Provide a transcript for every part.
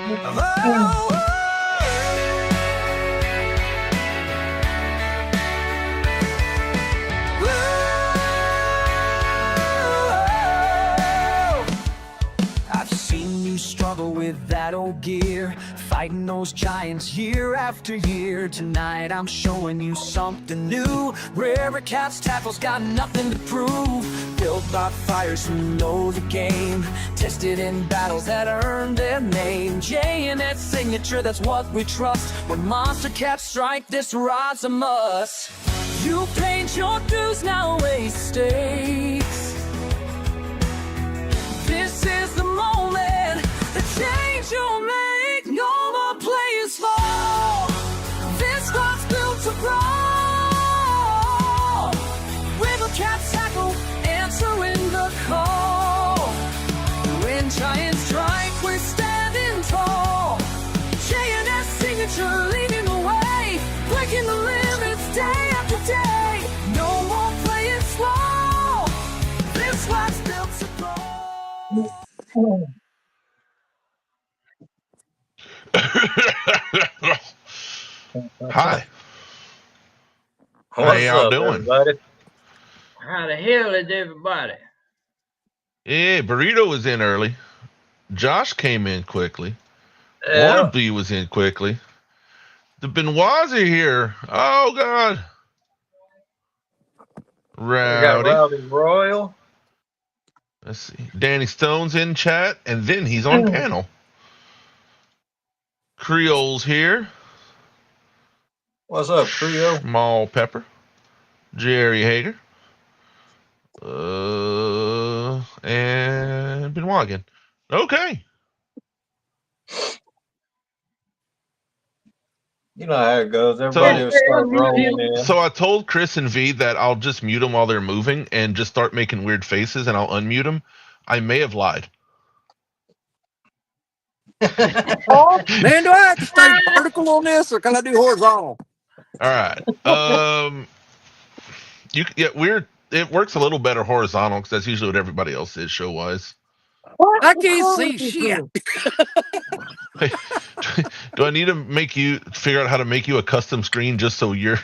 Oh, I've seen you struggle with that old gear, fighting those giants year after year. Tonight I'm showing you something new. Rare Cat's Tackle's got nothing to prove. Built by fighters who know the game, tested in battles that earned their name. J&S Signature, that's what we trust. When monster cats strike, this rod's a must. You paid your dues, now weigh stakes. This is the moment, the change you'll make. No more players fall. This squad's built to brawl. River Cat's Tackle, answering the call. When giants strike, we're standing tall. J&S Signature leading the way, breaking the limits day after day. No more playing small. This squad's built to brawl. Hi. How What's y'all up, doing? everybody? How the hell is everybody? Yeah, Burrito was in early. Josh came in quickly. Yeah, Wannabe was in quickly. The Benoits are here. Oh, God. we got Rowdy. Rowdy Royal. Let's see. Danny Stone's in chat, and then he's on panel. Creole's here. What's up, Creole? Small Pepper. Jerry Hager. And Benoit again. Okay. You know how it goes. Everybody will start rolling in. So I told Chris and V that I'll just mute them while they're moving and just start making weird faces, and I'll unmute them. I may have lied. Man, do I have to stay vertical on this, or can I do horizontal? All right. It works a little better horizontal because that's usually what everybody else is show wise. I can't see shit. Do I need to figure out how to make you a custom screen just so you're?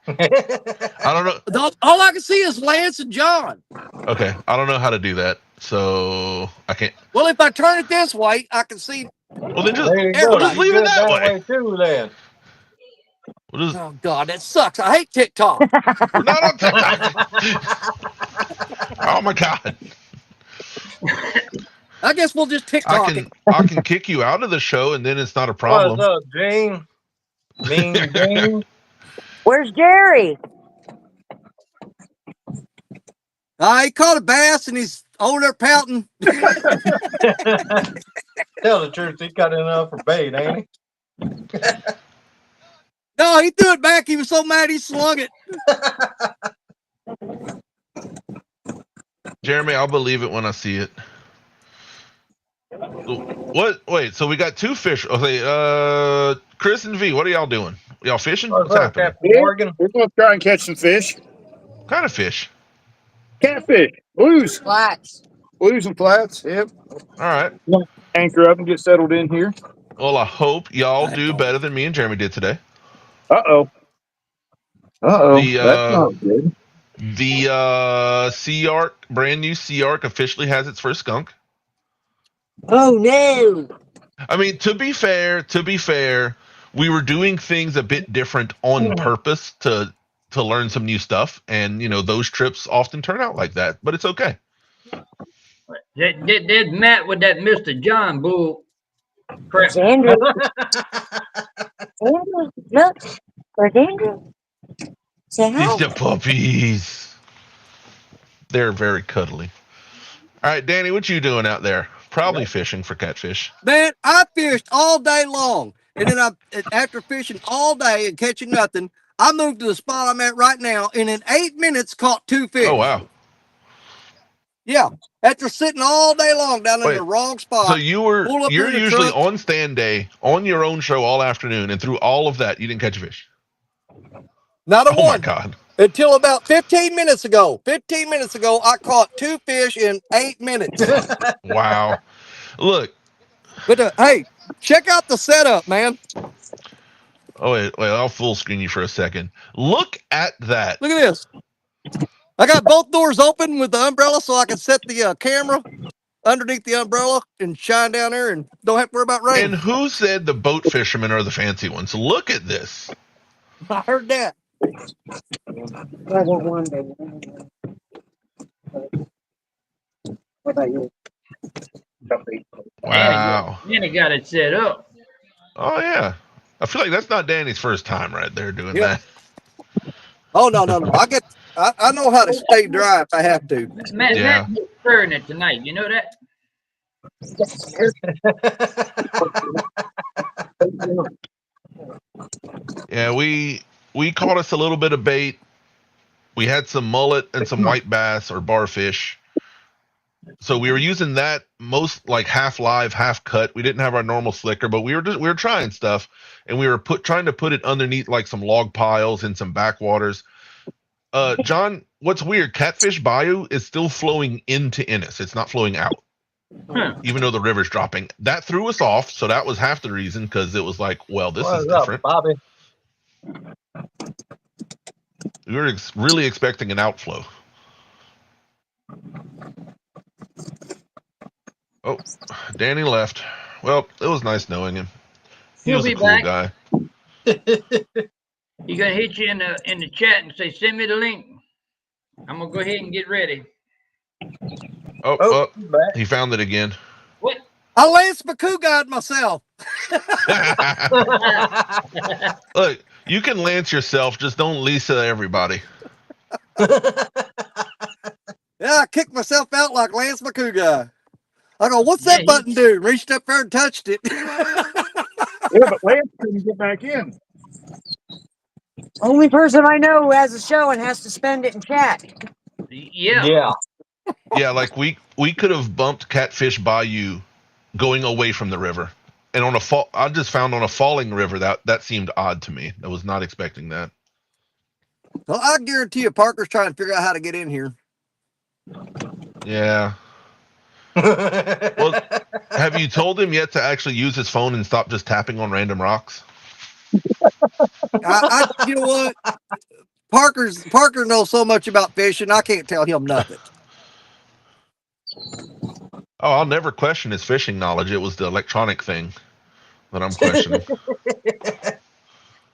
I don't know. All I can see is Lance and John. Okay, I don't know how to do that, so I can't. Well, if I turn it this way, I can see. Well, then just There you go. just You leave do it that way. too, then. We'll just, Oh God, that sucks. I hate TikTok. we're not on TikTok. Oh my God. I guess we'll just TikTok it. I can kick you out of the show, and then it's not a problem. What's up, Gene? Mean Gene? Where's Jerry? He caught a bass and he's over there pouting. Tell the truth, he got enough for bait, ain't he? No, he threw it back. He was so mad he slung it. Jeremy, I'll believe it when I see it. What? Wait, so we got two fish. Okay, Chris and V, what are y'all doing? Y'all fishing? What's What's up, happening? Captain Morgan? We're going to try and catch some fish. What kind of fish? Catfish. Blues. Flats. Blues and flats. Yep. All right. Anchor up and get settled in here. Well, I hope y'all do better than me and Jeremy did today. Uh-oh. Uh-oh. The, That's not good. The Sea Ark, brand new Sea Ark, officially has its first skunk. Oh no. I mean, to be fair, we were doing things a bit different on purpose to learn some new stuff, and those trips often turn out like that. But it's okay. Did Matt with that Mr. John Bull? Where's Andrew? Andrew, look. Where's Andrew? Say hi. These the puppies. They're very cuddly. All right, Danny, what you doing out there? Probably fishing for catfish. Man, I fished all day long, and then after fishing all day and catching nothing, I moved to the spot I'm at right now, and in 8 minutes caught 2 fish. Oh wow! Yeah, after sitting all day long down in the wrong spot. So you're usually on stand day on your own show all afternoon, and through all of that, you didn't catch a fish. Not a one. Oh my God! Until about 15 minutes ago. 15 minutes ago, I caught 2 fish in 8 minutes. Wow! Look, But hey, check out the setup, man. Oh wait, I'll full screen you for a second. Look at that. Look at this. I got both doors open with the umbrella so I can set the camera underneath the umbrella and shine down there and don't have to worry about rain. And who said the boat fishermen are the fancy ones? Look at this. I heard that. What about you? Wow. Danny got it set up. Oh yeah. I feel like that's not Danny's first time right there doing Yeah. that. Oh no. I know how to stay dry if I have to. Matt, Yeah. Matt's stirring it tonight. You know that? Yeah, we caught us a little bit of bait. We had some mullet and some white bass or barfish. So we were using that most like half live, half cut. We didn't have our normal slicker, but we were trying stuff, and we were trying to put it underneath like some log piles and some backwaters. John, what's weird? Catfish Bayou is still flowing into Ennis. It's not flowing out, even though the river's dropping. That threw us off, so that was half the reason because it was like, well, this is different. Bobby? We were really expecting an outflow. Oh, Danny left. Well, it was nice knowing him. He He'll was a be cool back. guy. He's gonna hit you in the chat and say, "Send me the link." I'm gonna go ahead and get ready. Oh, he's back. he found it again. What? I Lance McCoo myself. Look, you can lance yourself, just don't Lisa everybody. Yeah, I kicked myself out like Lance McCoo. I go, what's Yeah, that he- button do? Reached up there and touched it. Yeah, but Lance couldn't get back in. Only person I know who has a show and has to spend it in chat. Yeah. Yeah. Yeah, like we could have bumped Catfish Bayou going away from the river. And on I just found on a falling river that seemed odd to me. I was not expecting that. Well, I guarantee you Parker's trying to figure out how to get in here. Yeah. Well, have you told him yet to actually use his phone and stop just tapping on random rocks? You know what? Parker knows so much about fishing, I can't tell him nothing. Oh, I'll never question his fishing knowledge. It was the electronic thing that I'm questioning.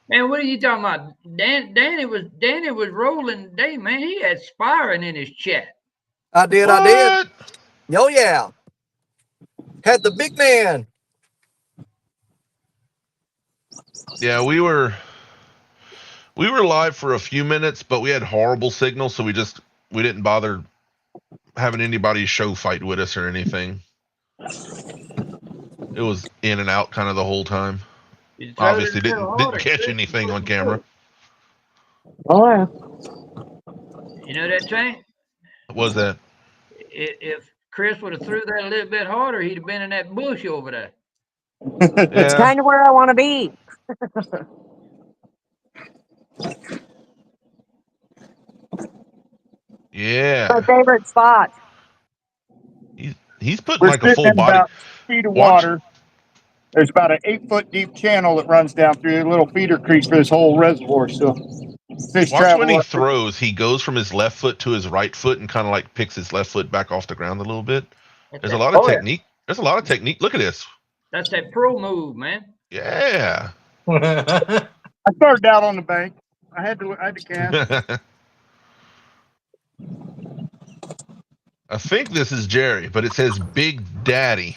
Man, what are you talking about? Danny was rolling today, man. He had sparring in his chat. I did. What? Oh yeah. Had the big man. Yeah, we were live for a few minutes, but we had horrible signal, so we didn't bother having anybody show fight with us or anything. It was in and out kind of the whole time. You throw it Obviously a little harder, didn't catch Chris. anything on camera. Oh, yeah. You know that, Tank? What was that? If Chris would have threw that a little bit harder, he'd have been in that bush over there. It's Yeah. kind of where I want to be. Yeah. My favorite spot. He's putting We're like a sitting full in body. about feet of Watch. water. There's about an 8-foot deep channel that runs down through a little feeder creek for this whole reservoir. So fish Watch travel when he up. throws, he goes from his left foot to his right foot and kind of like picks his left foot back off the ground a little bit. There's a lot of Oh, yeah. technique. There's a lot of technique. Look at this. That's that pro move, man. Yeah. I started out on the bank. I had to cast. I think this is Jerry, but it says Big Daddy.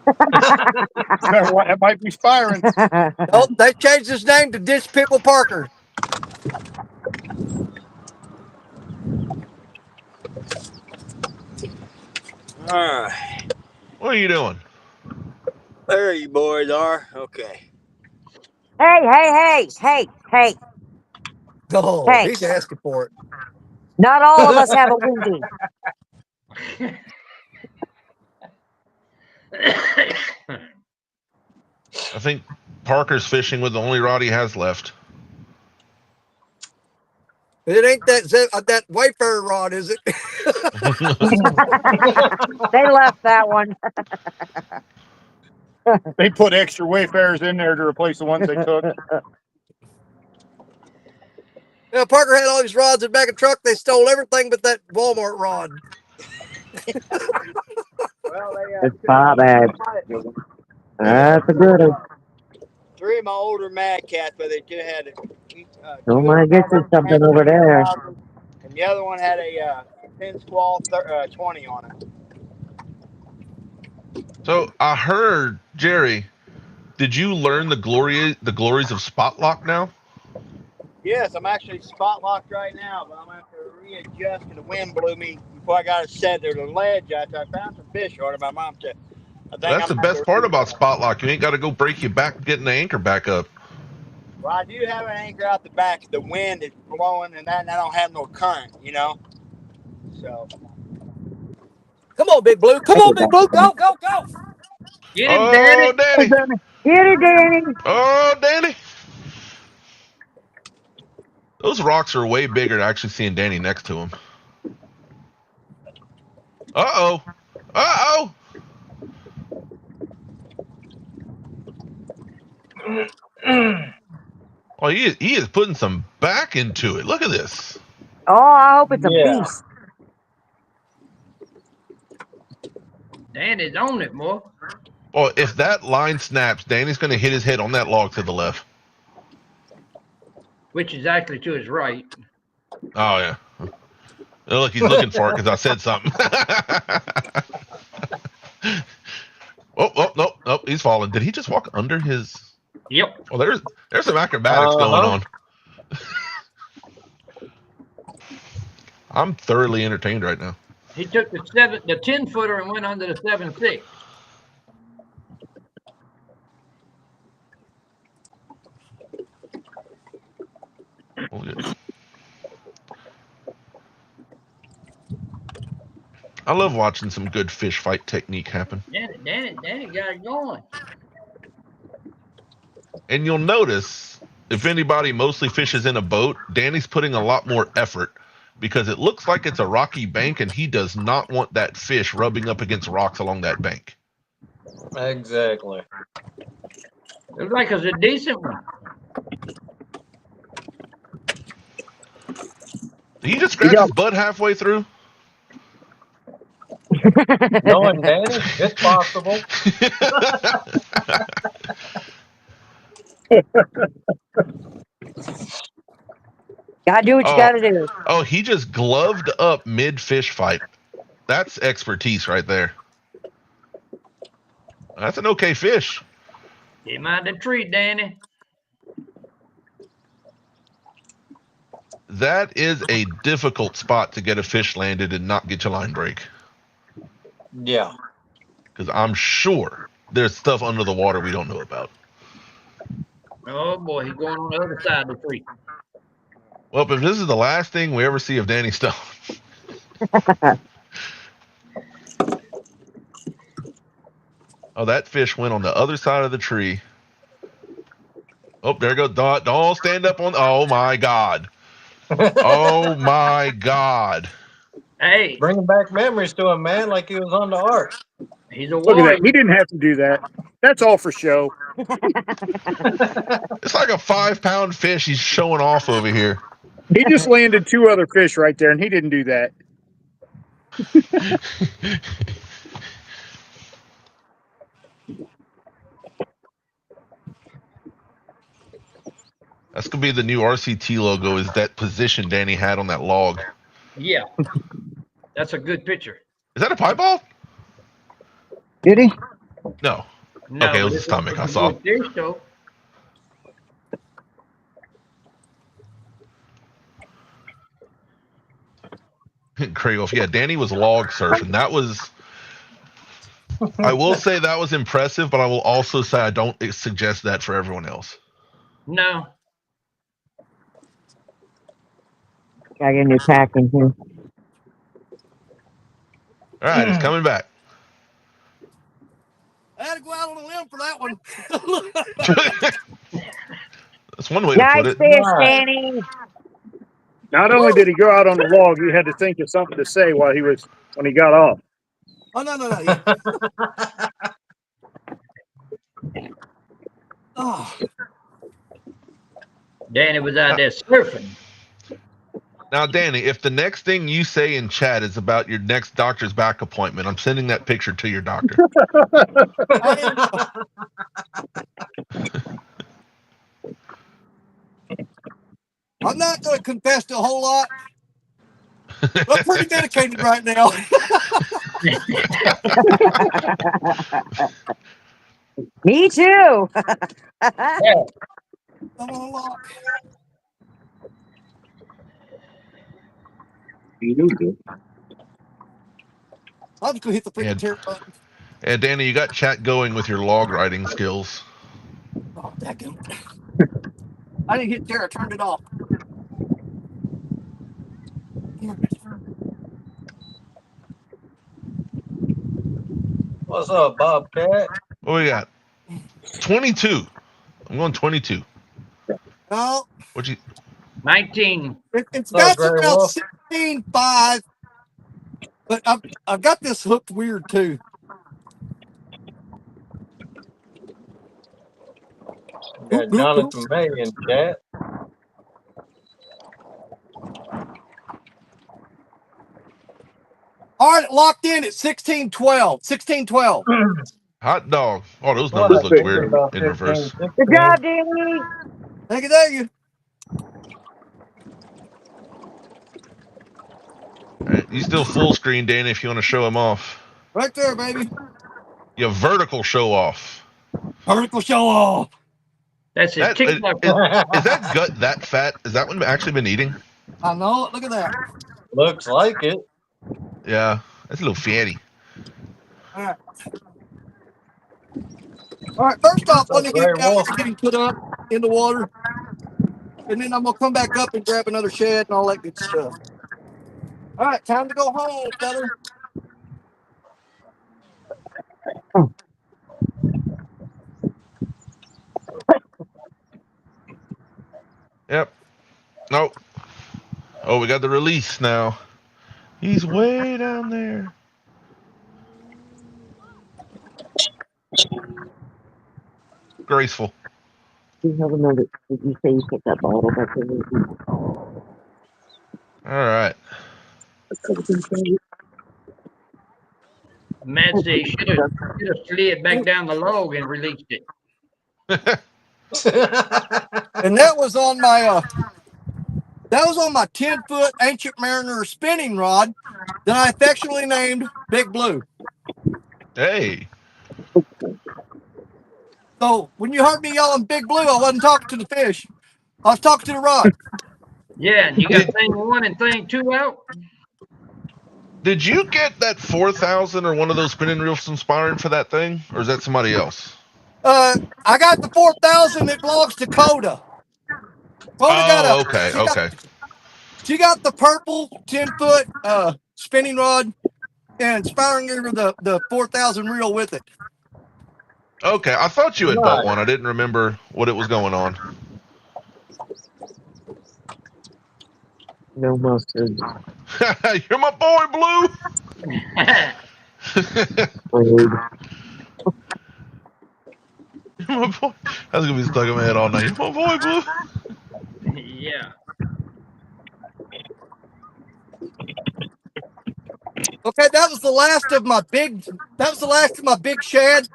That might be Spiring. Oh, they changed his name to Dish Pickle Parker. All right. What are you doing? There you boys are. Okay. Hey. Oh, Hey. he's asking for it. Not all of us have a windy. I think Parker's fishing with the only rod he has left. It ain't that Wayfarer rod, is it? They left that one. They put extra wayfarers in there to replace the ones they took. You know, Parker had all these rods in the back of the truck. They stole everything but that Walmart rod. Well, It's five bad. That's a good one. 3 of my older Mad Cats, but they two had. Oh my goodness, something over there. And the other one had a 10 squall 20 on it. So I heard, Jerry, did you learn the glories of spot lock now? Yes, I'm actually spot locked right now, but I'm going to have to readjust because the wind blew me before I got it set. There's a ledge out there. I found some fish on it. My mom said, That's the best part about spot lock. You ain't got to go break your back getting the anchor back up. Well, I do have an anchor out the back. The wind is blowing, and I don't have no current, you know. So. Come on, Big Blue. Come on, Big Blue. Go, go, go. Get him, Oh, Danny. Danny! Get it, Danny. Oh, Danny! Those rocks are way bigger than actually seeing Danny next to him. Uh-oh. Uh-oh. Oh, he is putting some back into it. Look at this. Oh, I hope it's a beast. Danny's on it, boy. Oh, if that line snaps, Danny's going to hit his head on that log to the left. Which is actually to his right. Oh, yeah. Oh, look, he's looking for it because I said something. Oh, nope, he's falling. Did he just walk under his... Yep. Oh, there's some acrobatics going on. I'm thoroughly entertained right now. He took the 10-footer and went under the 7.6. Oh, yeah. I love watching some good fish fight technique happen. Danny got it going. And you'll notice, if anybody mostly fishes in a boat, Danny's putting a lot more effort because it looks like it's a rocky bank and he does not want that fish rubbing up against rocks along that bank. Exactly. Looks like it's a decent one. Did he just scratch his butt halfway through? Knowing Danny, it's possible. Gotta do what you gotta do. Oh, he just gloved up mid-fish fight. That's expertise right there. That's an okay fish. Get him out of the tree, Danny. That is a difficult spot to get a fish landed and not get your line break. Yeah. Because I'm sure there's stuff under the water we don't know about. Oh boy, he's going on the other side of the tree. Well, if this is the last thing we ever see of Danny Stone. Oh, that fish went on the other side of the tree. Oh, there goes Dot. Don't stand up on. Oh my God. Oh my God. Hey, Bringing back memories to him, man, like he was on the ark. he's a Look at warrior. that. He didn't have to do that. That's all for show. It's like a 5-pound fish he's showing off over here. He just landed 2 other fish right there, and he didn't do that. That's gonna be the new RCT logo. Is that position Danny had on that log? Yeah. That's a good picture. Is that a piebald? Did he? No. No, Okay, it was this his stomach, is I saw. a good fish, though. Craig, yeah, Danny was log surfing. That was. I will say that was impressive, but I will also say I don't suggest that for everyone else. No. Gotta get a new pack in here. All right, it's coming back. I had to go out on a limb for that one. That's one way to put Nice it. fish, Danny. Not only did he go out on the log, he had to think of something to say when he got off. Oh, no. Danny was out there surfing. Now, Danny, if the next thing you say in chat is about your next doctor's back appointment, I'm sending that picture to your doctor. I'm not going to confess to a whole lot. I'm pretty dedicated right now. Me too. I'm on lock. I'm just going to hit the freaking And- tear button. And Danny, you got chat going with your log writing skills. Oh, dadgum. I didn't hit tear. I turned it off. What's up, Bobcat? What we got? 22. I'm going 22. No, What you? 19. it's Oh, got Gray about Wolf. 16.5, but I've got this hooked weird too. Got Jonathan May in chat. All right, locked in at 16.12. 16.12. Hot dog. Oh, those Well, numbers I look think weird about in 15, reverse. 16. Good job, Danny. Thank you, thank you. All right, you still full screen, Danny, if you want to show him off. Right there, baby. You vertical show off. Vertical show off. That's his That, TikTok. is that gut that fat? Is that one actually been eating? I know it. Look at that. Looks like it. Yeah, that's a little fatty. All right. All right. First off, let me Gray get down Wolf. here getting put up in the water. And then I'm going to come back up and grab another shed and all that good stuff. All right. Time to go home, fella. Yep. Nope. Oh, we got the release now. He's way down there. Graceful. You have another. Did you say you picked that bottle back there? All right. Matt said he should have slid back down the log and released it. And that was on my 10-foot Ancient Mariner spinning rod that I affectionately named Big Blue. Hey. So when you heard me yelling Big Blue, I wasn't talking to the fish. I was talking to the rod. Yeah, and you got thing 1 and thing 2 out. Did you get that 4,000 or one of those spinning reels inspiring for that thing, or is that somebody else? I got the 4,000 that belongs to Coda. Oh, okay. She got the purple 10-foot spinning rod and inspiring her the 4,000 reel with it. Okay, I thought you had Right. bought one. I didn't remember what it was going on. No mustard. You're my boy, Blue. Rude. You're my boy. That's gonna be stuck in my head all night. You're my boy, Blue. Yeah. Okay, that was the last of my big shad.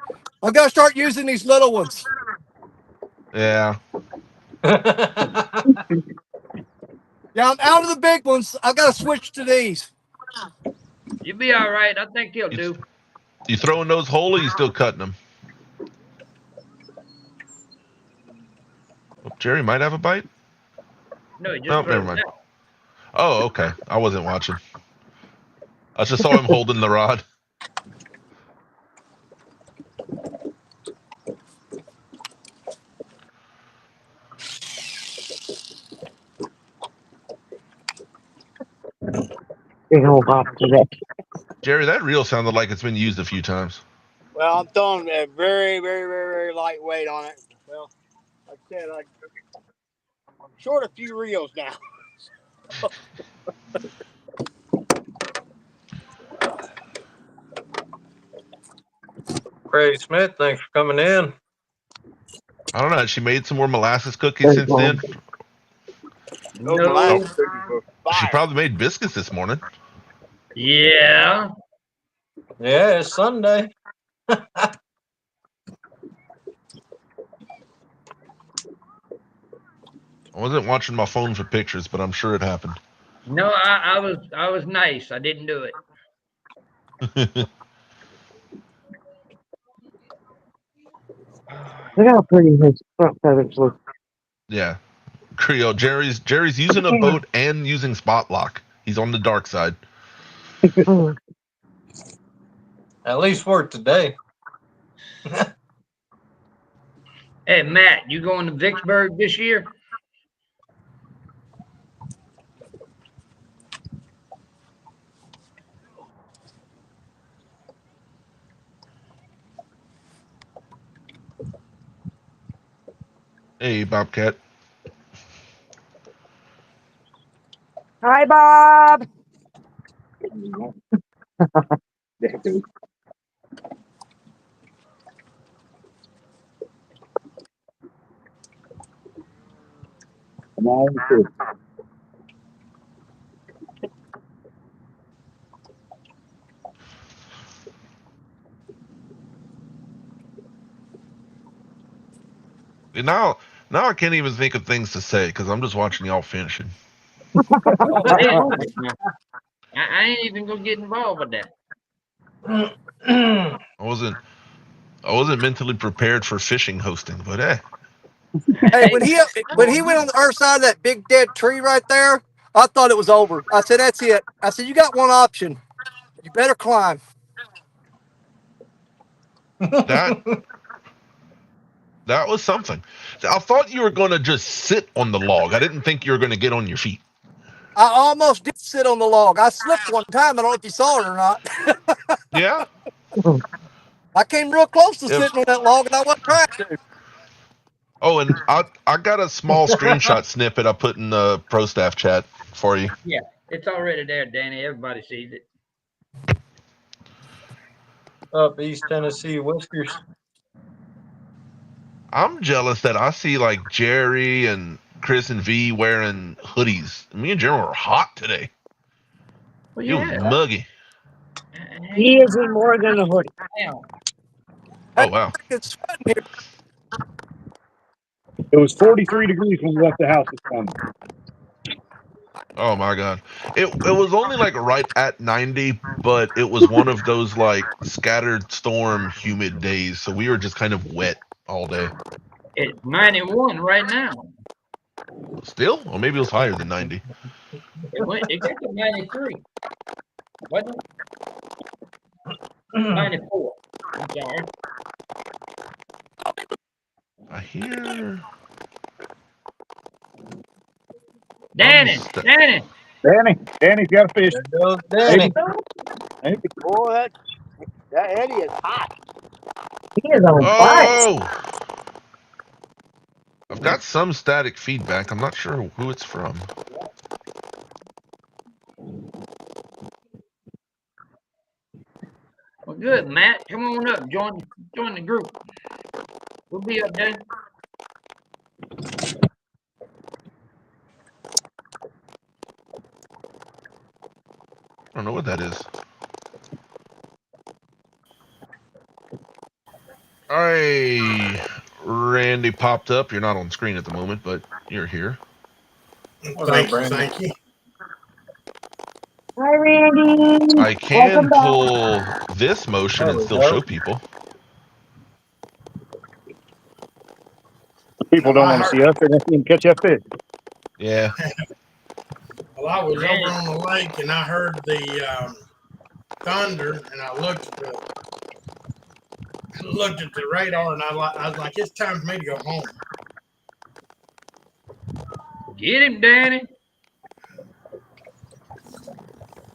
I've got to start using these little ones. Yeah. Yeah, I'm out of the big ones. I've got to switch to these. You'll be all right. I think he'll do. You throwing those whole, or you still cutting them? Oh, Jerry might have a bite. No, just Nope, throw never it mind. out. Oh, okay. I wasn't watching. I just saw him holding the rod. Big old box today. Jerry, that reel sounded like it's been used a few times. Well, I'm throwing a very, very, very, very lightweight on it. Well, like I said, I'm short a few reels now. Craig Smith, thanks for coming in. I don't know. Has she made some more molasses cookies since then? Those No. molasses cookies were She fire. probably made biscuits this morning. Yeah. Yeah, it's Sunday. I wasn't watching my phone for pictures, but I'm sure it happened. No, I was nice. I didn't do it. Look how pretty his front feathers look. Yeah. Creole. Jerry's using a boat and using spot lock. He's on the dark side. At least for today. Hey Matt, you going to Vicksburg this year? Hey, Bobcat. Hi, Bob. Come on, kid. And now I can't even think of things to say because I'm just watching y'all finishing. I ain't even gonna get involved with that. I wasn't mentally prepared for fishing hosting, but hey. Hey, when he went on the other side of that big dead tree right there, I thought it was over. I said, "That's it." I said, "You got one option. You better climb." That was something. I thought you were going to just sit on the log. I didn't think you were going to get on your feet. I almost did sit on the log. I slipped one time. I don't know if you saw it or not. Yeah. I came real close to If- sitting on that log, and I wasn't trying to. Oh, and I got a small screenshot snippet I put in the pro staff chat for you. Yeah, it's already there, Danny. Everybody sees it. Up East Tennessee Whiskers. I'm jealous that I see like Jerry and Chris and V wearing hoodies. Me and Jerry were hot today. Well, It was yeah. muggy. He is in more than a hoodie. Now, Oh wow. It's sweating here. It was 43 degrees when we left the house this morning. Oh my god. It was only like right at 90, but it was one of those like scattered storm humid days. So we were just kind of wet all day. it's 91 right now. Still? Or maybe it was higher than 90. It got to 93. Wasn't it? 94. I'm sorry. I hear Danny's Danny's got a fish. There goes Danny. Boy, that Eddie is hot. He is on fire. Oh! I've got some static feedback. I'm not sure who it's from. Well, good, Matt. Come on up. Join the group. We'll be up there. I don't know what that is. Alright, Randy popped up. You're not on screen at the moment, but you're here. Thank you. Hi, Randy. I can Welcome back. pull this motion There and we still go. show people. People don't want to see us. They want to see them catch that fish. Yeah. Well, I was over on the lake and I heard the thunder, and I looked at the radar, and I was like, it's time for me to go home. Get him, Danny.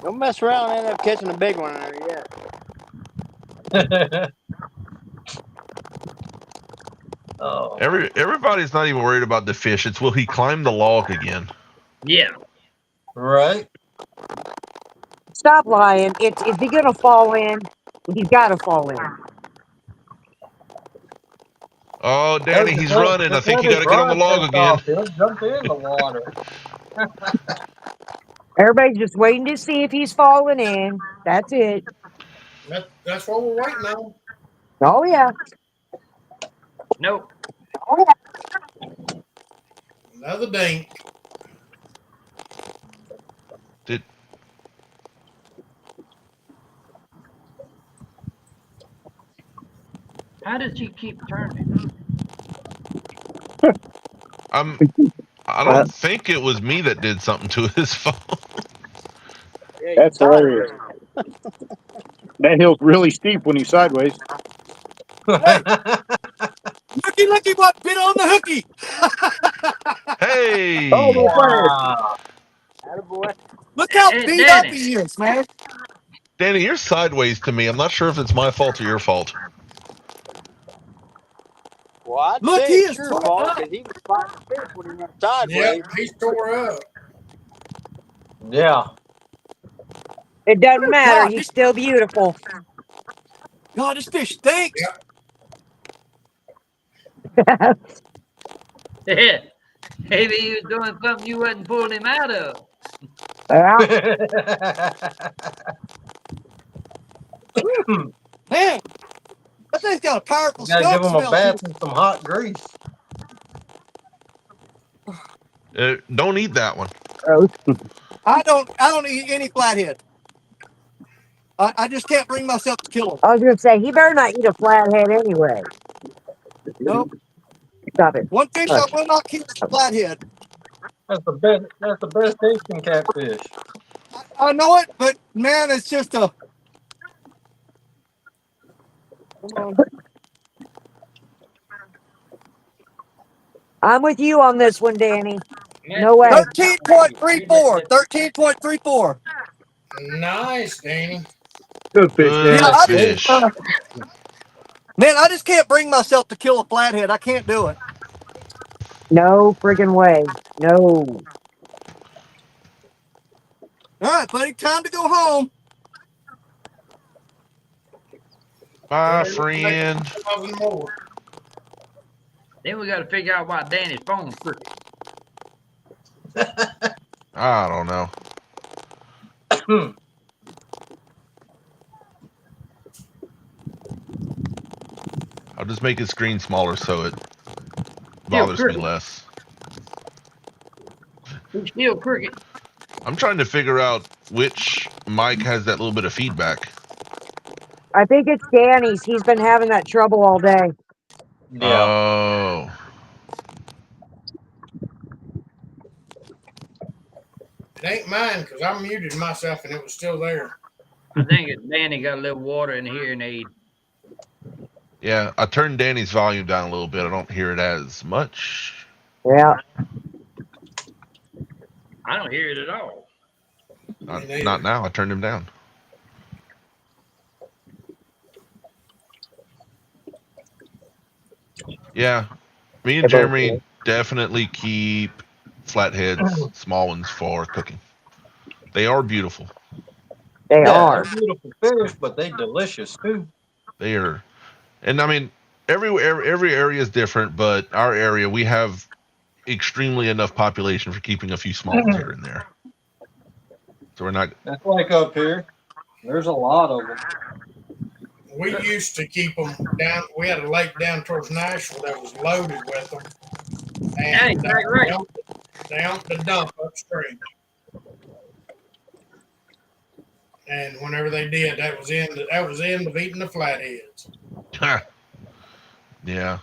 Don't mess around and end up catching a big one there yet. Oh, Everybody's not even worried about the fish. It's will he climb the log again? Yeah. right. Stop lying. Is he gonna fall in? He's gotta fall in. Oh, Danny, he's running. I think you got to get on the log again. He'll jump in the water. Everybody's just waiting to see if he's falling in. That's it. That's what we're waiting on. Oh yeah. Nope. Another dink. Did How does he keep turning? I don't think it was me that did something to his phone. Yeah, you That's tied hilarious. That hill's really steep when he's sideways. Looky what bit on the hooky. Hey, Oh, no flathead. Wow. Attaboy. Look how Hey, beat up Danny. he is, man. Danny, you're sideways to me. I'm not sure if it's my fault or your fault. Well, I'd Look, say he it's is your tore fault up. because he was fighting the fish when he went Yep, sideways. he's tore up. Yeah. It doesn't matter. God, He's still beautiful. God, this fish stinks. Yep. Maybe he was doing something you wasn't pulling him out of. Yeah. Man, that thing's got a powerful Gotta skunk give him a smell bath to it. in some hot grease. Don't eat that one. Gross. I don't eat any flathead. I just can't bring myself to kill him. I was gonna say he better not eat a flathead anyway. Nope. Stop it. One fish I will not kill is a flathead. That's the best. That's the best tasting catfish. I know it, but man, it's just a. Come on. I'm with you on this one, Danny. No way. 13.34. 13.34. Nice, Danny. Good fish, Good Danny. I fish. Man, I just can't bring myself to kill a flathead. I can't do it. No friggin' way. No. All right, buddy, time to go home. Bye, Well, friend. 1,000 more. Then we got to figure out why Danny's phone's crooked. I don't know. I'll just make his screen smaller so it bothers me crooked. less. He's still crooked. I'm trying to figure out which mic has that little bit of feedback. I think it's Danny's. He's been having that trouble all day. Yeah. Oh. It ain't mine because I muted myself and it was still there. I think it's Danny got a little water in the hearing aid. Yeah, I turned Danny's volume down a little bit. I don't hear it as much. Yeah. I don't hear it at all. Not now. I turned him down. Yeah, me and Jeremy definitely keep flatheads, small ones, for cooking. They are beautiful. They Yeah, are. they're beautiful fish, but they delicious too. They are, and I mean, every area is different, but our area, we have extremely enough population for keeping a few small ones here and there. So we're not. That's like up here. There's a lot of them. We used to keep them down. We had a lake down towards Nashville that was loaded with them. Hey, And right. down the dump upstream. And whenever they did, that was end of eating the flatheads. Yeah.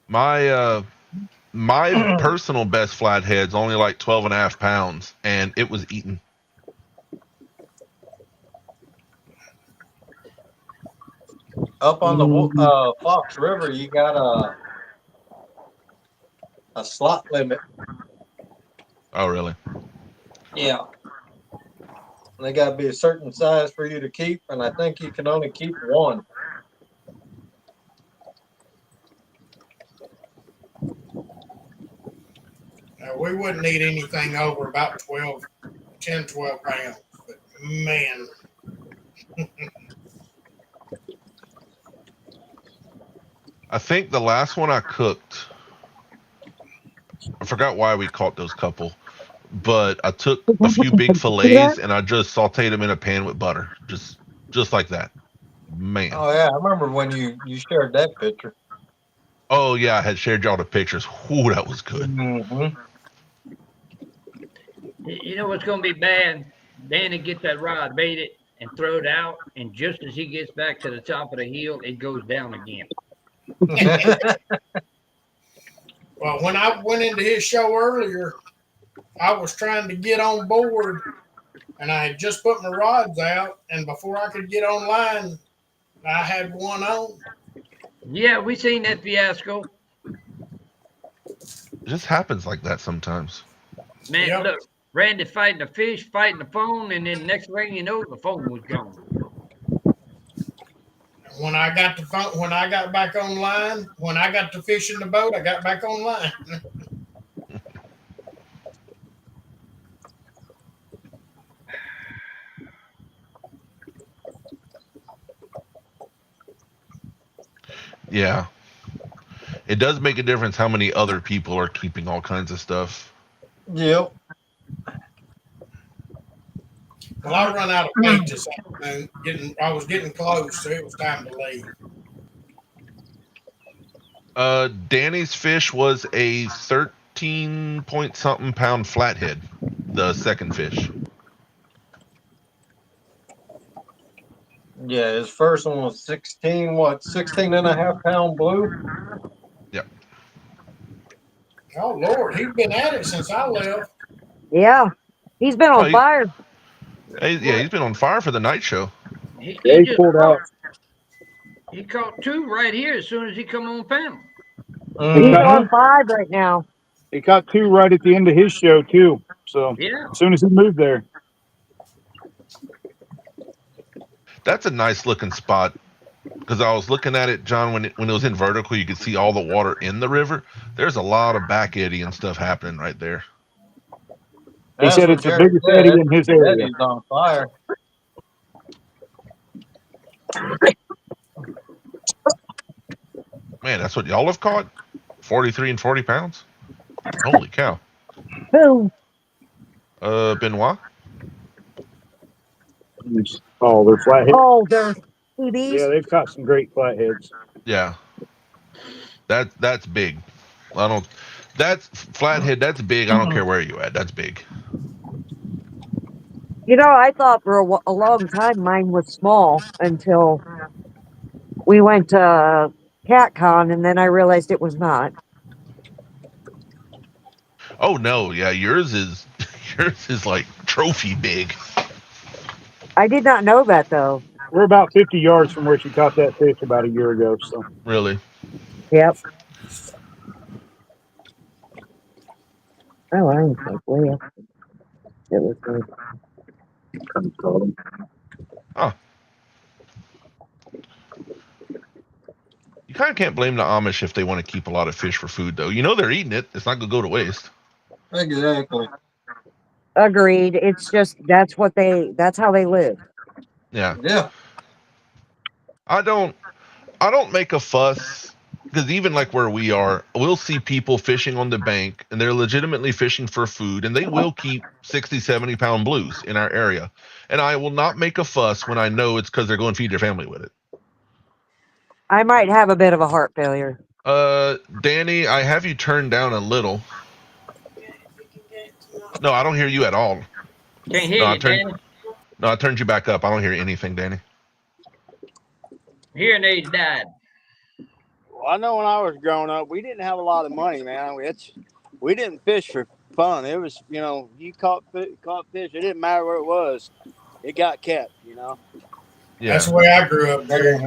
My personal best flathead's only like 12.5 pounds, and it was eaten. Up on the Fox River, you got a slot limit. Oh, really? Yeah. They got to be a certain size for you to keep, and I think you can only keep one. We wouldn't eat anything over about 10, 12 pounds. But man, I think the last one I cooked forgot why we caught those couple, but I took a few big fillets and I just sauteed them in a pan with butter, just like that. Man. Oh yeah, I remember when you shared that picture. Oh yeah, I had shared y'all the pictures. Ooh, that was good. Mm-hmm. You know what's going to be bad? Danny get that rod, bait it, and throw it out, and just as he gets back to the top of the hill, it goes down again. Well, when I went into his show earlier, I was trying to get on board, and I had just put my rods out, and before I could get online, I had one on. Yeah, we seen that fiasco. It just happens like that sometimes. Man, Yep. look, Randy fighting the fish, fighting the phone, and then next thing you know, the phone was gone. When I got the phone, when I got back online, when I got to fishing the boat, I got back online. Yeah. It does make a difference how many other people are keeping all kinds of stuff. Yep. Well, I run out of bait this afternoon. I was getting close, so it was time to leave. Danny's fish was a 13 point something pound flathead, the second fish. Yeah, his first one was 16 and a half pound blue. Yep. Oh Lord, he's been at it since I left. Yeah. He's been on fire. Yeah, he's been on fire for the night show. He He pulled out. He caught two right here as soon as he come on panel. He's on 5 right now. He caught 2 right at the end of his show too. So Yeah. as soon as he moved there. That's a nice looking spot because I was looking at it, John, when it was in vertical, you could see all the water in the river. There's a lot of back eddy and stuff happening right there. He said it's the biggest eddy in his area. He's on fire. Man, that's what y'all have caught? 43 and 40 pounds? Holy cow. Who? Benoit? Oh, they're flathead. Oh, they're CBs? Yeah, they've caught some great flatheads. Yeah. That's big. That's flathead, that's big. I don't care where you at. That's big. You know, I thought for a long time mine was small until we went to CatCon, and then I realized it was not. Oh no, yeah, yours is like trophy big. I did not know that, though. We're about 50 yards from where she caught that fish about a year ago. So Really? Yep. Oh, I was like way up. It was good. You kind of can't blame the Amish if they want to keep a lot of fish for food, though. You know they're eating it. It's not going to go to waste. Exactly. Agreed. It's just that's how they live. Yeah. Yeah. I don't make a fuss because even like where we are, we'll see people fishing on the bank and they're legitimately fishing for food and they will keep 60, 70 pound blues in our area. And I will not make a fuss when I know it's because they're going to feed their family with it. I might have a bit of a heart failure. Danny, I have you turned down a little. No, I don't hear you at all. Can't hear you, Danny. No, I turned you back up. I don't hear anything, Danny. Hearing aids died. Well, I know when I was growing up, we didn't have a lot of money, man. We didn't fish for fun. It was, you caught fish. It didn't matter where it was. It got kept, Yeah. That's the way I grew up, Jerry.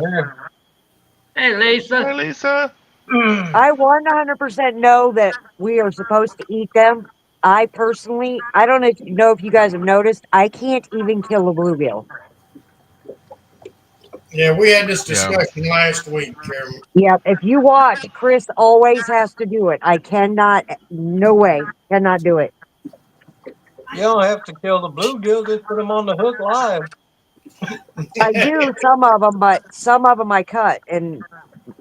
Hey, Lisa. Hi, Lisa. I 100% know that we are supposed to eat them. I personally, I don't know if you guys have noticed, I can't even kill a bluegill. Yeah, we had this discussion last week, Jeremy. Yeah, if you watch, Chris always has to do it. I cannot, no way, cannot do it. You don't have to kill the bluegill, just put them on the hook live. I do some of them, but some of them I cut. And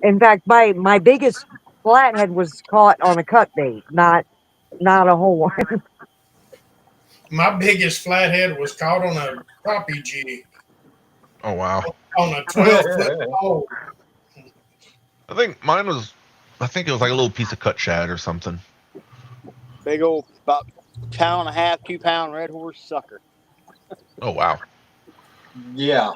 in fact, my biggest flathead was caught on a cut bait, not not a whole one. My biggest flathead was caught on a crappie jig Oh wow. on a 12-foot pole. I think it was like a little piece of cut shad or something. Big old, about pound and a half, 2 pound red horse sucker. Oh wow. Yeah.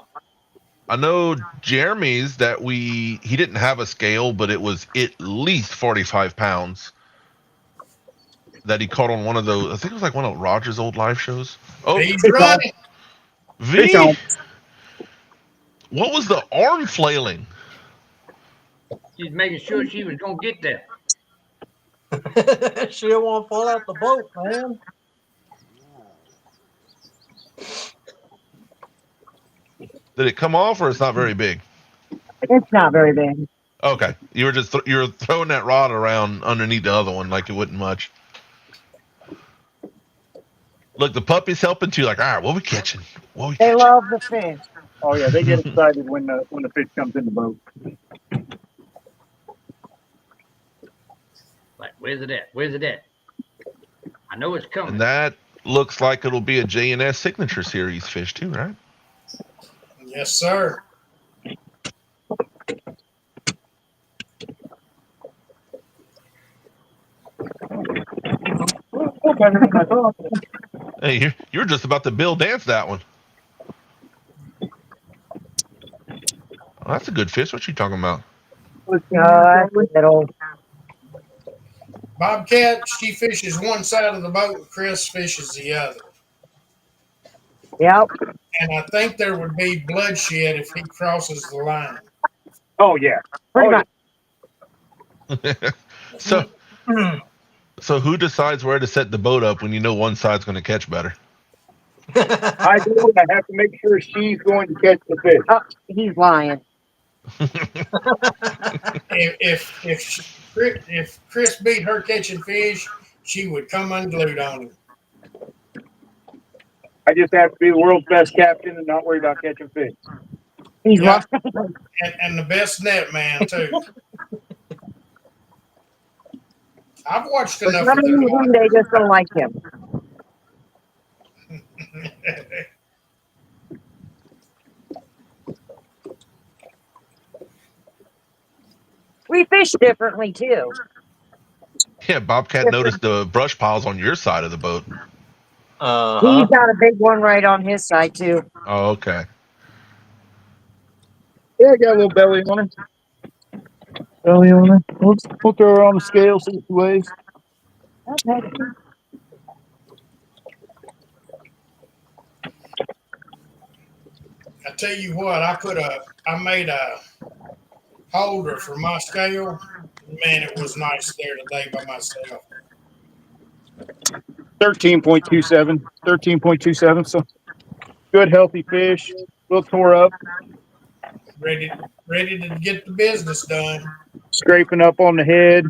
I know Jeremy's that he didn't have a scale, but it was at least 45 pounds that he caught on one of those. I think it was like one of Roger's old live shows. Oh, He's running. Fish V. on. What was the arm flailing? She's making sure she was gonna get there. She don't want to fall out the boat, man. Did it come off or it's not very big? It's not very big. Okay, you were just you were throwing that rod around underneath the other one like it wasn't much. Look, the puppy's helping too. Like, all right, what we catching? What we They catching? love the fish. Oh yeah, they get excited when the fish comes in the boat. Like, where's it at? Where's it at? I know it's coming. And that looks like it'll be a J&S Signature Series fish too, right? Yes, sir. Hey, you're just about to Bill dance that one. Oh, that's a good fish. What you talking about? Little. Bobcat, she fishes one side of the boat, and Chris fishes the other. Yep. And I think there would be bloodshed if he crosses the line. Oh yeah. Pretty much. So who decides where to set the boat up when you know one side's going to catch better? I do. I have to make sure she's going to catch the fish. Oh, he's lying. If Chris beat her catching fish, she would come unglued on him. I just have to be the world's best captain and not worry about catching fish. He's Yeah. lying. And the best net man too. I've watched For enough some of them. reason, they just don't like him. We fish differently too. Yeah, Bobcat noticed the brush piles on your side of the boat. He's got a big one right on his side too. Oh, okay. Yeah, I got a little belly on her. Belly on her. We'll throw her on the scale, see what she weighs. Okay. I tell you what, I made a holder for my scale. Man, it was nice there today by myself. 13.27. 13.27. So good, healthy fish. A little tore up. Ready to get the business done. Scraping up on the head.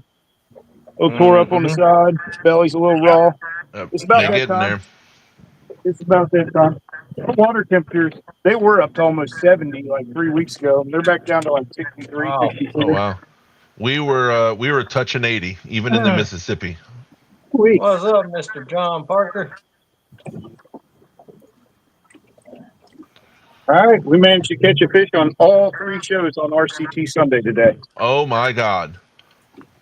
A little tore up on the side. Belly's a little raw. It's about They're that getting time. there. It's about that time. Water temperatures, they were up to almost 70 like 3 weeks ago. They're back down to like 63, Wow. 64. Oh wow. We were touching 80 even in the Mississippi. Sweet. What's up, Mr. John Parker? All right, we managed to catch a fish on all 3 shows on RCT Sunday today. Oh my God.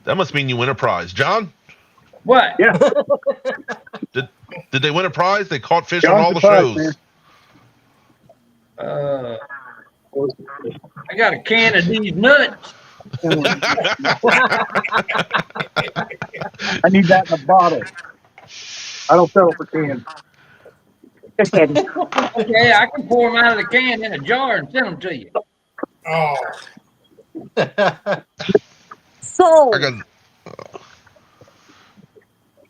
That must mean you win a prize. John, What? Yeah, did they win a prize? They caught fish on John's all the the prize, shows. man. I got a can of these nuts. I need that in a bottle. I don't sell it for cans. Just kidding. Okay, I can pour them out of the can in a jar and send them to you. Oh, So I got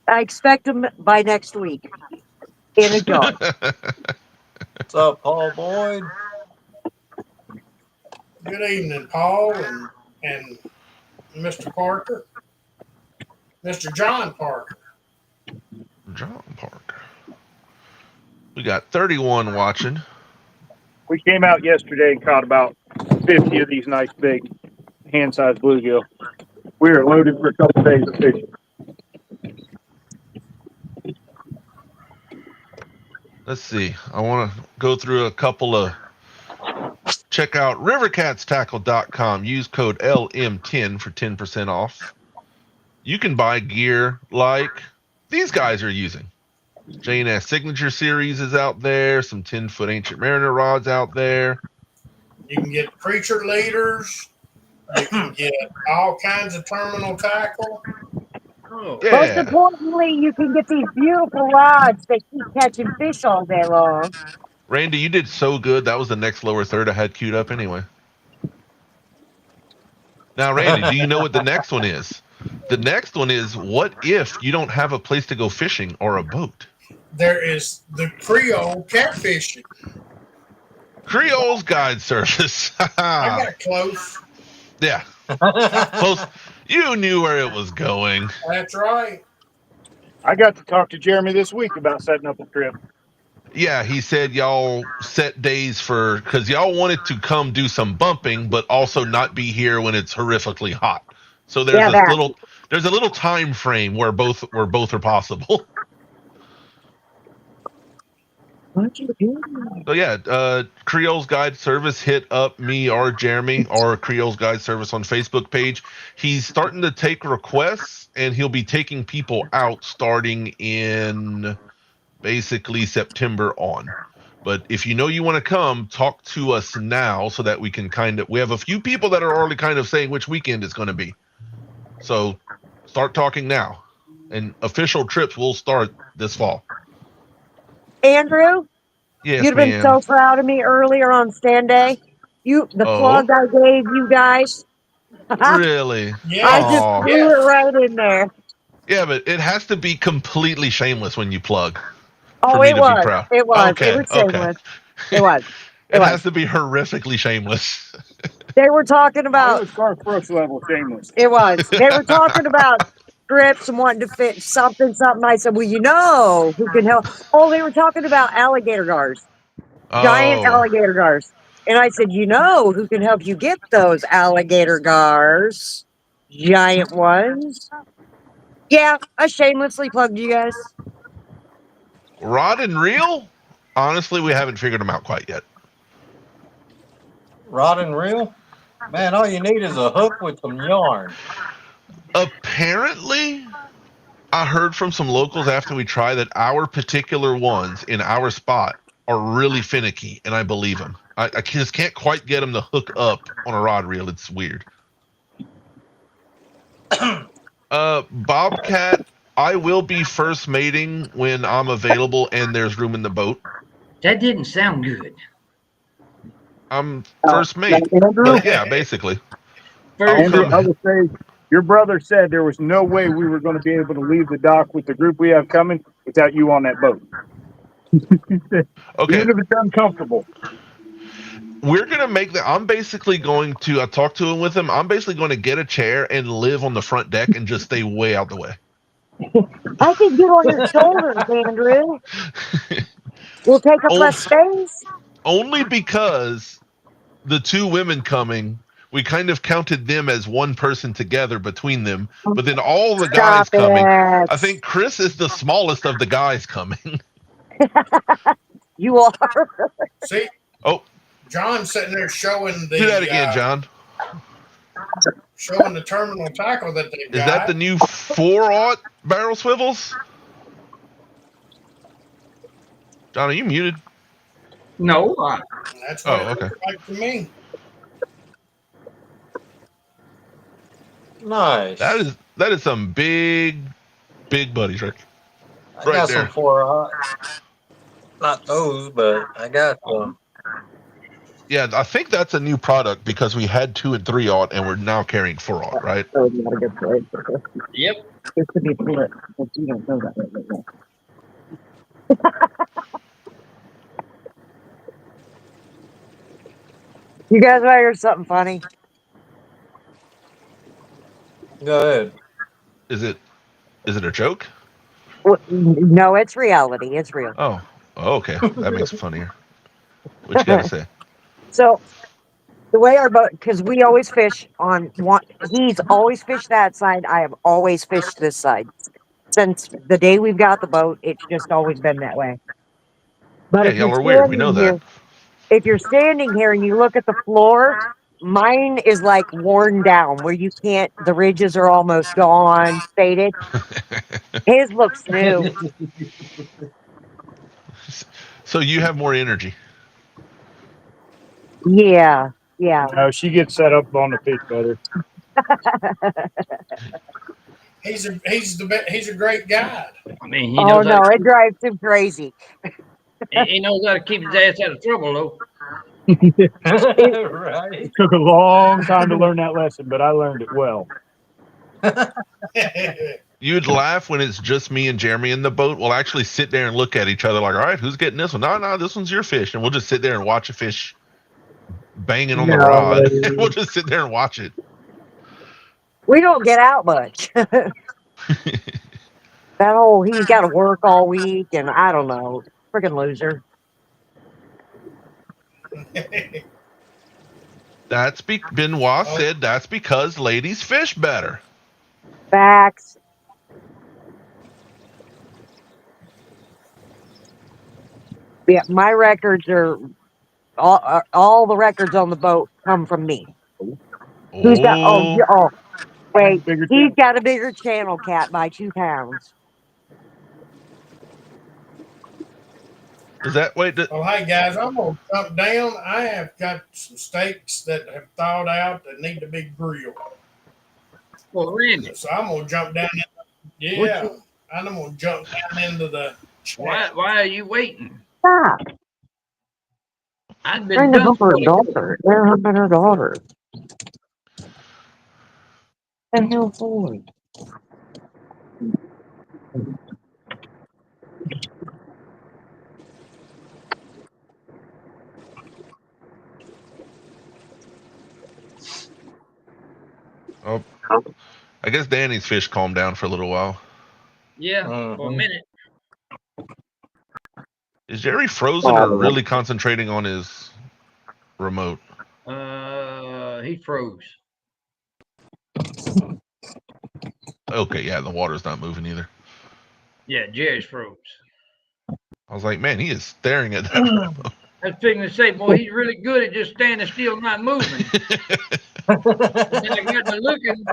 I expect them by next week in a jar. What's up, Paul Boyd? good evening, Paul and Mr. Parker. Mr. John Parker. John Parker. We got 31 watching. We came out yesterday and caught about 50 of these nice big hand-sized bluegill. We were loaded for a couple days of fishing. Let's see. I want to go through a couple of. Check out rivercatstackle.com. Use code LM10 for 10% off. You can buy gear like these guys are using. J&S Signature Series is out there. Some 10-foot Ancient Mariner rods out there. You can get creature leaders. You can get all kinds of terminal tackle. Oh, Most Yeah. importantly, you can get these beautiful rods that keep catching fish all day long. Randy, you did so good. That was the next lower third I had queued up anyway. Now, Randy, do you know what the next one is? The next one is, what if you don't have a place to go fishing or a boat? There is the Creole catfishing. Creole's Guide Service. I got close. Yeah. Close. You knew where it was going. That's right. I got to talk to Jeremy this week about setting up a trip. Yeah, he said y'all set days for, because y'all wanted to come do some bumping, but also not be here when it's horrifically hot. So there's Yeah, this that. there's a little time frame where both are possible. What you doing? So yeah, Creole's Guide Service, hit up me or Jeremy or Creole's Guide Service on Facebook page. He's starting to take requests, and he'll be taking people out starting in basically September on. But if you know you want to come, talk to us now so that we can we have a few people that are already kind of saying which weekend it's going to be. So start talking now, and official trips will start this fall. Andrew, Yes, you'd have been ma'am. so proud of me earlier on stand day. The Oh. plug I gave you guys. Really? Yeah. I just Aw. threw it right in there. Yeah, but it has to be completely shameless when you plug. Oh, me it to be was. proud. It was. Okay, It was okay. shameless. It was. It was. has to be horrifically shameless. They were talking It about. was Garth Brooks level shameless. It was. They were talking about strips and wanting to fit something. I said, well, you know who can help. Oh, they were talking about alligator gars, giant Oh, alligator gars. And I said, you know who can help you get those alligator gars, giant ones. Yeah, I shamelessly plugged you guys. rod and reel? Honestly, we haven't figured them out quite yet. Rod and reel? Man, all you need is a hook with some yarn. Apparently, I heard from some locals after we tried that our particular ones in our spot are really finicky, and I believe them. I just can't quite get them to hook up on a rod reel. It's weird. Bobcat, I will be first mating when I'm available and there's room in the boat. that didn't sound good. I'm first mate. Andrew, But yeah, basically. First, Andrew, come. I would say your brother said there was no way we were going to be able to leave the dock with the group we have coming without you on that boat. Okay, Even if it's uncomfortable. we're gonna make that. I'm basically going to. I talked to him with him. I'm basically going to get a chair and live on the front deck and just stay way out the way. I can get on your shoulders, Andrew. We'll take up Oh. less space. Only because the two women coming, we kind of counted them as one person together between them, but then all the guys Stop coming. it. I think Chris is the smallest of the guys coming. You are. See? Oh. John's sitting there showing the Do that again, John. showing the terminal tackle that they got. Is that the new 4-aught barrel swivels? John, are you muted? no, That's what Oh, it okay. looks like to me. Nice. That is some big buddies, Rick. I right got there. some 4 not those, but I got some. Yeah, I think that's a new product because we had 2 and 3-aught and we're now carrying 4-aught, right? Oh, not a good place. yep. This could be split, but you don't know that right now. You guys want to hear something funny? Go ahead. Is it a joke? No, it's reality. It's real. Oh, okay. That makes it funnier. What you gotta say? So the way our boat, because we always fish on one, he's always fished that side. I have always fished this side. Since the day we've got the boat, it's just always been that way. But Yeah, if you're y'all are weird. We know standing that. here, if you're standing here and you look at the floor, mine is like worn down where you can't, the ridges are almost gone, faded. His looks new. So you have more energy. Yeah, yeah. No, she gets set up on the fish better. He's a great guy. I mean, he Oh knows how no, to, it drives him crazy. he knows how to keep his ass out of trouble, though. Right. It took a long time to learn that lesson, but I learned it well. You'd laugh when it's just me and Jeremy in the boat. We'll actually sit there and look at each other like, all right, who's getting this one? No, this one's your fish. And we'll just sit there and watch a fish banging on the No. rod. We'll just sit there and watch it. We don't get out much. That whole he's got to work all week, and I don't know, freaking loser. Benoit said that's because ladies fish better. Facts. Yeah, my records are all the records on the boat come from me. Who's got? Oh, wait, Bigger he's got a bigger channel cat by 2 pounds. Is that Well, hey guys, I'm gonna jump down. I have got some steaks that have thawed out that need to be grilled. Well, Randy, So I'm gonna jump down. Yeah, I'm gonna jump down into the chat. why are you waiting? Stop. I've Trying been to done help her for you. daughter. They're helping her daughter. The hell for? Oh, I guess Danny's fish calmed down for a little while. Yeah, for a minute. Is Jerry frozen or really concentrating on his remote? He froze. Okay, yeah, the water's not moving either. Yeah, Jerry's froze. I was like, man, he is staring at that remote. I was figuring to say, boy, he's really good at just standing still, not moving. And then I got to looking,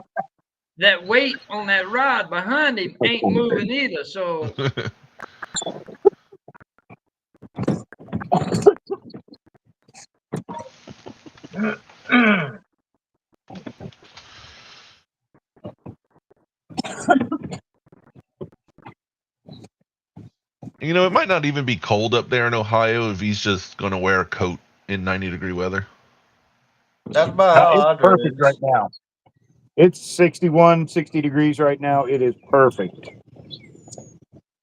that weight on that rod behind him ain't moving either. So You know, it might not even be cold up there in Ohio if he's just going to wear a coat in 90-degree weather. That's about how I It's perfect dress. right now. It's 61, 60 degrees right now. It is perfect.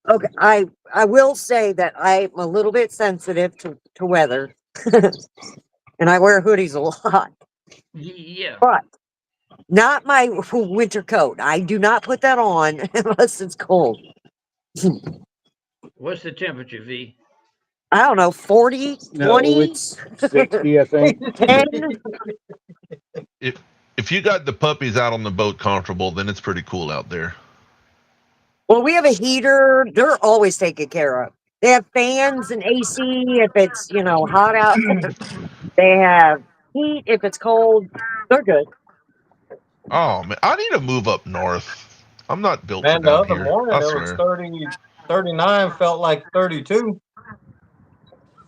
Okay, I will say that I'm a little bit sensitive to weather, and I wear hoodies a lot, yeah, but not my winter coat. I do not put that on unless it's cold. what's the temperature, V? I don't know, 40, 20, No, it's 60, I think. 10. If you got the puppies out on the boat comfortable, then it's pretty cool out there. Well, we have a heater. They're always taken care of. They have fans and AC if it's, hot out. They have heat if it's cold. They're good. Oh, man, I need to move up north. I'm not built Man, for the down other here. morning I it was swear. 30, 39, felt like 32.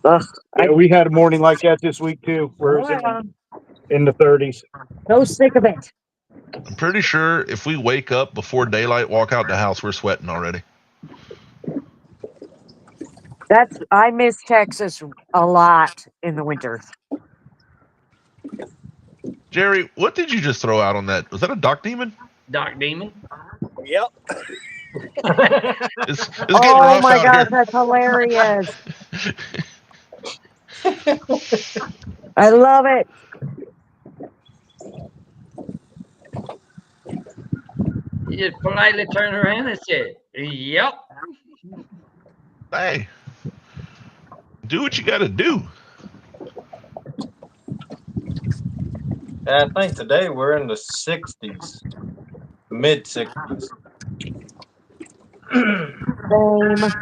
Ugh, Yeah, we had a morning like that this week too, where it was in the 30s. so sick of it. I'm pretty sure if we wake up before daylight, walk out the house, we're sweating already. I miss Texas a lot in the winter. Jerry, what did you just throw out on that? Was that a dock demon? Doc Demon? Yep. It's getting Oh rough my out gosh, here. that's hilarious. I love it. He just politely turned around and said, "Yep." Hey, do what you got to do. I think today we're in the 60s, mid 60s. Same.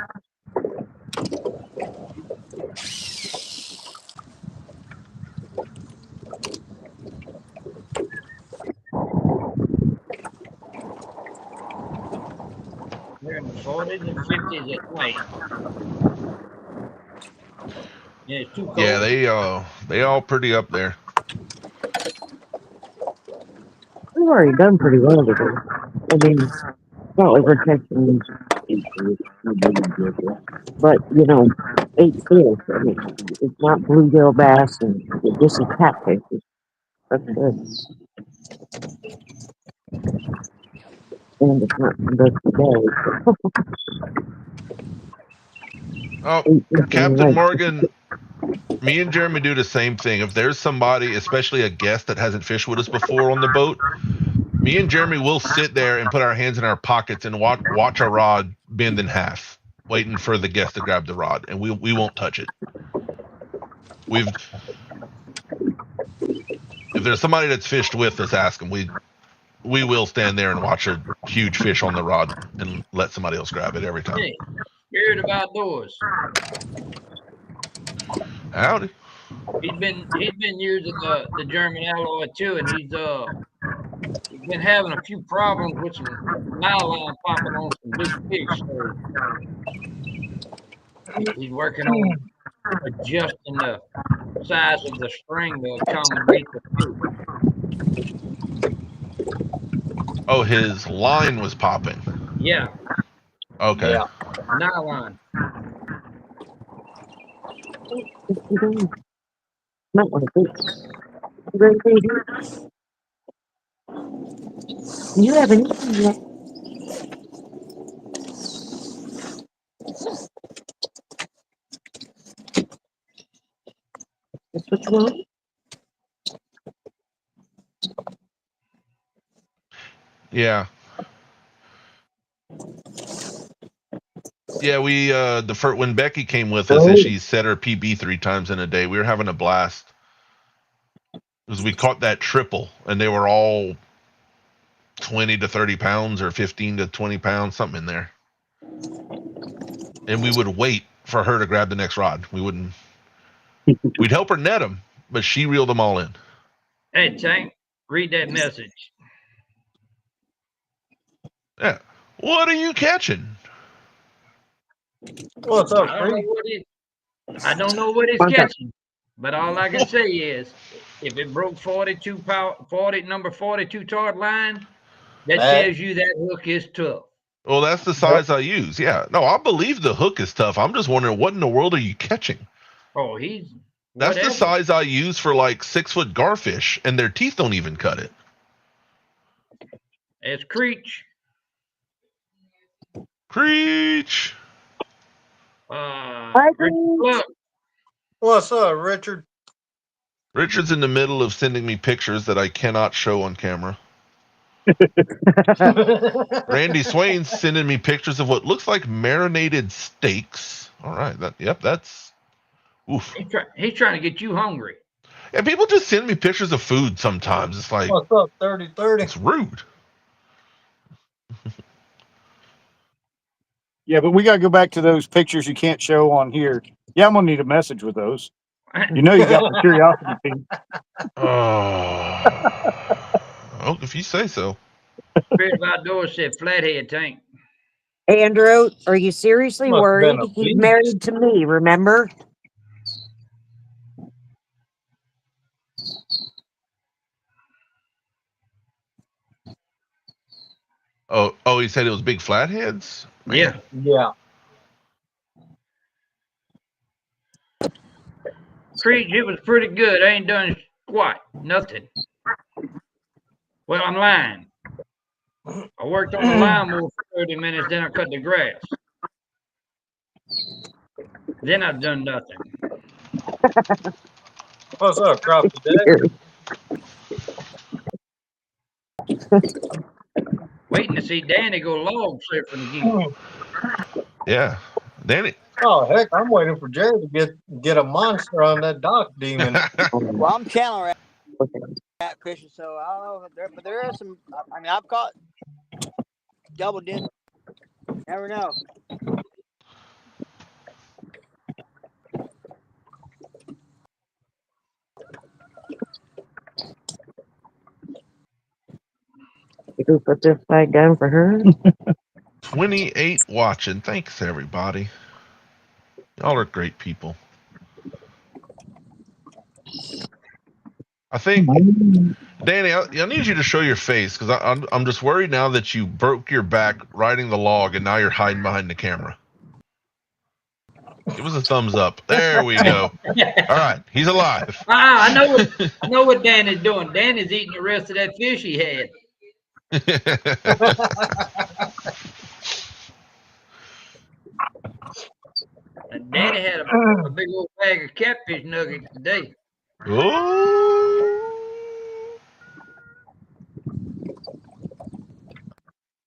40s and 50s at night. Yeah, it's too cold. Yeah, they all pretty up there. We've already done pretty well with it. I mean, it's not like we're catching, but you know, 8 fish. I mean, it's not bluegill bass and this is catfish. That's good. And it's not the today. Oh, Captain Morgan, me and Jeremy do the same thing. If there's somebody, especially a guest that hasn't fished with us before on the boat, me and Jeremy will sit there and put our hands in our pockets and watch our rod bend in half, waiting for the guest to grab the rod, and we won't touch it. If there's somebody that's fished with us, ask them. We will stand there and watch a huge fish on the rod and let somebody else grab it every time. Hey, Spirit of Outdoors. Howdy. He's been using the German alloy too, and he's been having a few problems with some nylon popping on some big fish. So he's working on adjusting the size of the string to accommodate the fish. Oh, his line was popping. Yeah. Okay. Yeah. Nylon. Not like this. Great baby. You haven't eaten yet. That's what you want? Yeah. Yeah, we when Becky came with us and she set her PB 3 times in a day, we were having a blast. Because we caught that triple and they were all 20 to 30 pounds or 15 to 20 pounds, something in there. And we would wait for her to grab the next rod. We'd help her net them, but she reeled them all in. Hey, Tank, read that message. Yeah. What are you catching? What's up, I don't know Freak? what he's catching, but all I can say is, if it broke 40 number 42 tart line, that tells you that hook is tough. Well, that's the size I use. Yeah. No, I believe the hook is tough. I'm just wondering, what in the world are you catching? Oh, That's whatever. the size I use for like 6-foot garfish, and their teeth don't even cut it. It's Creech. Creech. Look, What's up, Richard? Richard's in the middle of sending me pictures that I cannot show on camera. Randy Swain's sending me pictures of what looks like marinated steaks. All right, that's oof. He's trying to get you hungry. Yeah, people just send me pictures of food sometimes. It's like, What's up, 3030? it's rude. Yeah, but we got to go back to those pictures you can't show on here. Yeah, I'm going to need a message with those. You know you got the curiosity team. Oh, if you say so. Spirit of Outdoors said flathead, Tank. Andrew, are you seriously Must have worried? been a He's beast. married to me, remember? Oh, he said it was big flatheads? Man. Yeah. Yeah. Creech, it was pretty good. I ain't done squat. Nothing. Well, I'm lying. I worked on the lawnmower for 30 minutes, then I cut the grass. Then I've done nothing. What's up, Crappie Dad? Waiting to see Danny go log surfing again. Yeah. Danny. Oh, heck, I'm waiting for Jerry to get a monster on that dock demon. Well, I'm channel rat fishing, so I don't know. But there is some. I mean, I've caught double dip. Never know. You can put this flag down for her. 28 watching. Thanks, everybody. Y'all are great people. I think, Danny, I need you to show your face because I'm just worried now that you broke your back riding the log and now you're hiding behind the camera. Give us a thumbs up. There we go. All right, he's alive. I know what Dan is doing. Dan is eating the rest of that fish he had. And Danny had a big old bag of catfish nuggets today. Oh,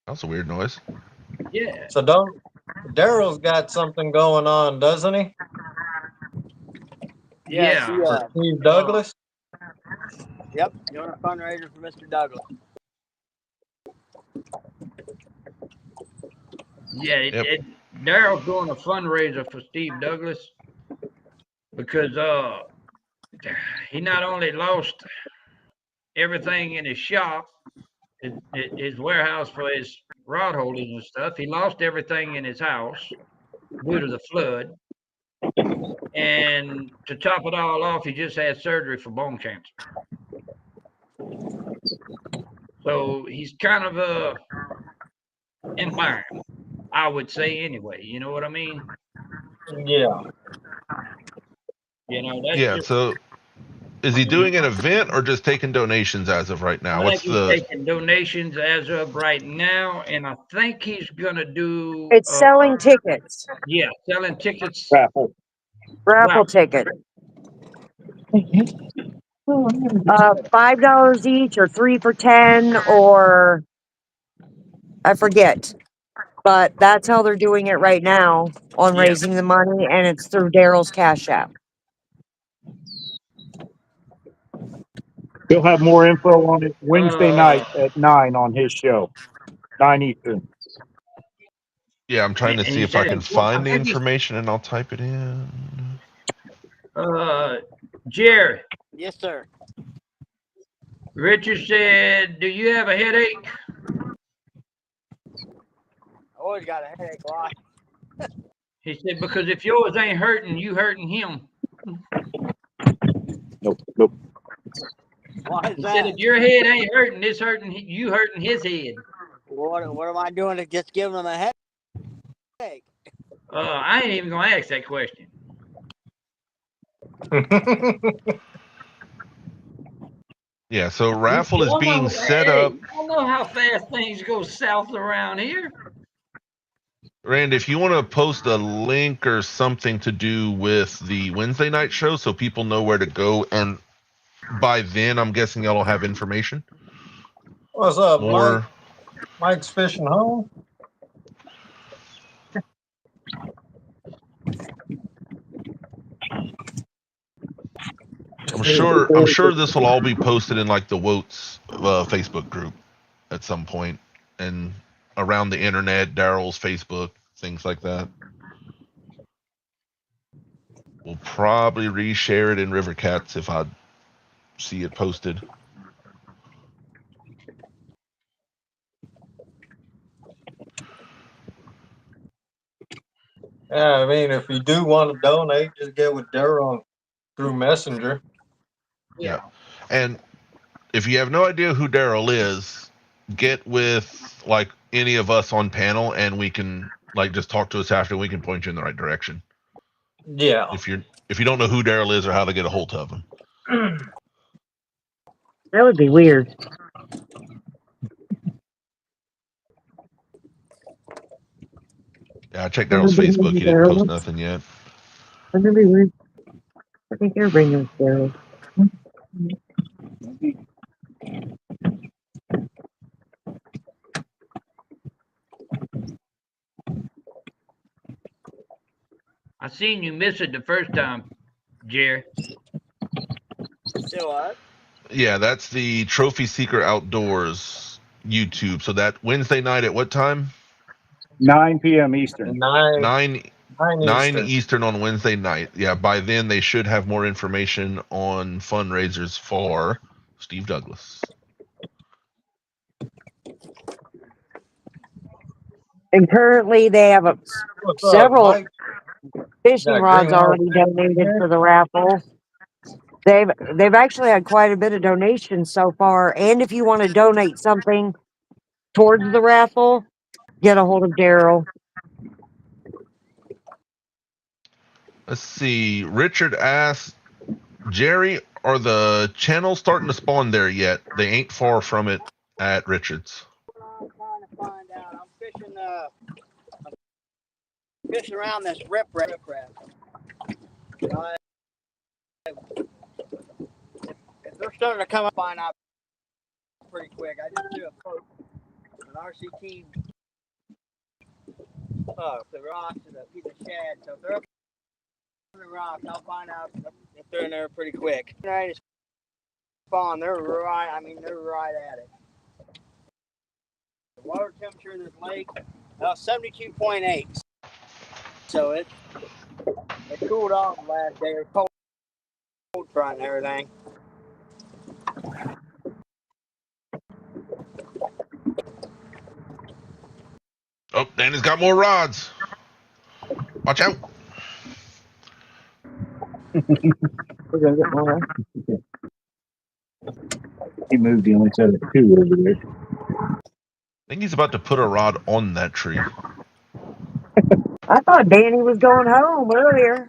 that's a weird noise. Yeah. So Daryl's got something going on, doesn't he? Yes, Yeah. he, For Steve Douglas? Yep, doing a fundraiser for Mr. Douglas. Yeah, Daryl's doing a fundraiser for Steve Douglas because he not only lost everything in his shop, his warehouse for his rod holders and stuff, he lost everything in his house due to the flood. And to top it all off, he just had surgery for bone cancer. So he's kind of in bind, I would say anyway. You know what I mean? Yeah. You know, that's Yeah. just, So, is he doing an event or just taking donations as of right now? I What's think he's taking donations as of right now, and I think he's gonna do. It's selling tickets, Yeah, selling tickets. Raffle. raffle tickets. $5 each, or 3 for $10, or I forget. But that's how they're doing it right now on Yeah. raising the money, and it's through Daryl's Cash App. He'll have more info on it Wednesday night at 9 on his show, 9 Eastern. Yeah, I'm trying to And see he if I said- can find the I think he's- information and I'll type it in. Jerry, Yes, sir. Richard said, "Do you have a headache?" I always got a headache a lot. He said, "Because if yours ain't hurting, you hurting him." Nope. Why is He said, that? "If your head ain't hurting, it's hurting you hurting his head." What am I doing to just giving him a headache? I ain't even gonna ask that question. Yeah, so raffle is being set up. I don't know how fast things go south around here. Rand, if you want to post a link or something to do with the Wednesday night show so people know where to go, and by then I'm guessing y'all will have information. What's up, More. Mike? Mike's fishing home? I'm sure this will all be posted in like the WOTS Facebook group at some point and around the internet, Daryl's Facebook, things like that. We'll probably reshare it in River Cats if I see it posted. Yeah, I mean, if you do want to donate, just get with Daryl through Messenger. Yeah. And if you have no idea who Daryl is, get with like any of us on panel and we can like just talk to us after, we can point you in the right direction. Yeah. If you don't know who Daryl is or how to get a hold of him. That would be weird. Yeah, I checked Daryl's Facebook. He didn't post nothing yet. That'd be weird. I think everybody knows Daryl. I seen you miss it the first time, Jerry. Say what? Yeah, that's the Trophy Seeker Outdoors YouTube. So that Wednesday night at what time? 9 p.m. Eastern. 9 Eastern. Eastern on Wednesday night. Yeah, by then they should have more information on fundraisers for Steve Douglas. And currently they have What's up, several Mike? fishing Got rods green on already donated for the raffle. They've actually had quite a bit of donations so far. And if you want to donate something towards the raffle, get a hold of Daryl. Let's see. Richard asks, Jerry, are the channels starting to spawn there yet? They ain't far from it at Richards. I'm trying to find out. I'm fishing around this riprap. If they're starting to come up, find out pretty quick. I just threw a poke, an RCT the rocks and a piece of shad. So if they're up on the rocks, I'll find out if they're in there pretty quick. Right, it's spawn. They're right at it. The water temperature in this lake, 72.8. So it cooled off the last day. It was cold front and everything. Oh, Danny's got more rods. Watch out. We're gonna get more. He moved. He only said it 2 over there. I think he's about to put a rod on that tree. I thought Danny was going home earlier.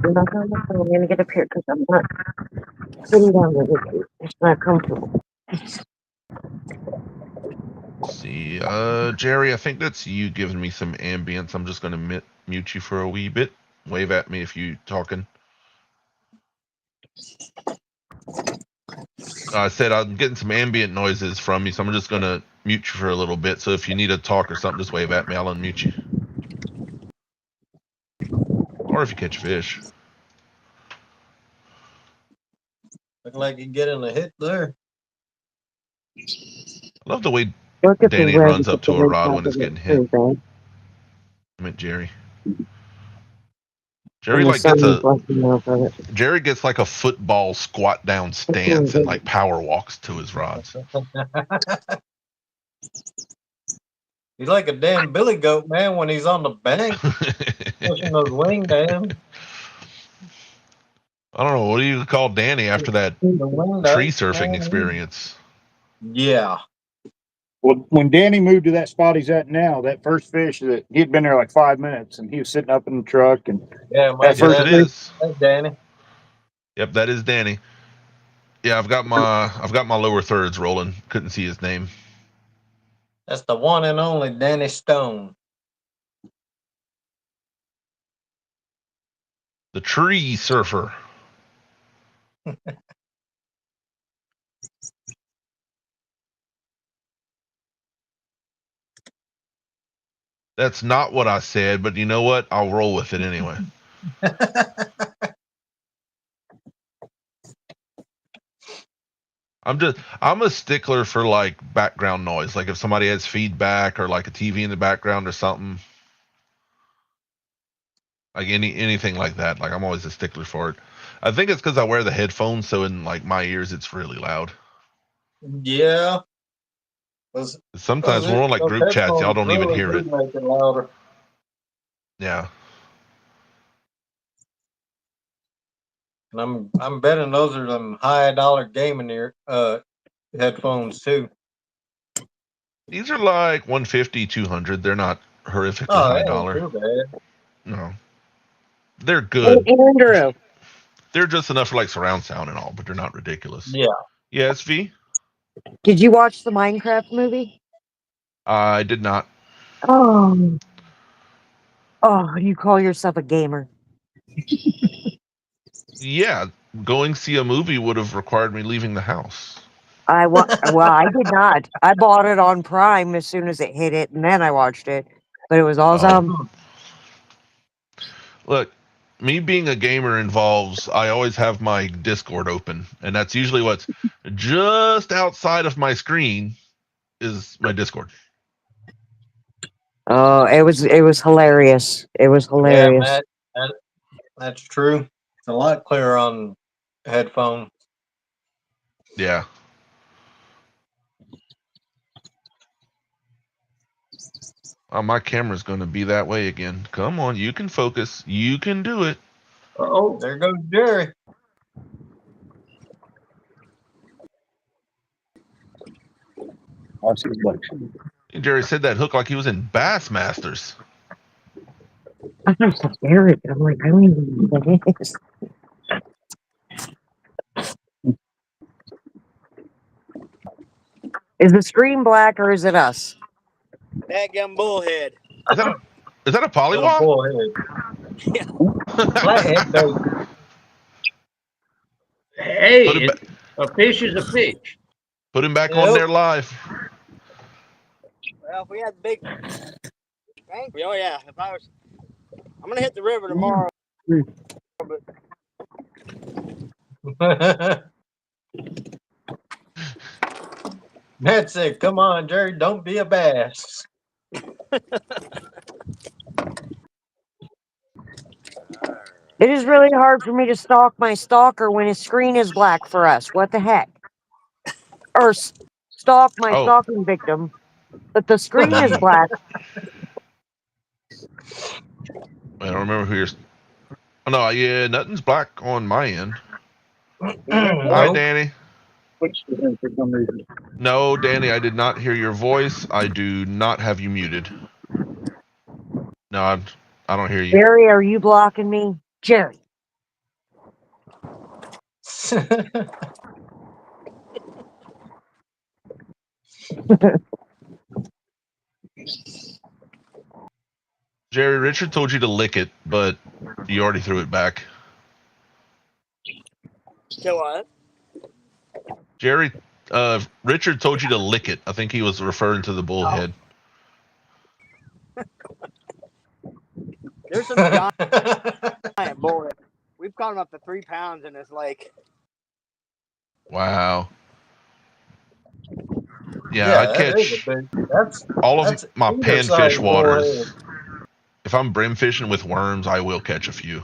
I'm gonna get up here because I'm not sitting down with it. It's not comfortable. Let's see. Jerry, I think that's you giving me some ambience. I'm just going to mute you for a wee bit. Wave at me if you talking. I said I'm getting some ambient noises from you, so I'm just going to mute you for a little bit. So if you need to talk or something, just wave at me. I'll unmute you. Or if you catch fish. Look like you getting a hit there. I love the way Look at Danny the red runs up at to the a red rod top when it's of it, getting hit. too, babe. I meant Jerry. Jerry And the like gets sun is a blasting off of it. Jerry gets like a football squat down stance and like power walks to his rods. He's like a damn billy goat, man, when he's on the bank, pushing those wing down. I don't know. What do you call Danny after that The wing tree down. surfing experience? Yeah. Well, when Danny moved to that spot he's at now, that first fish that he'd been there like 5 minutes, and he was sitting up in the truck, and Yeah, Mike, Yes, it is. That's Danny. Yep, that is Danny. Yeah, I've got my lower thirds rolling. Couldn't see his name. That's the one and only Danny Stone. The tree surfer. That's not what I said, but you know what? I'll roll with it anyway. I'm a stickler for like background noise. Like if somebody has feedback or like a TV in the background or something. Like anything like that. Like I'm always a stickler for it. I think it's because I wear the headphones, so in like my ears it's really loud. Yeah. Sometimes we're on like group chats, y'all don't even hear it. Make it louder. Yeah. And I'm betting those are them high dollar gaming ear headphones too. These are like 150, 200. They're not horrifically Oh, high that dollar. ain't too bad. No. They're good. Andrew, They're just enough for like surround sound and all, but they're not ridiculous. Yeah. Yes, V? did you watch the Minecraft movie? I did not. Oh, you call yourself a gamer? Yeah, going see a movie would have required me leaving the house. Well, I did not. I bought it on Prime as soon as it hit it, and then I watched it. But it was awesome. Look, me being a gamer involves I always have my Discord open, and that's usually what's just outside of my screen is my Discord. Oh, it was hilarious. It was Yeah, hilarious. Matt, that's true. It's a lot clearer on headphones. Yeah. Oh, my camera's going to be that way again. Come on, you can focus. You can do it. Oh, There goes Jerry. Jerry said that hook like he was in Bassmasters. I thought it was Eric. I'm like, I don't even know what that is. Is the screen black or is it us? Dadgum bullhead. Is that a Little polywall? bullhead. Flathead bait. hey, Put it a fish is a fish. Put him back Yep. on there live. Well, if we had big tank, oh yeah. If I was, I'm gonna hit the river tomorrow. Matt said, "Come on, Jerry, don't be a bass." It is really hard for me to stalk my stalker when his screen is black for us. What the heck? Or stalk my Oh. stalking victim, but the screen is black. I don't remember who you're. Oh, no, yeah, nothing's black on my end. Hi, Nope. Danny. Switched to him for some reason. No, Danny, I did not hear your voice. I do not have you muted. No, I don't hear you. Jerry, are you blocking me? Jerry. Jerry, Richard told you to lick it, but you already threw it back. So what? Jerry, Richard told you to lick it. I think he was referring to the bullhead. There's some giant bullhead. We've caught them up to 3 pounds in this lake. Wow. Yeah, I that is catch a big- that's all that's of my either-side panfish waters. bullhead. If I'm brim fishing with worms, I will catch a few.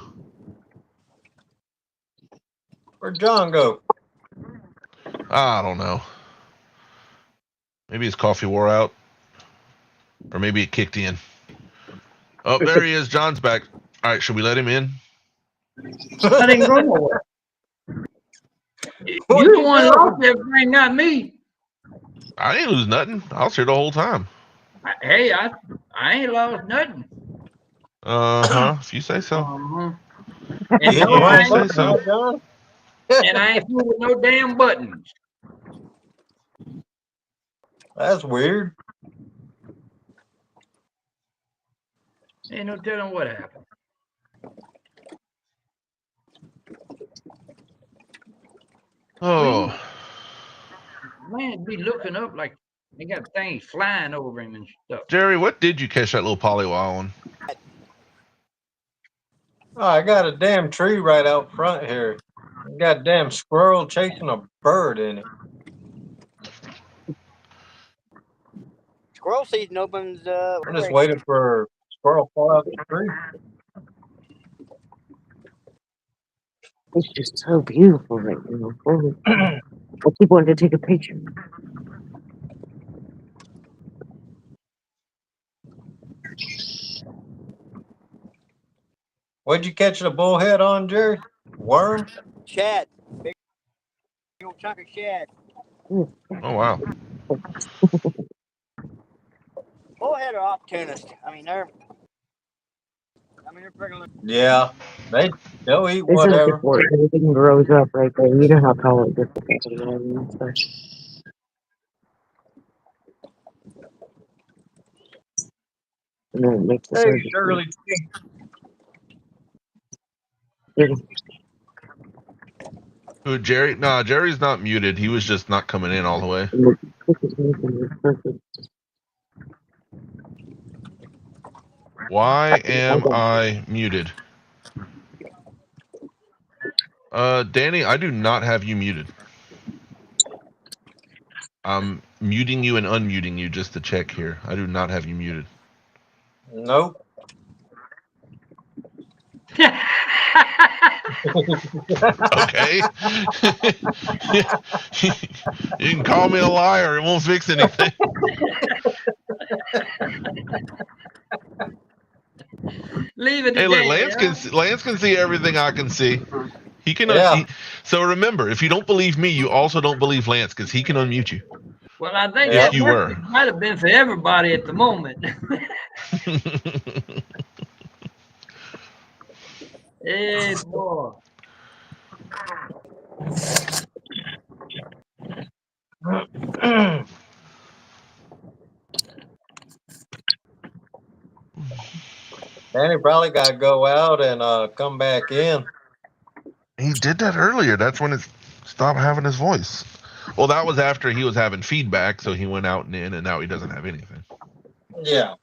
Where'd John go? I don't know. Maybe his coffee wore out. Or maybe it kicked in. Oh, there he is. John's back. All right, should we let him in? I didn't go nowhere. What'd You're the you one do? lost everything, not me. I didn't lose nothing. I was here the whole time. Hey, I ain't lost nothing. Uh-huh. If you say so. Uh-huh. You And hit no, the I wrong ain't, say button, so. huh, John? and I ain't moving no damn buttons. That's weird. Ain't no telling what happened. Oh. Man, be looking up like they got things flying over him and stuff. Jerry, what did you catch that little polywall on? Oh, I got a damn tree right out front here. I got a damn squirrel chasing a bird in it. Squirrel season opens. I'm just waiting for a squirrel to fall out the tree. It's just so beautiful right now. Oh, I keep wanting to take a picture. What'd you catch the bullhead on, Jerry? Worm? Shad. Big old chunk of shad. Oh, wow. Bullhead are opportunists. I mean, they're pretty. Yeah, they'll eat This is whatever. before everything grows up right there. You know how tall it gets. And then it makes the Hey, surface. Shirley. Who, Jerry? No, Jerry's not muted. He was just not coming in all the way. Why am I muted? Danny, I do not have you muted. I'm muting you and unmuting you just to check here. I do not have you muted. Nope. Okay. You can call me a liar. It won't fix anything. Leave it to Hey, look, Danny, Lance can see everything I can see. He can. Yeah. So remember, if you don't believe me, you also don't believe Lance because he can unmute you. Well, I think Yeah. that You were. might have been for everybody at the moment. Hey, boy. Danny probably got to go out and come back in. He did that earlier. That's when it stopped having his voice. Well, that was after he was having feedback, so he went out and in, and now he doesn't have anything. Yeah.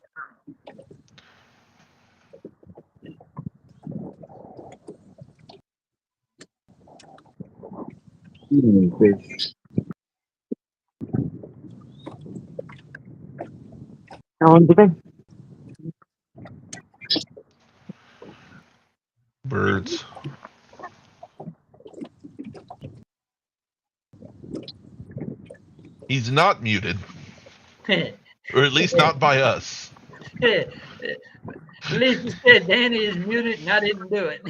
How long you been? Birds. He's not muted, or at least not by us. At least you said Danny is muted and I didn't do it.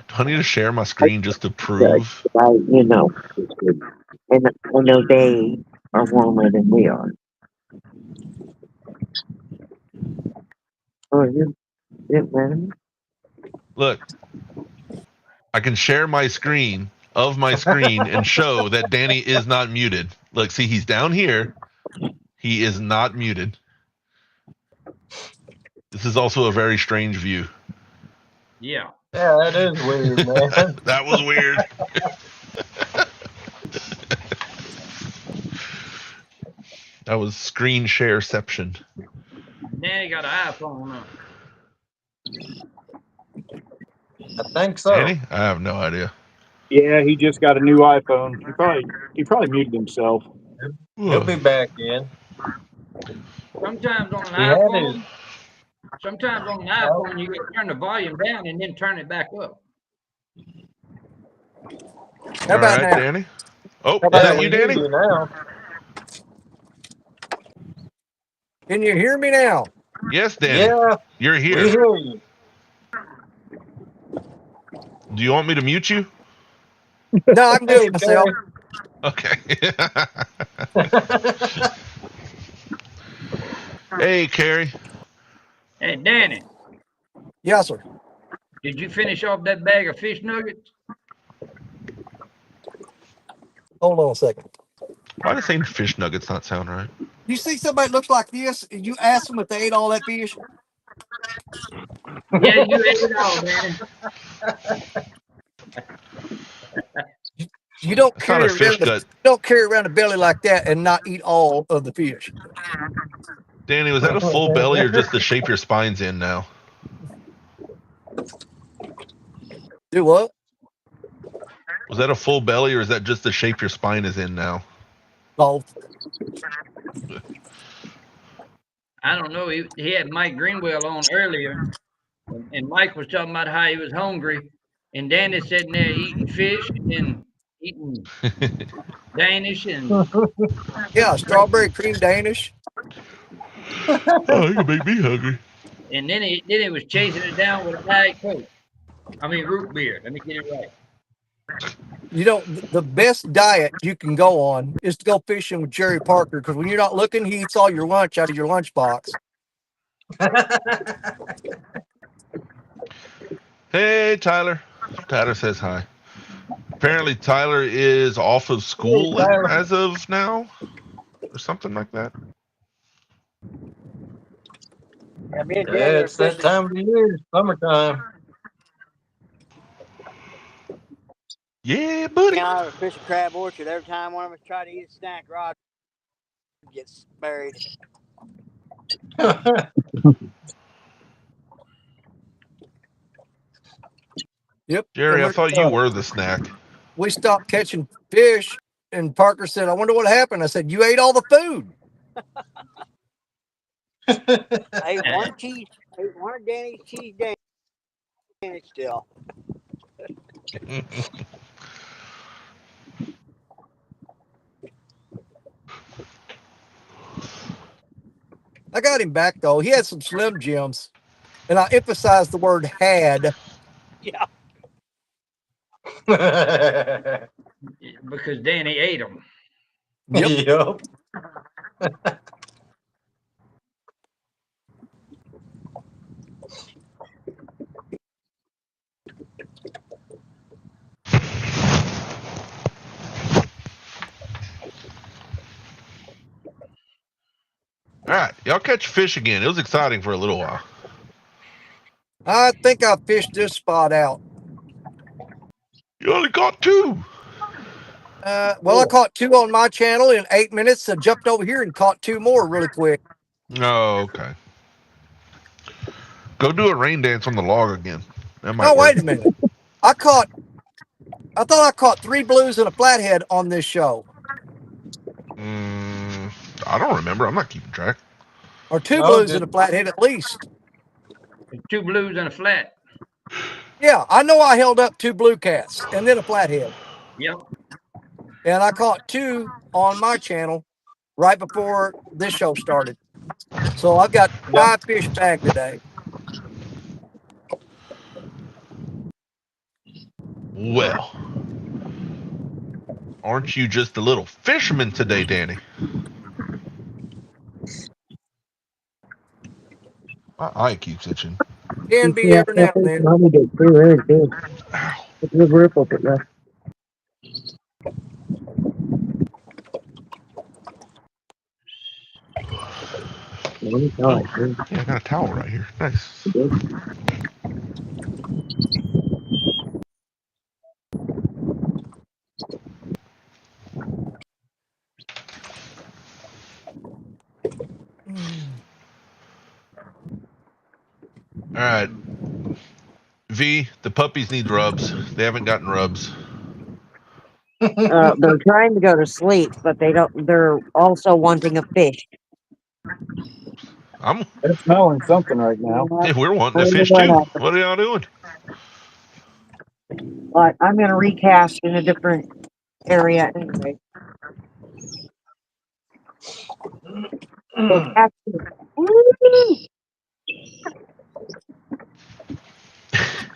Do I need to share my screen just to prove? You know, and I know they are warmer than we are. Oh, you didn't matter. Look, I can share my screen and show that Danny is not muted. Look, see, he's down here. He is not muted. This is also a very strange view. Yeah. Yeah, that is weird, man. That was weird. That was screen shareception. Danny got an iPhone on. I think so. Danny? I have no idea. Yeah, he just got a new iPhone. He probably muted himself. He'll be back in. Sometimes on an He had iPhone, you can turn the volume down and then turn it back up. How All about right, now? Danny. Oh, is How about that we you, hear Danny? you now. Can you hear me now? Yes, Danny. Yeah, You're we here. hear you. Do you want me to mute you? No, I'm doing it myself. Okay. Hey, Carrie. Hey, Danny, Yes, sir. did you finish off that bag of fish nuggets? Hold on a second. Why does saying fish nuggets not sound right? You see somebody that looks like this, and you ask them if they ate all that fish? Yeah, you ate it all, Danny. You don't That's not a fish gut. carry around the belly like that and not eat all of the fish. Danny, was that a full belly or just the shape your spine's in now? Do what? Was that a full belly or is that just the shape your spine is in now? Both. I don't know. He had Mike Greenwell on earlier, and Mike was talking about how he was hungry, and Danny sitting there eating fish and eating Danish and Yeah, strawberry cream Danish. Oh, you can make me hungry. and then he was chasing it down with a Diet Coke. I mean root beer. Let me get it right. You know, the best diet you can go on is to go fishing with Jerry Parker, because when you're not looking, he eats all your lunch out of your lunchbox. Hey, Tyler. Tyler says hi. Apparently, Tyler is off of school Hey, Tyler. as of now, or something like that. Yeah, me and Yeah, Danny are it's that fishing. time of the year, summertime. Yeah, buddy. Me and I were fishing Crab Orchard. Every time one of us tried to eat a snack rod, gets buried. Yep. Jerry, I And thought you were the snack. we stopped catching fish, and Parker said, "I wonder what happened." I said, "You ate all the food." I ate one of Danny's cheese Danny still. I got him back though. He had some Slim Jims, and I emphasized the word "had." Yeah. Because Danny ate them. Yep. Yup. All right, y'all catch fish again. It was exciting for a little while. I think I fished this spot out. You only caught 2. Well, I caught 2 on my channel in 8 minutes. I jumped over here and caught 2 more really quick. Oh, okay. Go do a rain dance on the log again. That might Oh, work. wait a minute. I thought I caught 3 blues and a flathead on this show, I don't remember. I'm not keeping track. or 2 No, blues did- and a flathead at least. 2 blues and a flat. Yeah, I know I held up 2 blue cats and then a flathead, Yep. and I caught 2 on my channel right before this show started. So I've got 5 fish bagged today. Well, aren't you just a little fisherman today, Danny? My eye keeps itching. Can be every now and then. Ow. Oh, yeah, I got a towel right here. Nice. All right. V, the puppies need rubs. They haven't gotten rubs. They're trying to go to sleep, but they don't. They're also wanting a fish. They're smelling something right now. We're wanting to fish too. What are y'all doing? But I'm going to recast in a different area anyway. So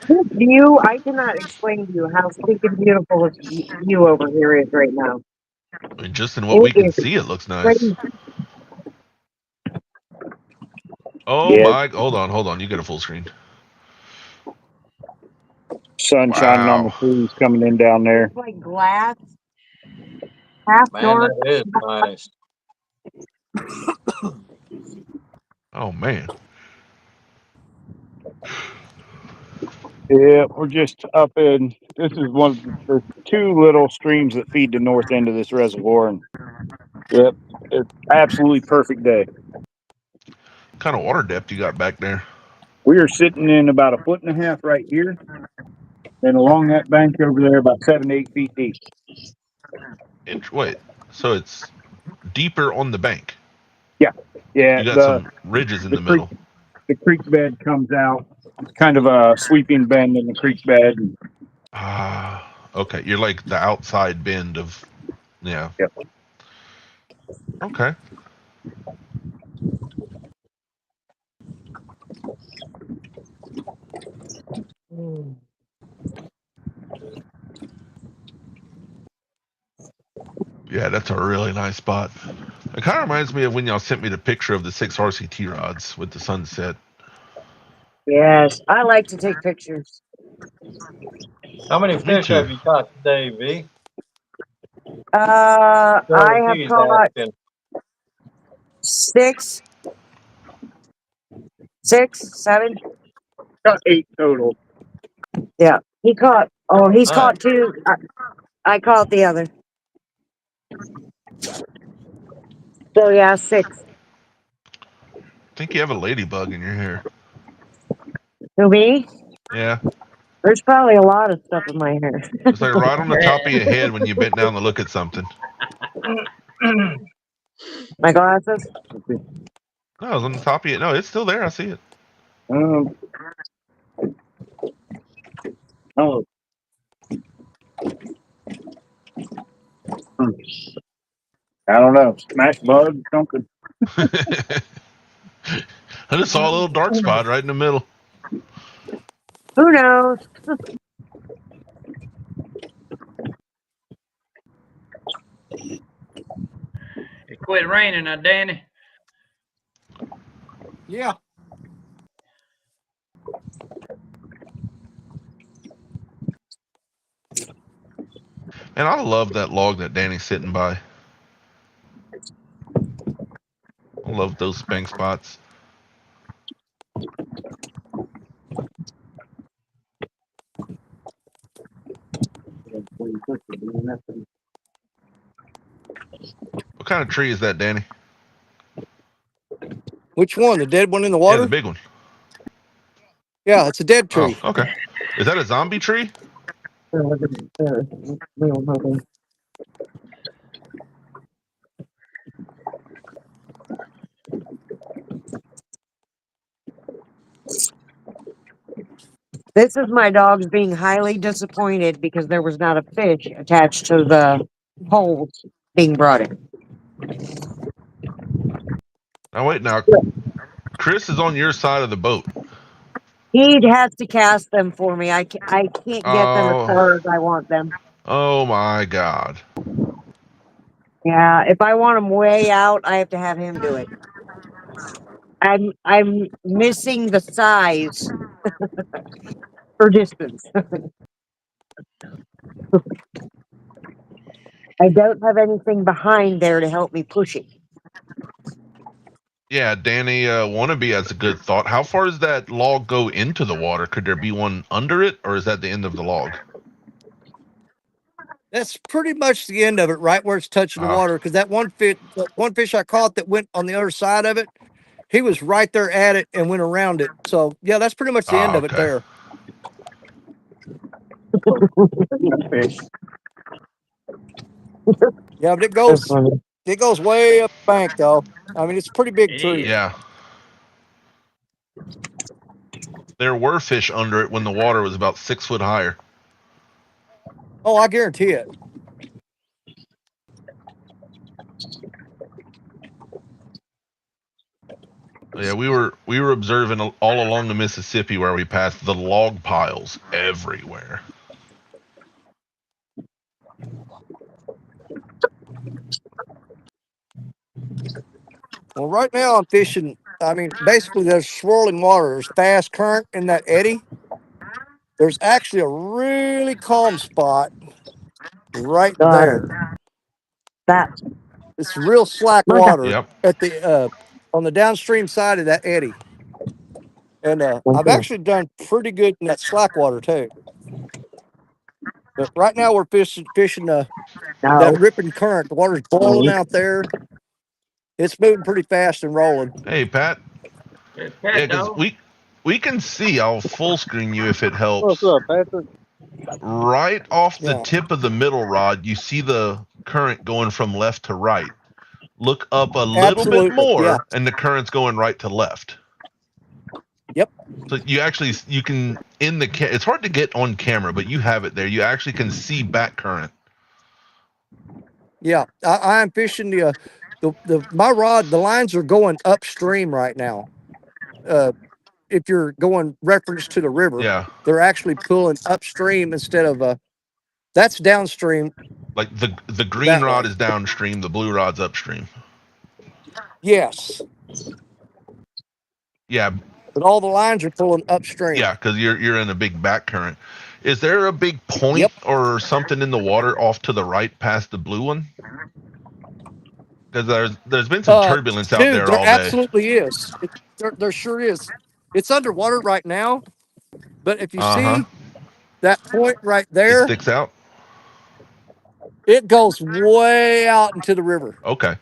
this view, I cannot explain to you how stinking beautiful this view over here is right now. I mean, just in what we It can is see, it looks nice. crazy. Oh Yeah. my! Hold on. You get a full screen. Sun shining on the Wow. trees coming in down there. It's like glass, half Man, dark. that is nice. Oh man. Yeah, we're just up in. This is one of the 2 little streams that feed the north end of this reservoir, and yep, it's absolutely perfect day. What kind of water depth you got back there? We are sitting in about 1.5 feet right here, and along that bank over there, about 7 to 8 feet deep. Wait. So it's deeper on the bank. Yeah, You got some ridges in the middle. The creek bed comes out. It's kind of a sweeping bend in the creek bed. Ah, okay. You're like the outside bend of, yeah. Yep. Okay. Yeah, that's a really nice spot. It kind of reminds me of when y'all sent me the picture of the 6 RCT rods with the sunset. Yes, I like to take pictures. How many Me fish too. have you caught today, V? I have He's caught asking. 6, 7. Got 8 total. Yeah, he caught. Oh, he's Nice. caught 2. I caught the other. So yeah, 6. I think you have a ladybug in your hair. Who, me? Yeah. There's probably a lot of stuff in my hair. It's like right on the top of your head when you bent down to look at something. My glasses. No, it was on the top of it. No, it's still there. I see it. Um, oh. I don't know. Smash bug, something. I just saw a little dark spot right in the middle. Who knows? It quit raining now, Danny. Yeah. And I love that log that Danny's sitting by. I love those spank spots. What kind of tree is that, Danny? Which one? The dead one in the Yeah, water? the big one. Yeah, it's a dead tree. Oh, okay. Is that a zombie tree? This is my dogs being highly disappointed because there was not a fish attached to the poles being brought in. Now wait, now Chris is on your side of the boat. He has to cast them for me. I can't get them as far as I want them. Oh my God. Yeah, if I want them way out, I have to have him do it. I'm missing the size for distance. I don't have anything behind there to help me push it. Yeah, Danny, wannabe has a good thought. How far does that log go into the water? Could there be one under it, or is that the end of the log? That's pretty much the end of it, right where it's touching the Ah. water. Because that one fish I caught that went on the other side of it, he was right there at it and went around it. So yeah, that's pretty much the end of it Okay. there. Yeah, but it That's goes funny. way up the bank though. I mean, it's a pretty big It tree. is. Yeah. There were fish under it when the water was about 6 foot higher. Oh, I guarantee it. Yeah, we were observing all along the Mississippi where we passed the log piles everywhere. Well, right now I'm fishing. I mean, basically there's swirling water. There's fast current in that eddy. There's actually a really calm spot right Got it. there. That It's real slack Okay. water Yep. at the on the downstream side of that eddy. And I've Okay. actually done pretty good in that slack water too. But right now we're fishing that no. ripping current. The water's boiling out there. It's moving pretty fast and rolling. Hey, Pat. It's Yeah, Pat because Dog. we can see. I'll full screen you if it helps. What's up, Patrick? Right off the Yeah. tip of the middle rod, you see the current going from left to right. Look up a little bit Absolutely, more, yeah. and the current's going right to left. Yep. So you can in the it's hard to get on camera, but you have it there. You actually can see back current. Yeah, I am fishing my rod. The lines are going upstream right now. If you're going reference to the river, Yeah, they're actually pulling upstream instead of that's downstream. like the green That rod way. is downstream, the blue rod's upstream. Yes, Yeah, but all the lines are pulling upstream. yeah, because you're in a big back current. Is there a big point Yep. or something in the water off to the right past the blue one? Because there's been some turbulence out Dude, there there all day. absolutely is. There sure is. It's underwater right now, but if you see that point right It there, sticks out. it goes way out into the river. Okay.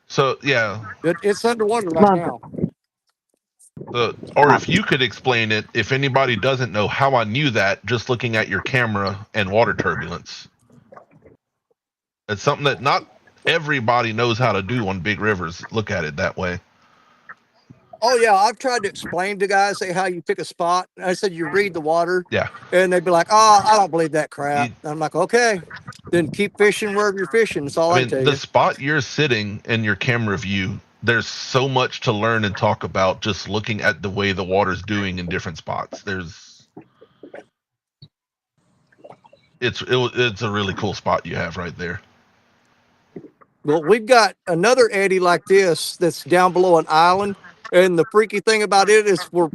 So yeah, It's underwater right now. or if you could explain it, if anybody doesn't know how I knew that, just looking at your camera and water turbulence. It's something that not everybody knows how to do on big rivers. Look at it that way. Oh yeah, I've tried to explain to guys say how you pick a spot. I said you read the water, Yeah. and they'd be like, "Oh, I don't believe that crap." You- I'm like, "Okay, then keep fishing wherever you're fishing." That's all I I tell mean, the you. spot you're sitting in your camera view, there's so much to learn and talk about just looking at the way the water's doing in different spots. It's a really cool spot you have right there. Well, we've got another eddy like this that's down below an island, and the freaky thing about it is for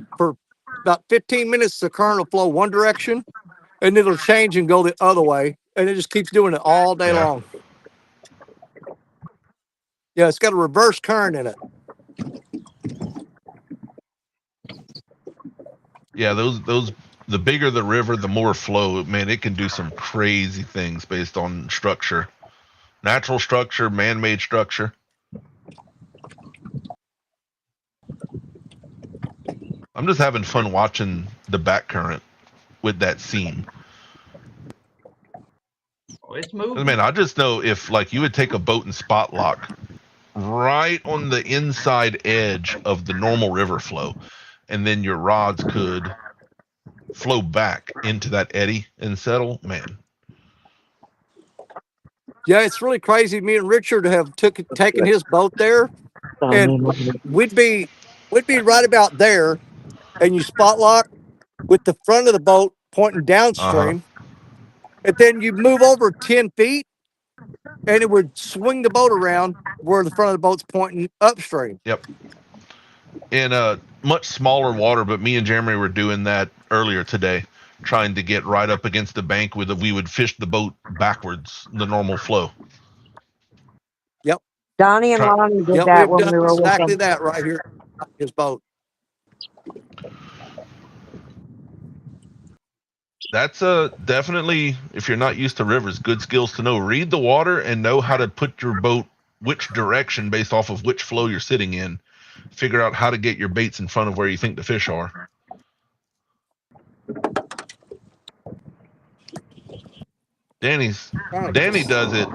about 15 minutes the current will flow one direction, and it'll change and go the other way, and it just keeps doing it all day Yeah. long. Yeah, it's got a reverse current in it. Yeah, those the bigger the river, the more flow. Man, it can do some crazy things based on structure. Natural structure, man-made structure. I'm just having fun watching the back current with that scene. Oh, it's moving. Man, I just know if like you would take a boat and spot lock right on the inside edge of the normal river flow, and then your rods could flow back into that eddy and settle, man. Yeah, it's really crazy. Me and Richard have taken his boat there, and we'd be right about there, and you spot lock with the front of the boat pointing downstream, and then you move over 10 feet, and it would swing the boat around where the front of the boat's pointing upstream. Yep. In a much smaller water, but me and Jeremy were doing that earlier today, trying to get right up against the bank we would fish the boat backwards, the normal flow. Donnie and Try- Lonnie did Yep, that we've when we done were with exactly them. that right here, his boat. That's definitely, if you're not used to rivers, good skills to know. Read the water and know how to put your boat which direction based off of which flow you're sitting in. Figure out how to get your baits in front of where you think the fish are. Danny does it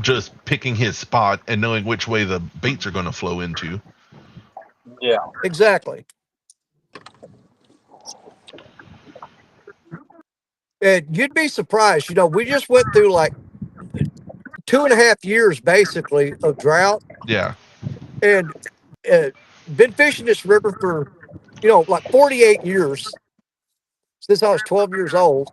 just picking his spot and knowing which way the baits are going to flow into. Yeah. Exactly. And you'd be surprised. You know, we just went through like 2.5 years basically of drought, Yeah. and been fishing this river for, like 48 years since I was 12 years old.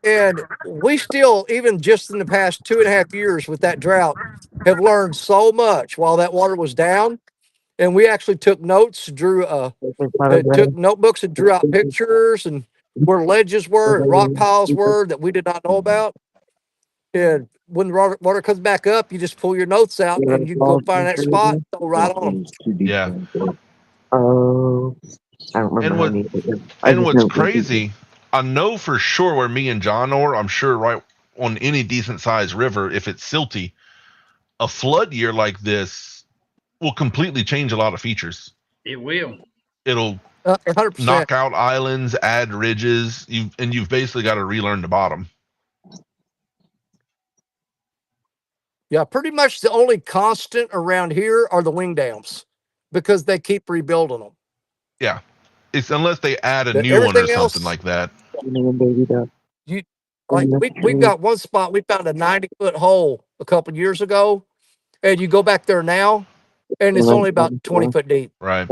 And we still, even just in the past 2.5 years with that drought, have learned so much while that water was down. And we actually took notes, took notebooks and drew out pictures and where ledges were and rock piles were that we did not know about. And when the water comes back up, you just pull your notes out and you can go find that spot, throw right on them. Yeah. Oh, I don't remember. And what's crazy, I know for sure where me and John are, I'm sure right on any decent sized river, if it's silty, a flood year like this will completely change a lot of features. It will. It'll 100%. knock out islands, add ridges, you've basically got to relearn the bottom. Yeah, pretty much the only constant around here are the wing dams because they keep rebuilding them. Yeah. It's unless they add a new one or Everything something else- like that. Like we've got one spot, we found a 90-foot hole a couple years ago, and you go back there now, and it's only about 20 foot deep. Right.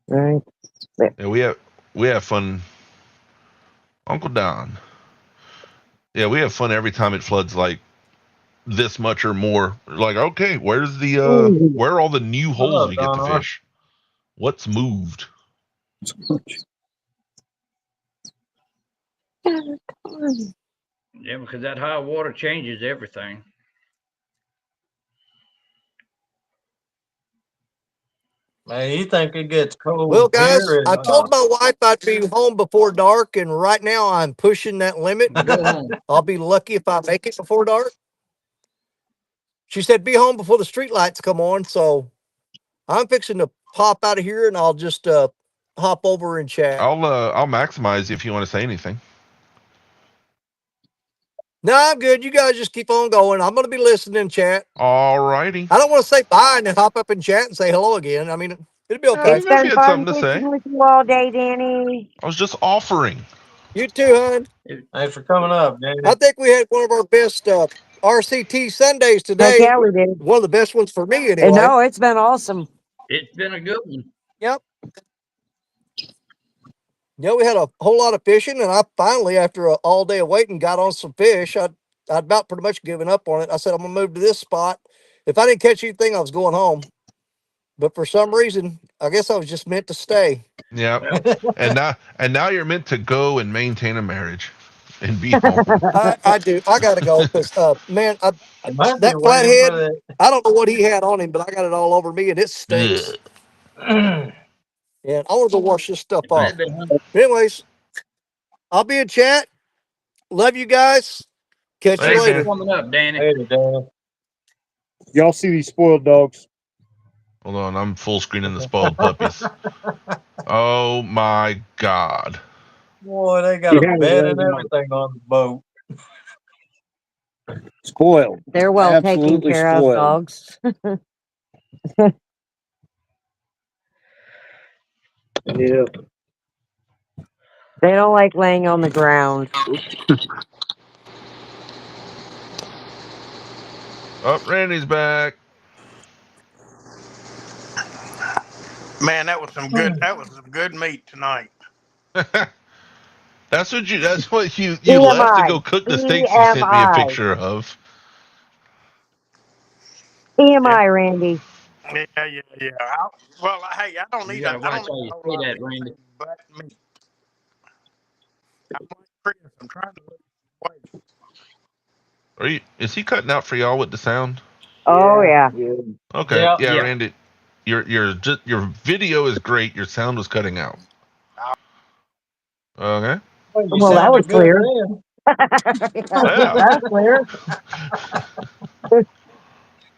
Right. Yeah, we have fun. Uncle Don. Yeah, we have fun every time it floods like this much or more. Like, okay, where's the where are all the new holes we get to Donna. fish? What's moved? Yeah, because that high water changes everything. Man, you think it gets cold? Well, guys, here I told my wife I'd be home before dark, and right now I'm pushing that limit. Go home. I'll be lucky if I make it before dark. She said, be home before the street lights come on. So I'm fixing to pop out of here, and I'll just hop over and chat. I'll maximize if you want to say anything. No, I'm good. You guys just keep on going. I'm going to be listening, chat. All righty. I don't want to say bye and then hop up and chat and say hello again. I mean, it'll be okay. It's Even if you been had fun something to say, fishing with you all day, Danny. I was just offering. You too, hon. Thanks for coming up, Danny. I think we had one of our best RCT Sundays Heck today. yeah, we did. One of the best ones for me, And anyway. no, it's been awesome. It's been a good one. Yep. Yeah, we had a whole lot of fishing, and I finally, after an all day of waiting, got on some fish. I'd about pretty much given up on it. I said, I'm going to move to this spot. If I didn't catch anything, I was going home. But for some reason, I guess I was just meant to stay. Yeah. and now you're meant to go and maintain a marriage and be home. I do. I got to go because, man, I might be that waiting flathead, for that. I don't know what he had on him, but I got it all over me, and it stinks. Ugh. And I want to go wash this stuff off. Maybe, huh? Anyways, I'll be in chat. Love you guys. Catch Hey, you Thanks later. for coming up, Danny. Later, Danny. Y'all see these spoiled dogs? Hold on, I'm full screening the spoiled puppies. Oh my God. Boy, they got Yeah, a bed yeah, and yeah. everything on the boat. Spoiled. They're well taken Absolutely care of, spoiled. dogs. Yeah. They don't like laying on the ground. Oh, Randy's back. Man, that was some good meat tonight. That's what you left to TMI. go cook the steaks you sent me a TMI. picture of. Yeah, TMI, Randy. yeah. Well, hey, I don't You need gotta a watch how you whole say lot that, of Randy. anything but meat. I'm like Chris. I'm trying to lose weight. Is he cutting out for y'all with the sound? Oh, yeah. Okay. Yeah. Yeah, Yeah. Randy. Your video is great. Your sound was cutting out. Okay. Well, you Well, that was sounded good clear. then. Yeah. That's clear.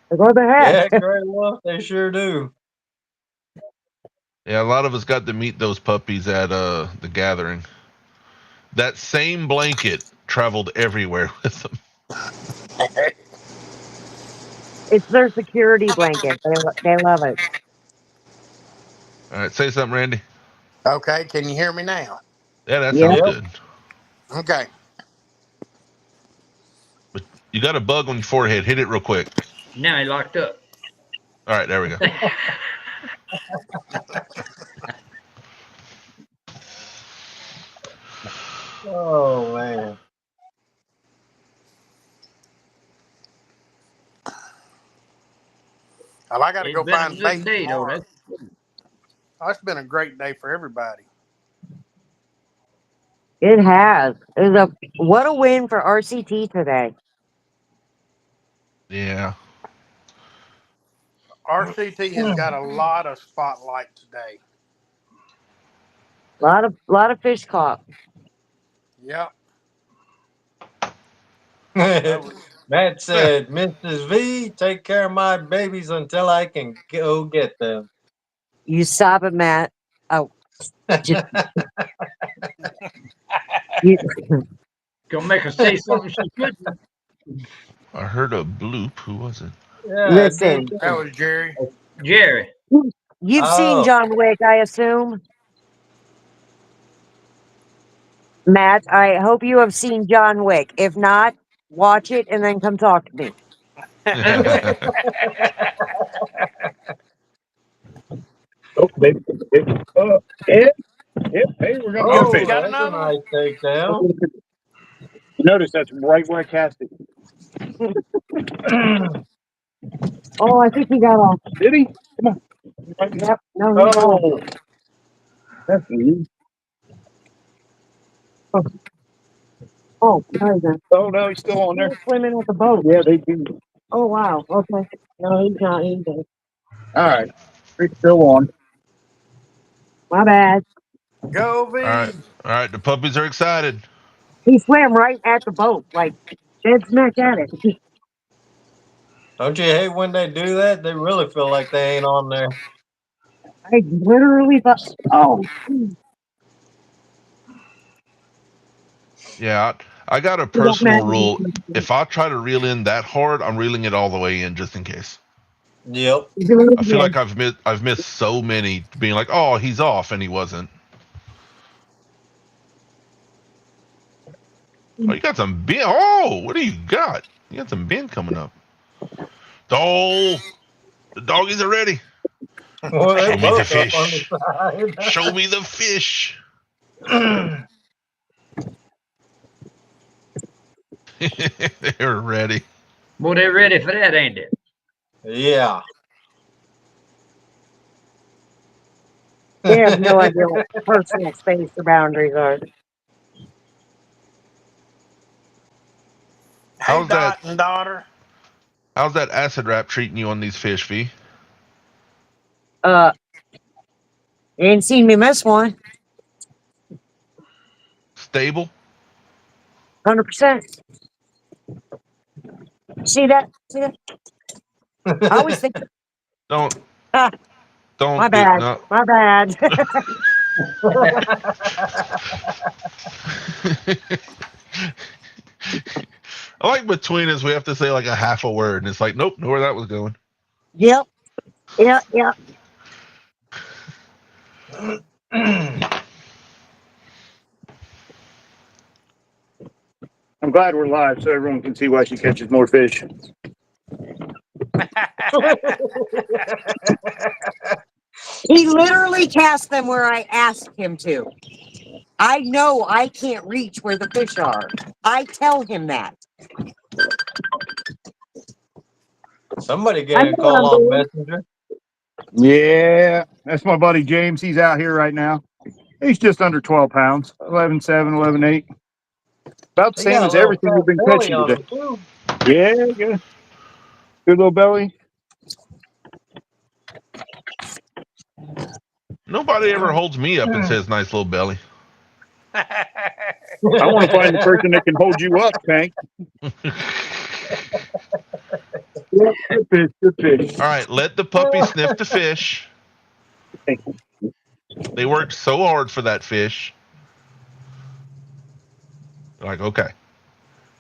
What the Yeah, heck? Gray Wolf, they sure do. Yeah, a lot of us got to meet those puppies at the gathering. That same blanket traveled everywhere with them. It's their security blanket. They love it. All right, say something, Randy. Okay, can you hear me now? Yeah, that Yep. sounds Yep. good. Okay. But you got a bug on your forehead. Hit it real quick. Now he locked up. All right, there we go. Oh, man. Well, I got to It's go been a find good bait day, though. tomorrow. It's been a great day for everybody. It has. What a win for RCT today. Yeah. RCT has got a lot of spotlight today. Lot of fish caught. Yep. That was, Matt said, Mrs. V, take care of my babies until I can go get them. You stop it, Matt. Oh, just you, Gonna make her say something she couldn't. I heard a bloop. Who was it? Yeah, I did listen. that too. was Jerry. Jerry. You've seen Oh, John Wick, I assume. Matt, I hope you have seen John Wick. If not, watch it and then come talk to me. Oh, baby. Yeah. Hey, we're gonna get a oh, fish. Got that's a another one? nice takedown. Notice that's right where I cast it. Oh, I think he got off. Did he? Come on. Yep. No, he got off. Oh, that's easy. Oh, there he goes. Oh no, he's still on He there. was swimming with the boat. Yeah, they do. Oh, wow. Okay. No, he's not. He's dead. All right, it's still on. My bad. Go V. All right. The puppies are excited. He swam right at the boat, like dead smack at it. Don't you hate when they do that? They really feel like they ain't on there. I literally thought, oh, Yeah, I got a It don't personal matter. rule. If I try to reel in that hard, I'm reeling it all the way in just in case. Yep. Do it I feel again. like I've missed so many being like, oh, he's off, and he wasn't. Oh, you got some bin. Oh, what do you got? You got some bin coming up. Oh, the doggies are ready. Well, Show they're me the both up on fish. the side. Show me the fish. They're ready. Well, they're ready for that, ain't they? Yeah. They have no idea what personal space or boundaries are. Hey, How's that? Dot and daughter. How's that acid wrap treating you on these fish, V? You ain't seen me miss one. Stable? 100%. See that? See that? I always think, Don't my do bad. no. My bad. I like between us we have to say like a half a word, and it's like, nope, know where that was going. Yep. Yep. I'm glad we're live so everyone can see why she catches more fish. He literally cast them where I asked him to. I know I can't reach where the fish are. I tell him that. Somebody I get a know call I'm on doing. Messenger. Yeah, that's my buddy James. He's out here right now. He's just under 12 pounds, 11.7, 11.8. About the He same got a as little everything we've fat been belly catching on today. him too. Yeah. Good little belly. Nobody ever holds me up and says nice little belly. I want to find the person that can hold you up, Tank. Yep, good fish, good fish. All right, let the puppy sniff the fish. They worked so hard for that fish. Like, okay,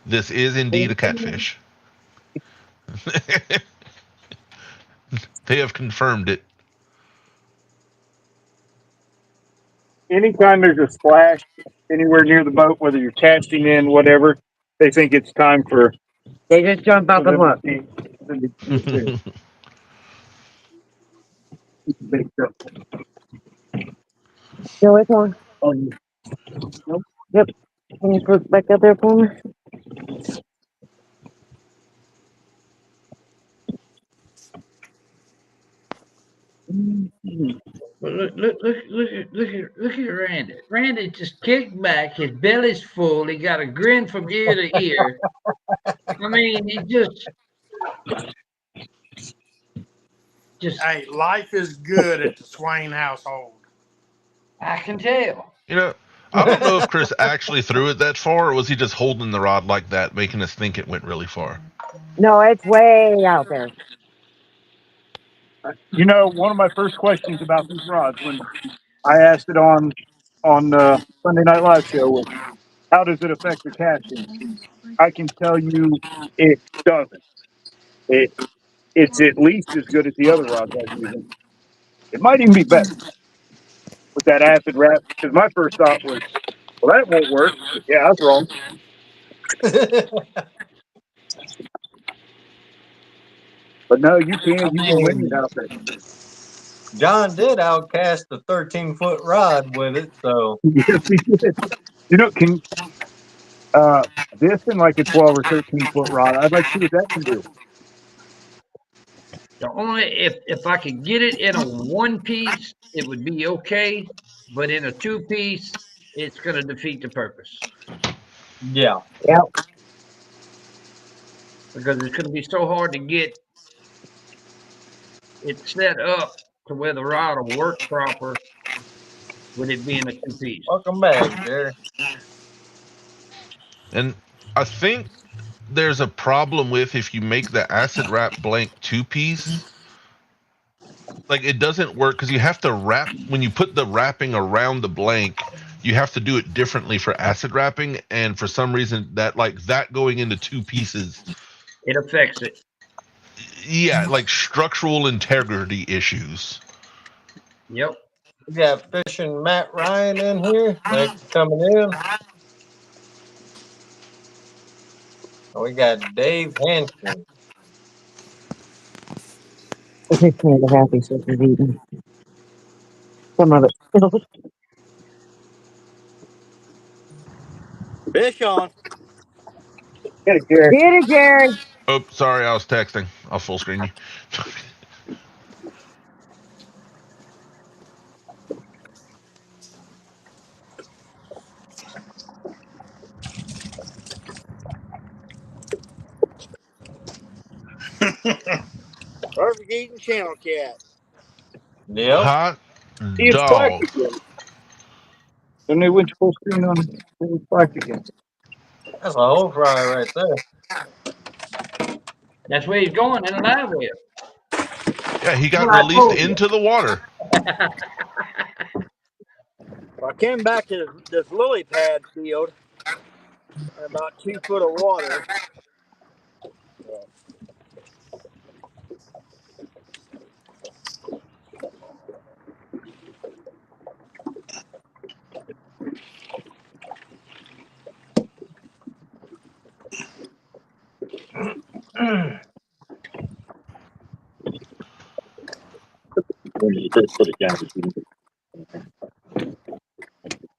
this is indeed a catfish. They have confirmed it. Anytime there's a splash anywhere near the boat, whether you're casting in, whatever, they think it's time for They just jump up and look. Still it's on. Nope. Yep. Can you put it back up there for me? Well, look at Randy. Randy just kicked back. His belly's full. He got a grin from ear to ear. I mean, he just. Hey, life is good at the Swain household. I can tell. You know, I don't know if Chris actually threw it that far, or was he just holding the rod like that, making us think it went really far? No, it's way out there. You know, one of my first questions about these rods when I asked it on Sunday Night Live show was, how does it affect the casting? I can tell you it doesn't. It's at least as good as the other rods I've used. It might even be better with that acid wrap, because my first thought was, well, that won't work. Yeah, I was wrong. But no, you can. You can win it out there. John did outcast the 13-foot rod with it, so Yes, he did. You know, can this in like a 12 or 13-foot rod? I'd like to see what that can do. The only if I could get it in a one piece, it would be okay. But in a two piece, it's gonna defeat the purpose. yeah. Yep. Because it's gonna be so hard to get it set up to where the rod will work proper with it being a two piece. Welcome back, Jerry. And I think there's a problem with if you make the acid wrap blank two-piece, like it doesn't work because you have to wrap when you put the wrapping around the blank, you have to do it differently for acid wrapping, and for some reason that going into two pieces, It affects it. yeah, like structural integrity issues. Yep. We got Fishing Matt Ryan in here. Thanks for coming in. We got Dave Hanston. I think kind of happy so he's eating some of it. Fish on. Get it, Gary. Get it, Jerry. Oh, sorry, I was texting. I'll full screen you. Perfect eating channel cat. Yep. Hot It's black dog. again. Then they went full screen on it. It's black again. That's a whole fry right there. That's where he's going in the live well. Yeah, he got Well, I released told you. into the water. I came back to this lily pad field, about 2 foot of water.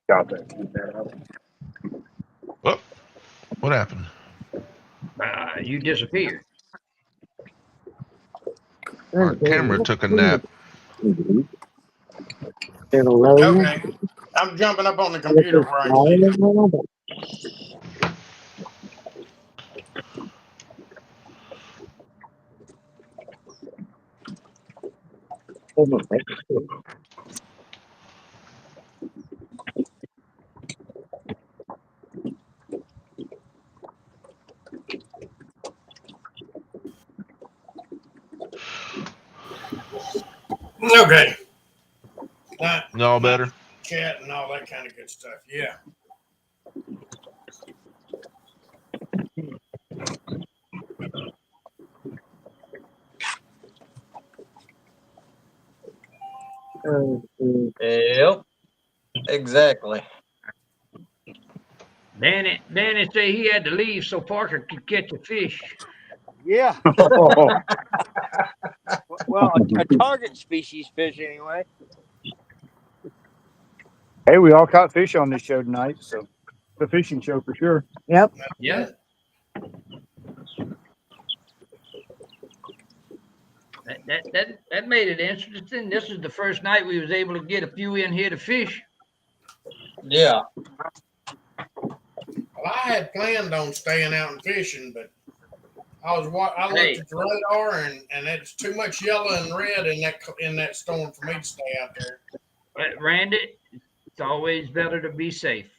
Got that. Oh, what happened? You disappeared. My camera took a nap. Okay. I'm jumping up on the computer where I can see it. Okay. No better. Chat and all that kind of good stuff. Yeah. Yep. Exactly. Danny said he had to leave so Parker could catch a fish. Yeah. Well, a target species fish anyway. Hey, we all caught fish on this show tonight, so the fishing show for sure. Yep. Yeah. That made it interesting. This is the first night we was able to get a few in here to fish. Yeah. Well, I had planned on staying out and fishing, but I looked at the radar and it's too much yellow and red in that storm for me to stay out there. But Randy, it's always better to be safe.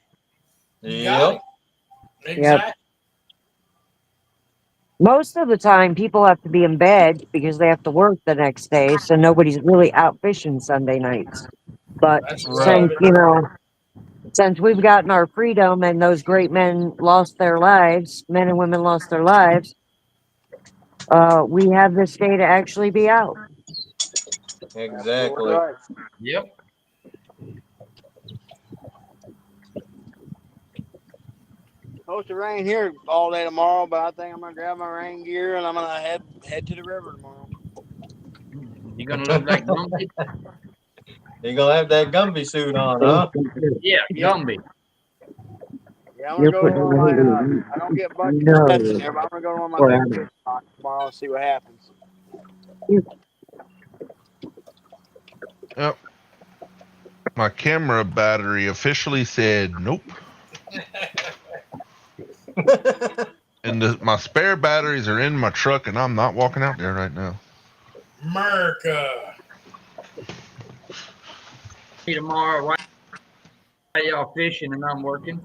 Yep. Exactly. Most of the time, people have to be in bed because they have to work the next day, so nobody's really out fishing Sunday nights. But That's since, since we've gotten our freedom and those great men lost their lives, men and women lost their lives, we have this day to actually be out. Exactly. Yep. Supposed to rain here all day tomorrow, but I think I'm gonna grab my rain gear and I'm gonna head to the river tomorrow. You gonna look like Gumby? You're gonna have that Gumby suit on, huh? Yeah, Gumby. Yeah, I'm gonna go to one of my, I don't get much rest in there, but I'm gonna go to one of my big fish spots tomorrow and see what happens. Yep. My camera battery officially said nope. And my spare batteries are in my truck, and I'm not walking out there right now. America. Tomorrow, while y'all fishing and I'm working.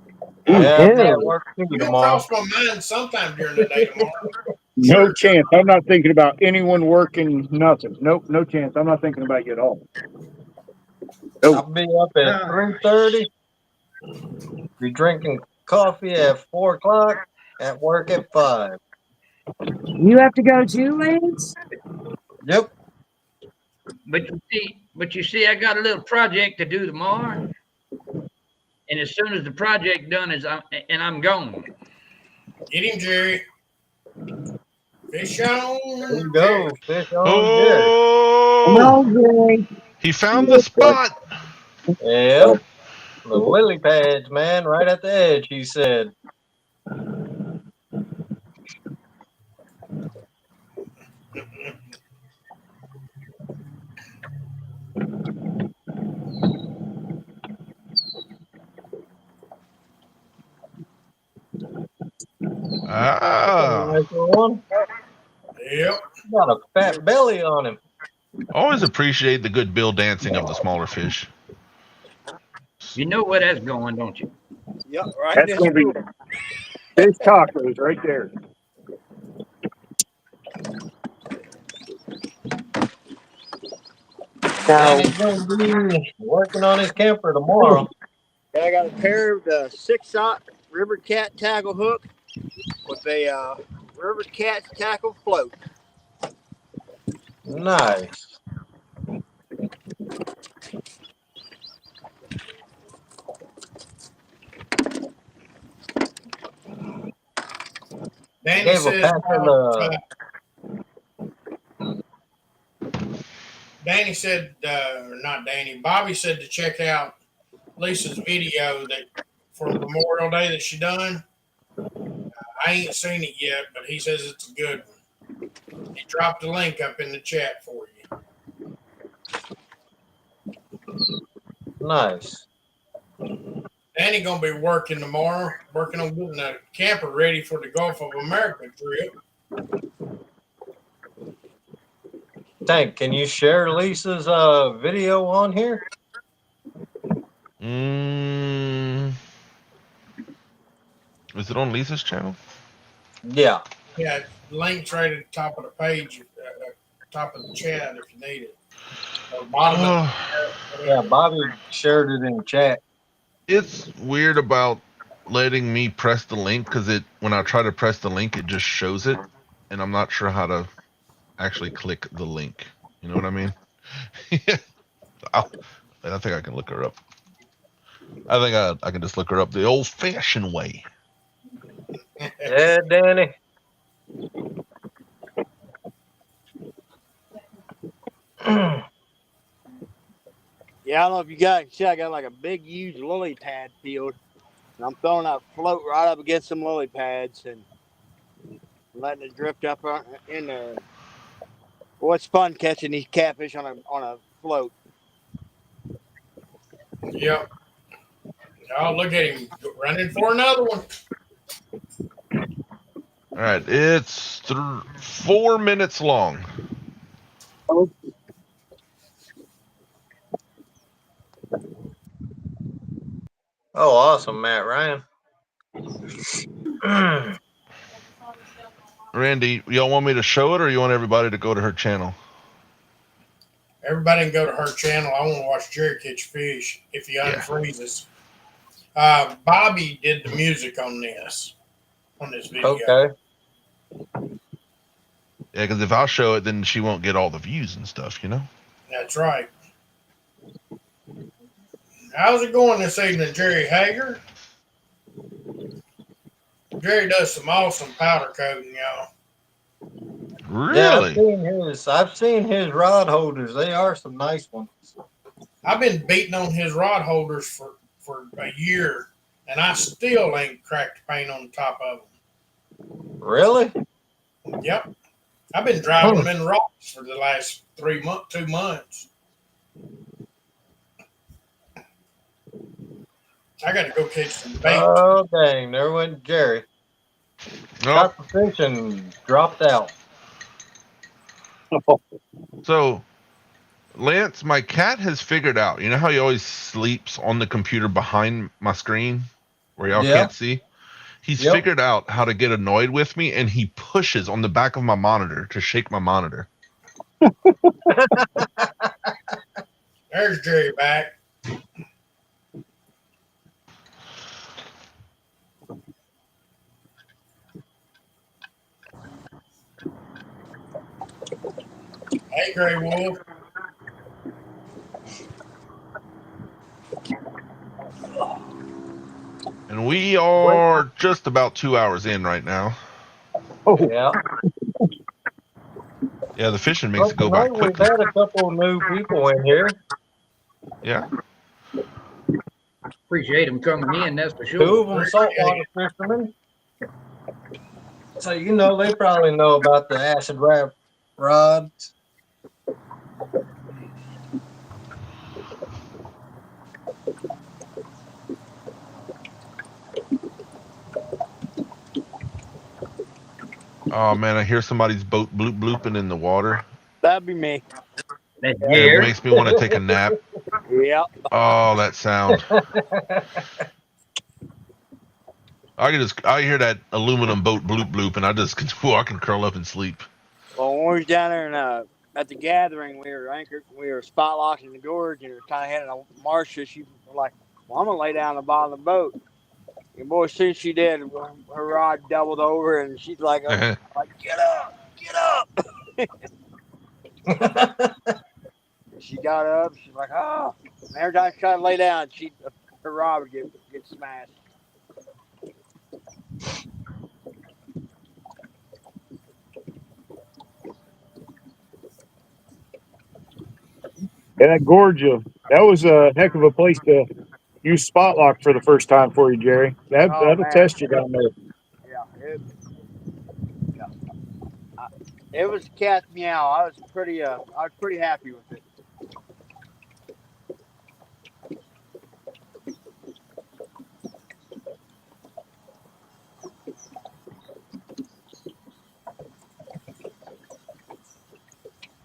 Yeah, I'm at work too You'll tomorrow. cross my mind sometime during the day tomorrow. No chance. I'm not thinking about anyone working nothing. Nope, no chance. I'm not thinking about you at all. I'll be up at 3:30 Be drinking coffee at 4 o'clock, at work at 5. You have to go too, Lance? Yep. But you see, I got a little project to do tomorrow, and as soon as the project done, I'm gone. Get him, Jerry. Fish on. There you go. Fish on Jerry. Oh, No, he found the spot. Yep. The lily pads, man, right at the edge, he said. Ah, Nice one. Yep. Got a fat belly on him. always appreciate the good bill dancing of the smaller fish. You know where that's going, don't you? Yep, right. That's going to be fish tacos right there. no. And he's going to be working on his camper tomorrow. I got a pair of the 6-shot River Cat tackle hook with a River Cat tackle float. Nice. Danny Gave a says, pack of Danny said, not Danny, Bobby said to check out Lisa's video that for Memorial Day that she done. I ain't seen it yet, but he says it's a good one. He dropped the link up in the chat for you. Nice. Danny gonna be working tomorrow, working on getting the camper ready for the Gulf of America trip. Tank, can you share Lisa's video on here? Is it on Lisa's channel? Yeah. Yeah, links right at the top of the page, top of the chat if you need it. Or bottom of Yeah, Bobby shared it in the chat. It's weird about letting me press the link because when I try to press the link, it just shows it, and I'm not sure how to actually click the link. You know what I mean? I think I can look her up. I think I can just look her up the old-fashioned way. Yeah, Danny. Yeah, I don't know if you guys can see, I got like a big, huge lily pad field. And I'm throwing that float right up against some lily pads and letting it drift up in there. Well, it's fun catching these catfish on a float. Yep. Oh, look at him running for another one. All right, it's 4 minutes long. Oh, awesome, Matt Ryan. Randy, y'all want me to show it, or you want everybody to go to her channel? Everybody can go to her channel. I want to watch Jerry catch fish if he unfreezes. Bobby did the music on this video. Okay. Yeah, because if I'll show it, then she won't get all the views and stuff, you know? That's right. How's it going this evening, Jerry Hager? Jerry does some awesome powder coating, y'all. Really? Yeah, I've seen his rod holders. They are some nice ones. I've been beating on his rod holders for a year, and I still ain't cracked the paint on the top of them. Really? Yep. I've been driving them in rocks for the last 2 months. I got to go catch some bait. Oh, dang. There went Jerry. Got the fish and dropped out. So, Lance, my cat has figured out. You know how he always sleeps on the computer behind my screen where y'all can't see? He's figured out how to get annoyed with me, and he pushes on the back of my monitor to shake my monitor. There's Jerry back. Hey, Gray Wolf. And we are just about 2 hours in right now. Oh, Yeah. Yeah, the fishing makes Well, it go by tonight we've quickly. had a couple of new people in here. Yeah. Appreciate him coming in, that's for Two sure. of them saltwater fishermen. So you know they probably know about the acid wrap rods. Oh man, I hear somebody's boat bloop blooping in the water. That'd be me. That's It Jared. makes me want to take a nap. Yep. Oh, that sound. I hear that aluminum boat bloop bloop, and I can curl up and sleep. Well, when we was down there at the gathering, we were anchored. We were spot locked in the gorge, and we were kind of heading to Marcia. She was like, "Well, I'm gonna lay down the bottom of the boat." And boy, as soon as she did, her rod doubled over, and she's like, "Get up, get up!" And she got up. She's like, "Oh!" And every time she tried to lay down, her rod would get smashed. and that gorge, that was a heck of a place to use spot lock for the first time for you, Jerry. That'll man. test you down there. Yeah, it was cat's meow. I was pretty happy with it.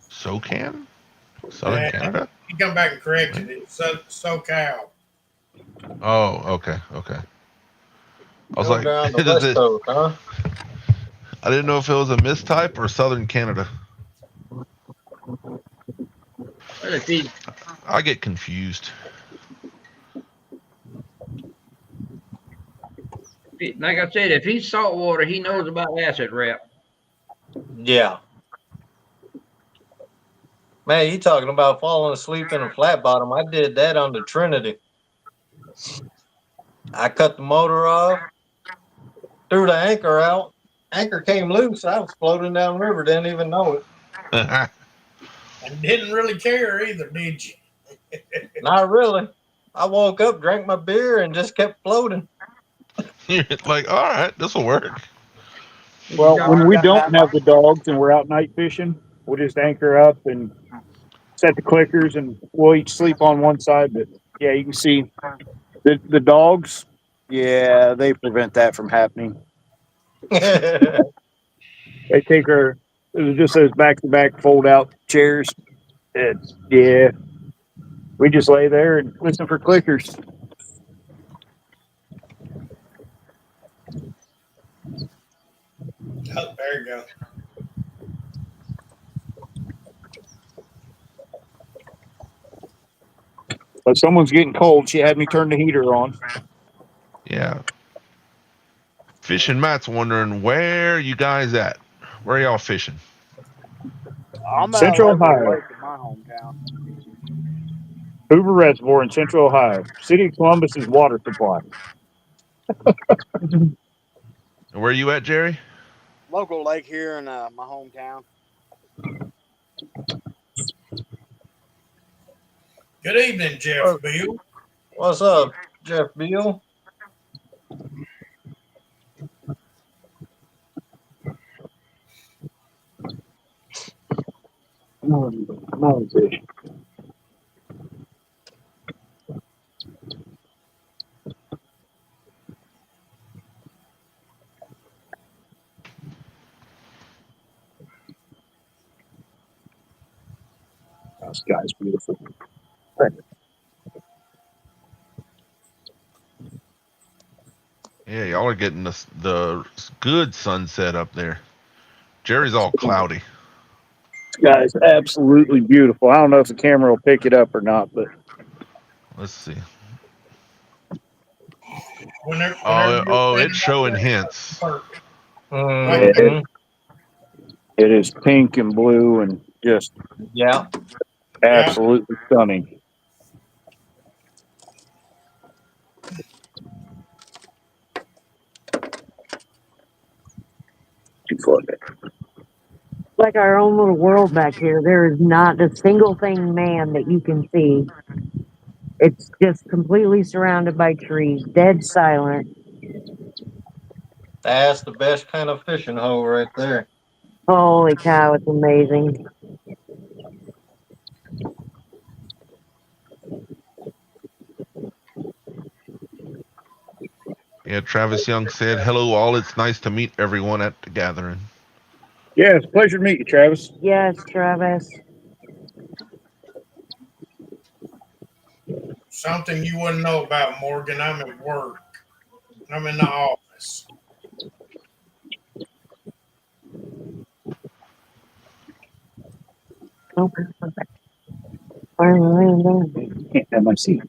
SoCan? Southern Canada? He come back and corrected it. SoCal. Oh, okay. I was Go like, down the West Coast, huh? I didn't know if it was a mistype or Southern Canada. Well, if he, I get confused. like I said, if he's saltwater, he knows about acid wrap. Yeah. Man, you talking about falling asleep in a flat bottom. I did that on the Trinity. I cut the motor off, threw the anchor out. Anchor came loose. I was floating down river, didn't even know it. And didn't really care either, did you? Not really. I woke up, drank my beer, and just kept floating. You're like, all right, this will work. Well, when we don't have the dogs and we're out night fishing, we'll just anchor up and set the clickers, and we'll each sleep on one side. But yeah, you can see the dogs. Yeah, they prevent that from happening. They take just those back-to-back fold-out chairs. Yeah, we just lay there and listen for clickers. Oh, there you go. But someone's getting cold. She had me turn the heater on. Yeah. Fishing Matt's wondering, where you guys at? Where y'all fishing? I'm at Central Level Ohio. Lake in my hometown. Hoover Reservoir in Central Ohio. City of Columbus's water supply. And where you at, Jerry? Local lake here in my hometown. Good evening, Jeff Bill. What's up, Jeff Beal? Come on, fish. Oh, this guy's beautiful. Yeah, y'all are getting the good sunset up there. Jerry's all cloudy. This guy's absolutely beautiful. I don't know if the camera will pick it up or not, but Let's see. Whenever Oh, you're it's showing hints. Mhm. It is pink and blue and just Yeah. absolutely stunning. Too far back. Like our own little world back here. There is not a single thing man that you can see. It's just completely surrounded by trees, dead silent. That's the best kind of fishing hole right there. Holy cow, it's amazing. Yeah, Travis Young said, "Hello, all. It's nice to meet everyone at the gathering." Yeah, it's a pleasure to meet you, Travis. Yes, Travis. Something you wouldn't know about, Morgan. I'm at work. I'm in the office. Oh, perfect. Finally, Can't have my seat.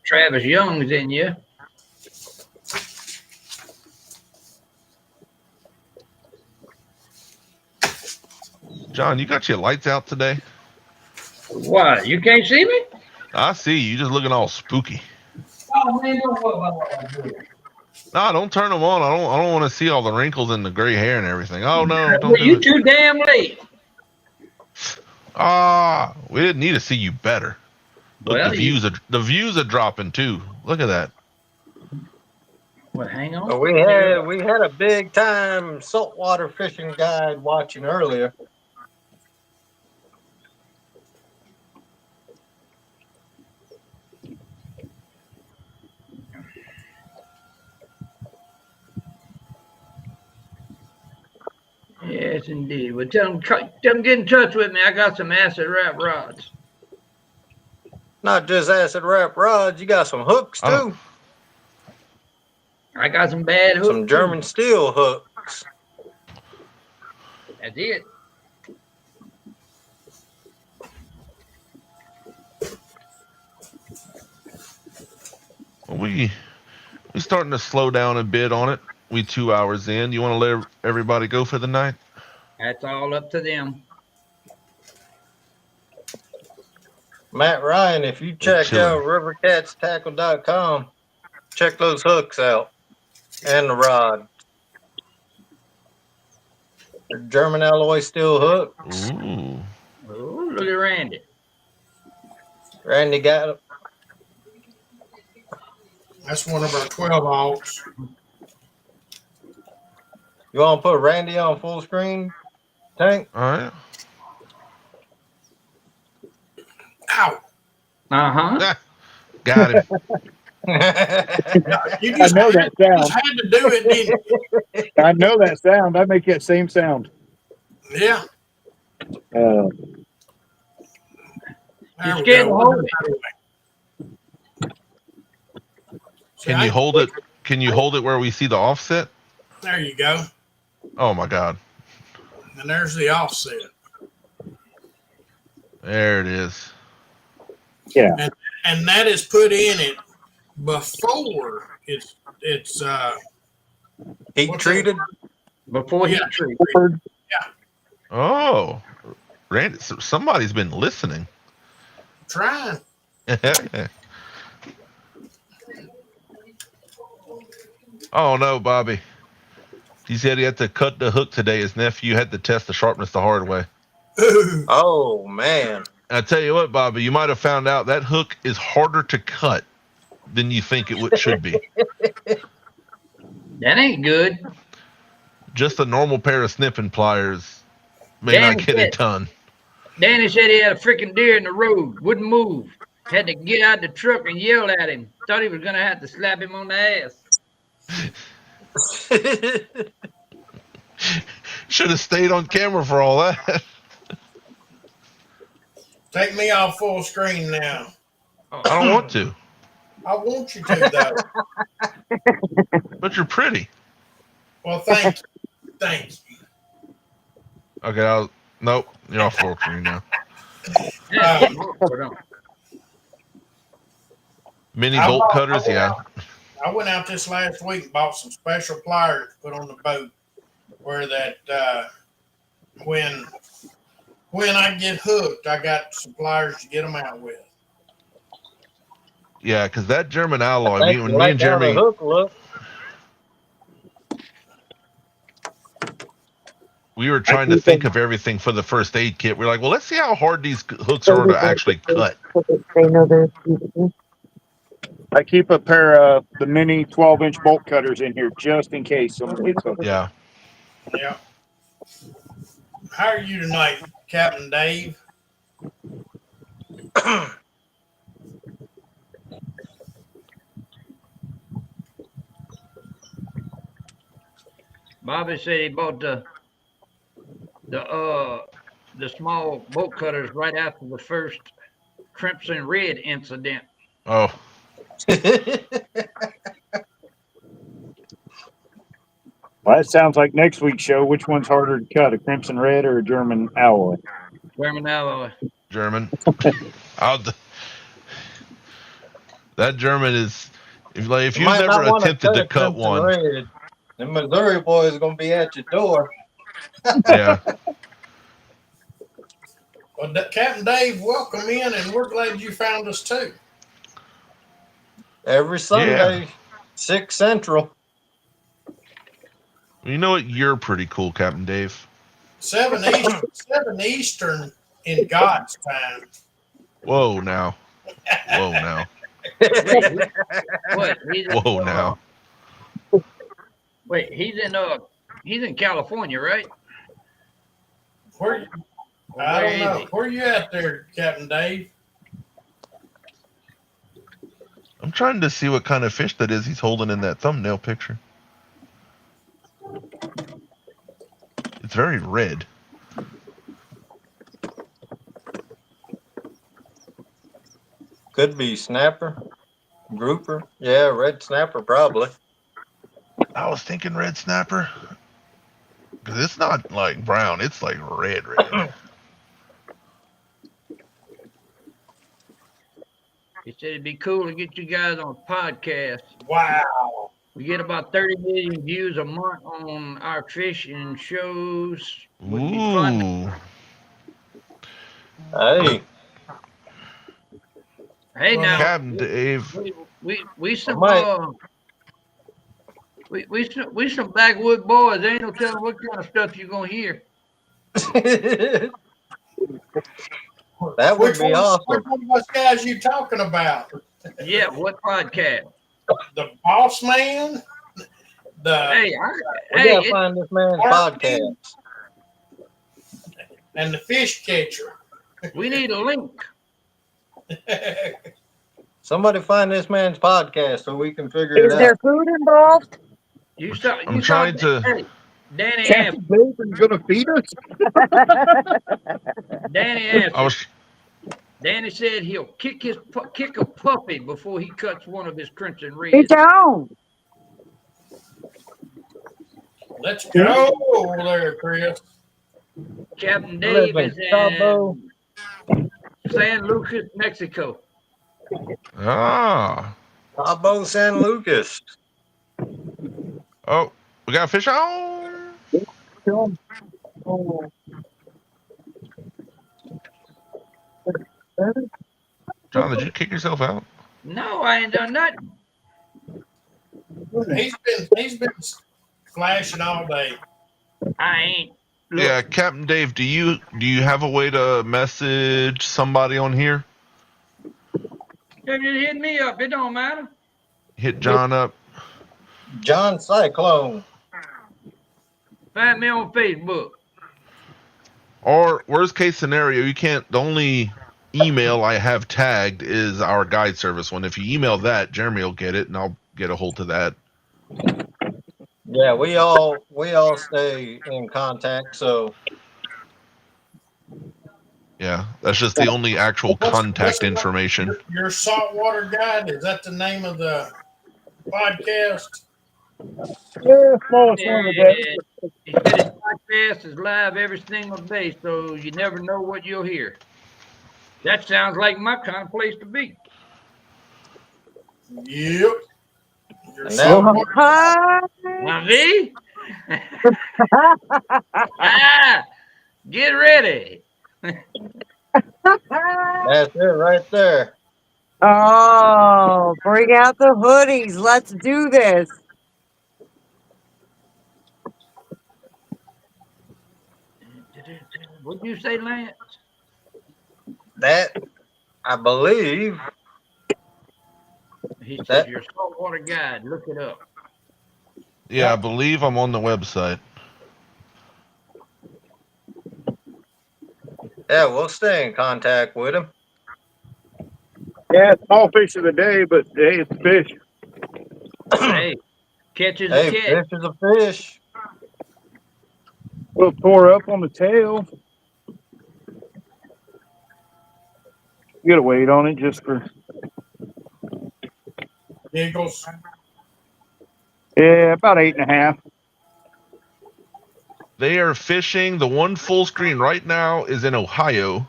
Travis Young's in you. John, you got your lights out today? What? You can't see me? I see you just looking all spooky. Oh man, don't worry about what I do. No, don't turn them on. I don't want to see all the wrinkles and the gray hair and everything. Oh no, don't Well, do you it. too damn late. We didn't need to see you better. Look, Well, the views are dropping too. Look at that. Well, hang on. But we had a big time saltwater fishing guide watching earlier. Yes, indeed. Well, tell them get in touch with me. I got some acid wrap rods. Not just acid wrap rods, you got some hooks too. Oh. I got some bad hooks. Some German steel hooks. That's it. We starting to slow down a bit on it. We 2 hours in. You want to let everybody go for the night? That's all up to them. Matt Ryan, if you check chilling. out rivercatstackle.com, check those hooks out and the rod. They're German alloy steel hooks. Ooh. Oh, look at Randy. Randy got it. That's one of our 12 aughts. You want to put Randy on full screen, Tank? All right. Ow! Uh-huh. Got him. You I just know that sound. had to do it, didn't you? I know that sound. I make that same sound. Yeah. Uh, There we scared go. to hold See, Can you hold it? Can you hold it where we see the offset? There you go. Oh my God. And there's the offset. There it is. yeah. And that is put in it before it's Heat What's treated. Before he Yeah. treat. Oh, Randy, somebody's been listening. trying. Oh no, Bobby. He said he had to cut the hook today. His nephew had to test the sharpness the hard way. Ooh. Oh man. I tell you what, Bobby, you might have found out that hook is harder to cut than you think should be. That ain't good. Just a normal pair of snipping pliers may Damn not get it. it done. Danny said he had a freaking deer in the road. Wouldn't move. Had to get out the truck and yell at him. Thought he was going to have to slap him on the ass. Should have stayed on camera for all that. Take me off full screen now. I don't want to, I want you to though. but you're pretty. Well, thank you. Thank you. Okay, nope, you're off full screen now. Yeah, hold on. Mini I'm bolt off- cutters, yeah. I went out this last week and bought some special pliers to put on the boat where that when I get hooked, I got some pliers to get them out with. Yeah, because that German alloy, Thank you. when me Like and how the Jeremy, hook look. we were trying to think of everything for the first aid kit. We're like, well, let's see how hard these hooks are to actually cut. They know they're. I keep a pair of the mini 12-inch bolt cutters in here just in case somebody hits something. Yeah. Yeah. How are you tonight, Captain Dave? Bobby said he bought the small bolt cutters right after the first Crimson Red incident. Oh, Well, that sounds like next week's show. Which one's harder to cut, a Crimson Red or a German alloy? German alloy. German. That German is, if you've Might never not wanna attempted to a cut Crimson one, Red. The Missouri boys gonna be at your door. yeah. Well, Captain Dave, welcome in, and we're glad you found us too. Every Sunday, 6 Central. You know what? You're pretty cool, Captain Dave. 7 Eastern in God's time. Whoa, now. Whoa, now. What? He's in, Whoa, now. Wait, he's in California, right? Where? I don't know. Where you at there, Captain Dave? I'm trying to see what kind of fish that is he's holding in that thumbnail picture. It's very red. Could be snapper, grouper. Yeah, red snapper probably. I was thinking red snapper. Because it's not like brown. It's like red. He said it'd be cool to get you guys on a podcast. Wow. We get about 30 million views a month on our fishing shows. Would be fun. Ooh. Hey, Hey now, Captain Dave. we some Mike. we some backwood boys. There ain't no telling what kind of stuff you're gonna hear. that would Which be awesome. one of us guys you talking about? Yeah, what podcast? The Boss Man? Hey, We gotta find this man's podcast. And the Fish Catcher. we need a link. Somebody find this man's podcast so we can figure it Is out. there food involved? I'm trying to. Hey, Danny Captain asked. Dave is going to feed us? Danny asked. I was. Danny said he'll kick a puppy before he cuts one of his Crimson Reds. It's on. Let's go over there, Chris. Captain Dave Live is in Cabo. in San Lucas, Mexico. Ah. Cabo San Lucas. Oh, we got fish on. John, did you kick yourself out? No, I ain't done nothing. He's been flashing all day. I ain't. Look, Yeah, Captain Dave, do you have a way to message somebody on here? They just hit me up. It don't matter. Hit John up. John Cyclone. Find me on Facebook. Or worst case scenario, you can't. The only email I have tagged is our guide service one. If you email that, Jeremy will get it, and I'll get a hold of that. Yeah, we all stay in contact, so Yeah, that's just the only actual contact information. Your saltwater guide, is that the name of the podcast? Yeah, smallest one of the day. He said his podcast is live every single day, so you never know what you'll hear. That sounds like my kind of place to be. Yep. You're And so now- wonderful. Now, see? Get ready. That's it right there. Oh, bring out the hoodies. Let's do this. What'd you say, Lance? That, I believe, He says That- you're a saltwater guide. Look it up. Yeah, I believe I'm on the website. yeah, we'll stay in contact with him. Yeah, small fish of the day, but hey, it's fish. Hey, catch is Hey, a catch. fish is a fish. A little tore up on the tail. Get a weight on it just for, Giggles. yeah, about 8.5. They are fishing. The one full screen right now is in Ohio.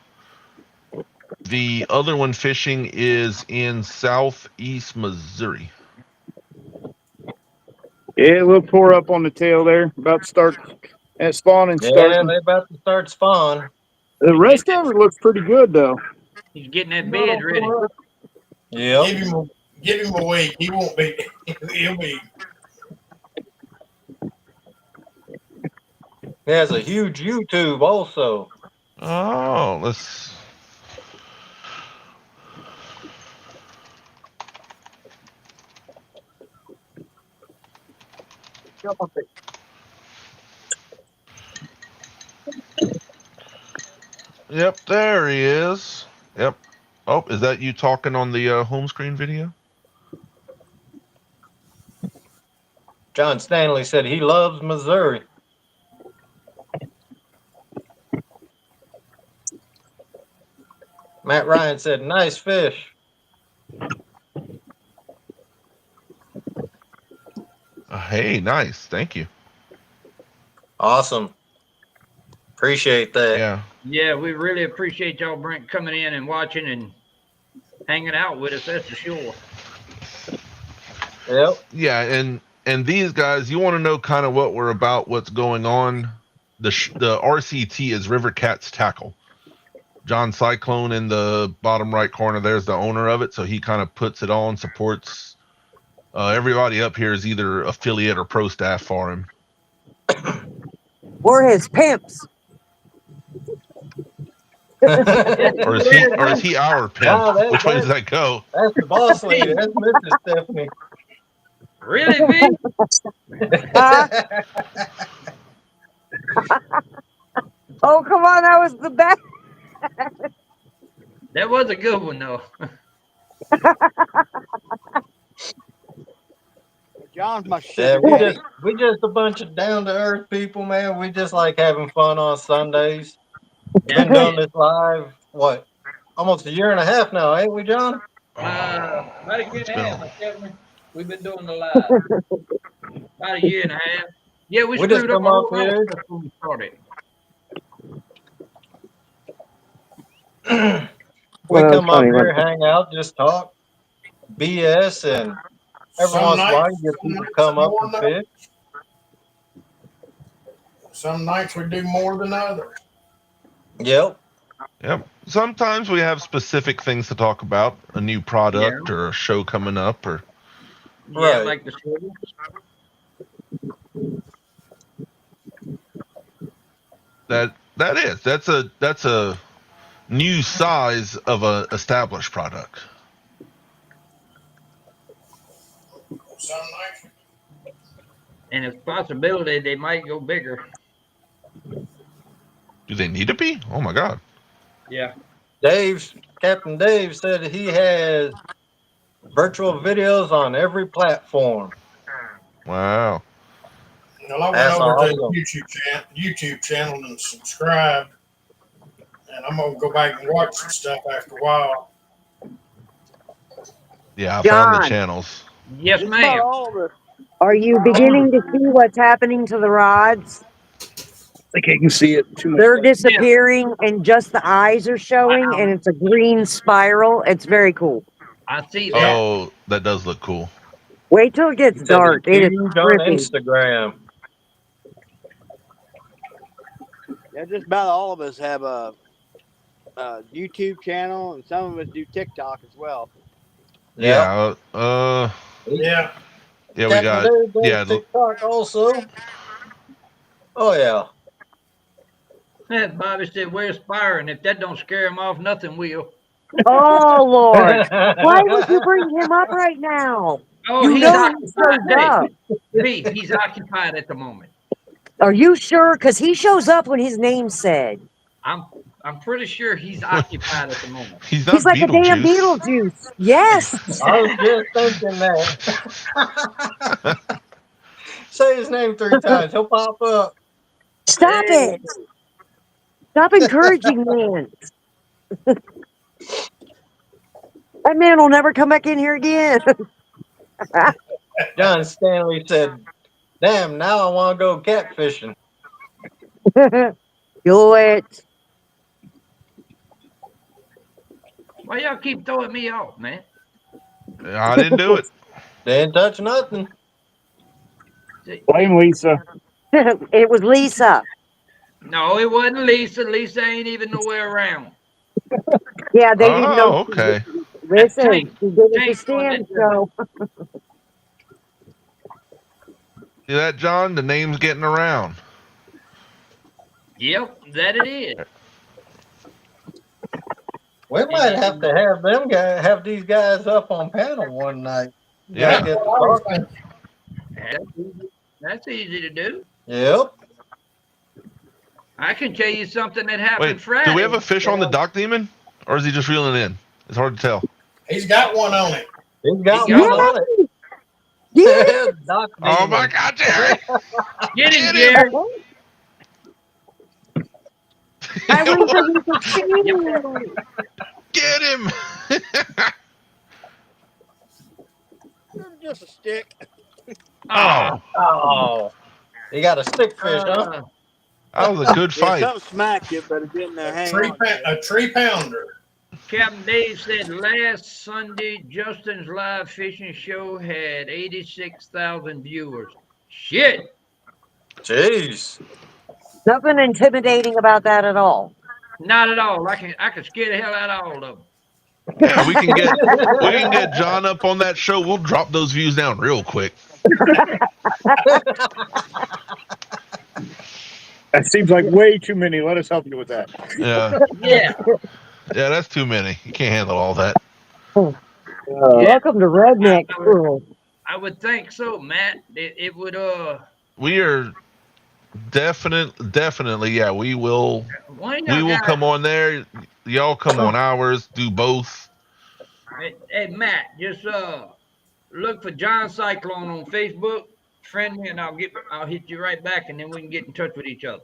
The other one fishing is in southeast Missouri. Yeah, a little tore up on the tail there. About to start at spawn and Yeah, starting. they about to start spawn. The rest of it looks pretty good though. He's getting that bed ready. Yep. Give him a week. He won't be. He'll be. He has a huge YouTube also. Oh, let's. Yep, there he is. Yep. Oh, is that you talking on the home screen video? John Stanley said he loves Missouri. Matt Ryan said, nice fish. Hey, nice. Thank you. Awesome. Appreciate that. Yeah. Yeah, we really appreciate y'all coming in and watching and hanging out with us. That's for sure. Yep. Yeah, and these guys, you want to know kind of what we're about, what's going on. The RCT is River Cats Tackle. John Cyclone in the bottom right corner, there's the owner of it, so he kind of puts it on, supports. Everybody up here is either affiliate or pro staff for him. We're his pimps. Or is he our pimp? No, Which way does that go? That's the boss lady. That's Mrs. Stephanie. Really, V? Oh, come on. That was the best. That was a good one, though. John's my Yeah, shit. we just a bunch of down to earth people, man. We just like having fun on Sundays. Been doing this live, what, almost a year and a half now, ain't we, John? About a year and a half, Kevin. We've been doing the live. About a year and a half. Yeah, we We just screwed up come our up whole here. life before we started. We Well, come up funny, here, hang out, just talk, BS, and every Some once in a while nights- you get some people nights come up more and than fish. Some nights we do more than others. Yep. Yep. Sometimes we have specific things to talk about, a new product or a show coming up, or Yeah, Right. like the city. that's a new size of a established product. Some nights. And it's a possibility they might go bigger. Do they need to be? Oh my God. Yeah. Captain Dave said he has virtual videos on every platform. Wow. Well, I went That's over to awesome. the YouTube channel and subscribed, and I'm gonna go back and watch some stuff after a while. Yeah, I found the John. channels. Yes, Just about ma'am. all of it. Are you beginning to see what's happening to the rods? I think I can see it too. They're disappearing and just the eyes are showing and it's a green spiral. It's very cool. I see that. Oh, that does look cool. Wait till it gets Said dark. it's It is huge on trippy. Instagram. Yeah, just about all of us have a YouTube channel, and some of us do TikTok as well. Yep. Yeah. Yeah. Yeah, we Captain got. Dave does Yeah. TikTok also. Oh yeah. Yeah, Bobby said, "Where's Byron? If that don't scare him off, nothing will." Oh Lord! Why would you bring him up right now? Oh, You he's know he occupied. shows up. Hey, he's occupied at the moment. Are you sure? Because he shows up when his name's said. I'm pretty sure he's occupied at the moment. He's not He's like a damn Beetlejuice. Beetlejuice. Yes. I was just thinking that. Say his name 3 times. He'll pop up. Stop it. Stop encouraging man. That man will never come back in here again. John Stanley said, "Damn, now I want to go catfishing." Do it. Why y'all keep throwing me off, man? I didn't do it. Didn't touch nothing. Blame Lisa. It was Lisa. No, it wasn't Lisa. Lisa ain't even nowhere around. Yeah, they didn't know. Oh, okay. Listen, Tank- she did it to Tank Stan, on so. See that, John? The name's getting around. Yep, that it is. We might have to have them guys, have these guys up on panel one night. Yeah. Get to talking. That's easy to do. Yep. I can tell you something that happened Wait, Friday. do we have a fish on the dock demon? Or is he just reeling in? It's hard to tell. He's got one on it. He's got He one got on it. Yeah. Doc Oh Demon. my God, Jerry! Get him, Get him. Jerry. I wish that we could see you. Get him! Just a stick. Oh, Oh. You got a stick fish, huh? that was a good Yeah, fight. something smacked it, but it didn't hang on. A 3-pounder. Captain Dave said last Sunday, Justin's live fishing show had 86,000 viewers. Shit. Jeez. Nothing intimidating about that at all. Not at all. I can scare the hell out of all of them. Yeah, we can get John up on that show. We'll drop those views down real quick. That seems like way too many. Let us help you with that. Yeah, Yeah. yeah, that's too many. You can't handle all that. Welcome to Redneck School. I would think so, Matt. It would We are definitely, yeah. We will why not we will guys- come on there. Y'all come on ours. Do both. Hey Matt, just look for John Cyclone on Facebook, friend me, and I'll hit you right back, and then we can get in touch with each other.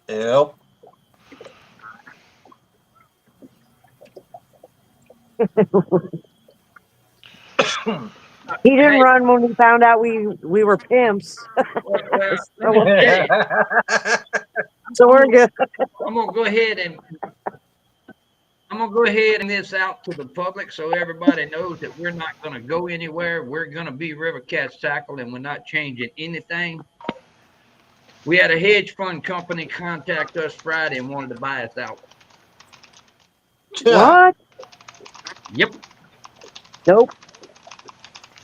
Yep. He didn't Hey. run when he found out we were pimps. Well, hey, So we're good. I'm gonna go ahead and this out to the public so everybody knows that we're not gonna go anywhere. We're gonna be River Cats Tackle, and we're not changing anything. We had a hedge fund company contact us Friday and wanted to buy us out. What? Yep. Nope.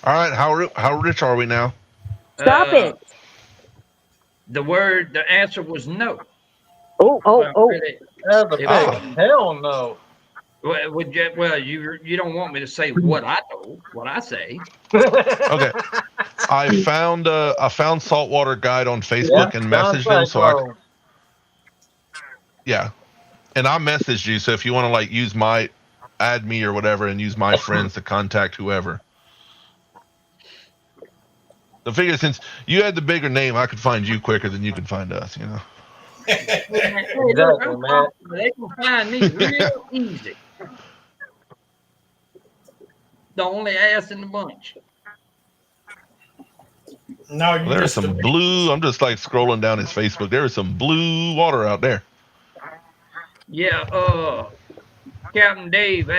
All right, how rich are we now? Stop it. The answer was no. Oh. Really, That's a big Oh. hell no. well, you don't want me to say what I say. Okay, I found Saltwater Guide on Facebook and messaged him. So yeah, and I messaged you. So if you want to like add me or whatever, and use my friends to contact whoever. The figure, since you had the bigger name, I could find you quicker than you can find us. You know. Exactly, man. They can find me real easy. The only ass in the bunch. No, you There's just some blue. I'm just like scrolling down his Facebook. There is some blue water out there. Yeah, Captain Dave,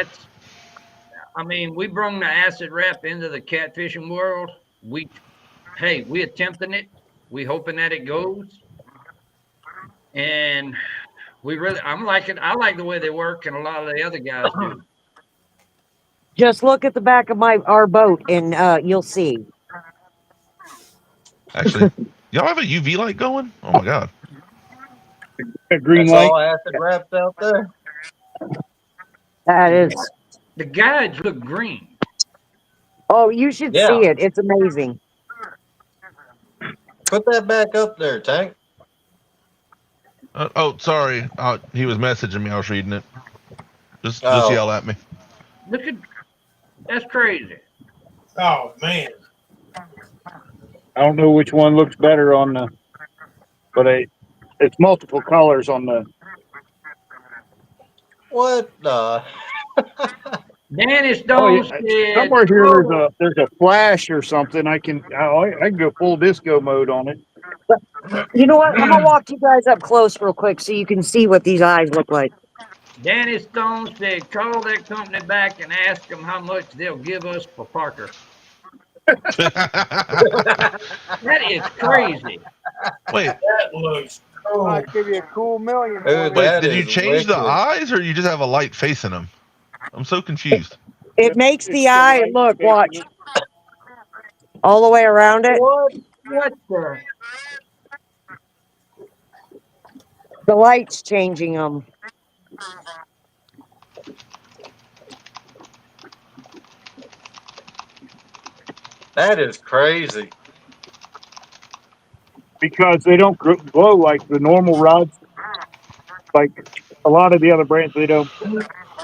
I mean, we brung the acid wrap into the catfishing world. We attempting it. We hoping that it goes. And I like the way they work, and a lot of the other guys do. Just look at the back of our boat, and you'll see. Actually, y'all have a UV light going? Oh my god! A green That's light. all acid wrapped out there. That is. The guides look green. Oh, you should Yeah. see it. It's amazing. Put that back up there, Tank. Oh, sorry. He was messaging me. I was reading it. Just Oh. yell at me. That's crazy. Oh man. I don't know which one looks better on the, but it's multiple colors on the. What the? Danny Oh, Stone yeah. said, Somewhere here there's a flash or something. I can go full disco mode on it. You know what? I'm gonna walk you guys up close real quick so you can see what these eyes look like. Danny Stone said, call that company back and ask them how much they'll give us for Parker. That is crazy. Wait, That looks cool. I'd give you a cool million. Dude, for it. that did you is change the wicked. eyes, or you just have a light facing them? I'm so confused. It makes It's the eye light look. facing Watch it. all the way around it. What the? The light's changing them. That is crazy. Because they don't glow like the normal rods. Like a lot of the other brands, they don't.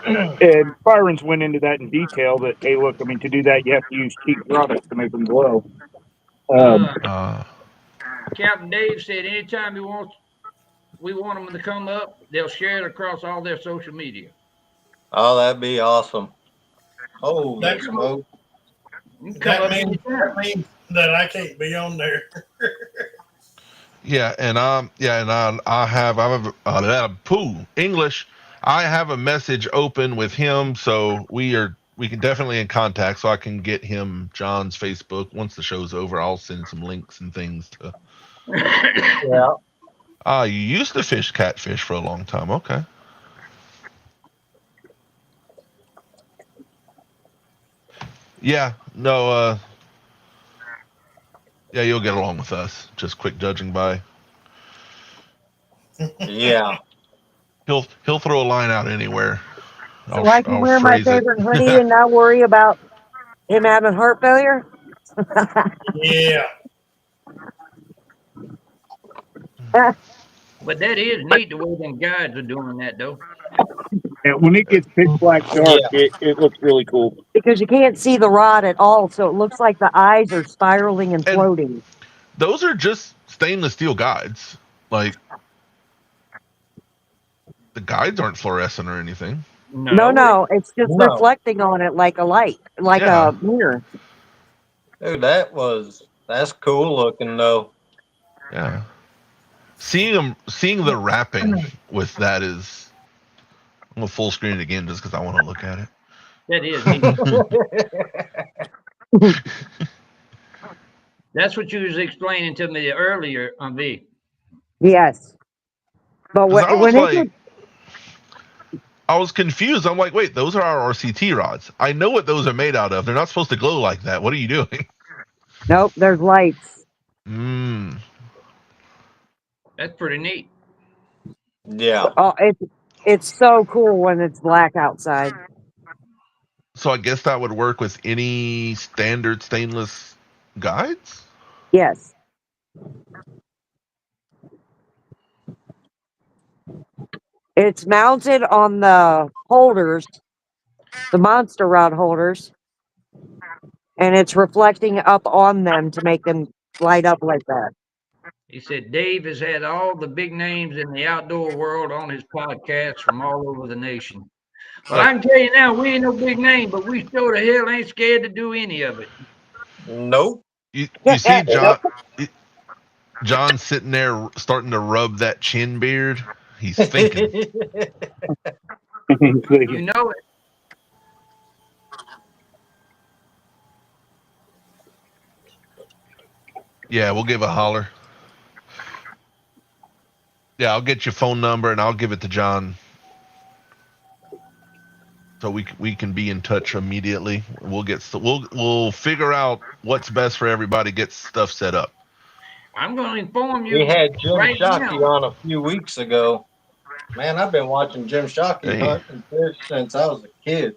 And Byron's went into that in detail. That hey, look, I mean, to do that, you have to use cheap products to make them glow. Captain Dave said anytime we want them to come up, they'll share it across all their social media. Oh, that'd be awesome. Holy That's smoke. You can come That up means anytime. that I can't be on there. Yeah, and I have English. I have a message open with him, so we can definitely in contact. So I can get him John's Facebook once the show's over. I'll send some links and things to. Yeah. You used to fish catfish for a long time. Okay. Yeah. No. Yeah, you'll get along with us. Just quick judging by. Yeah. He'll throw a line out anywhere. So I can wear my phrase it. favorite hoodie and not worry about him having heart failure. Yeah. But that is neat the way them guides are doing that, though. And when it gets pitch black dark, it looks really cool. Because you can't see the rod at all, so it looks like the eyes are spiraling and And- floating. Those are just stainless steel guides. Like the guides aren't fluorescent or anything. No, it's just No. reflecting on it like a light, like Yeah. a mirror. Dude, that's cool looking though. Yeah. Seeing the wrapping with that is. I'm gonna full screen it again just because I want to look at it. That is neat. That's what you was explaining to me earlier, V. Yes. But 'Cause I was when like, it I was confused. I'm like, wait, those are our RCT rods. I know what those are made out of. They're not supposed to glow like that. What are you doing? nope, there's lights. That's pretty neat. Yeah. Oh, it's so cool when it's black outside. So I guess that would work with any standard stainless guides. Yes. It's mounted on the holders, the monster rod holders, and it's reflecting up on them to make them light up like that. He said Dave has had all the big names in the outdoor world on his podcast from all over the nation. Well, I can tell you now, we ain't no big name, but we sure the hell ain't scared to do any of it. Nope. You see John sitting there starting to rub that chin beard. He's thinking. You know it. Yeah, we'll give a holler. Yeah, I'll get your phone number and I'll give it to John, so we can be in touch immediately. We'll figure out what's best for everybody. Get stuff set up. I'm going to inform you We had Jim right Shockey now. on a few weeks ago. Man, I've been watching Jim Shockey Hey. hunt and fish since I was a kid.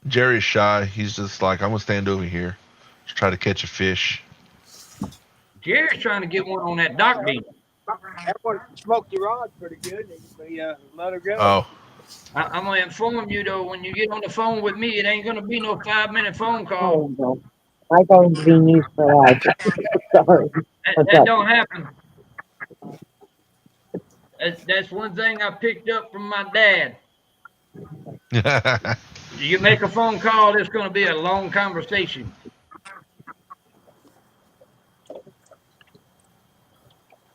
Jerry's shy. He's just like, I'm gonna stand over here, just try to catch a fish. Jerry's trying to get one on that dock beam. That one smoked your rod pretty good. We let her go. Oh, I'm going to inform you, though, when you get on the phone with me, it ain't going to be no 5-minute phone call. Oh, no. My phone's being used for life. Sorry. That don't happen. That's one thing I picked up from my dad. You make a phone call, it's going to be a long conversation.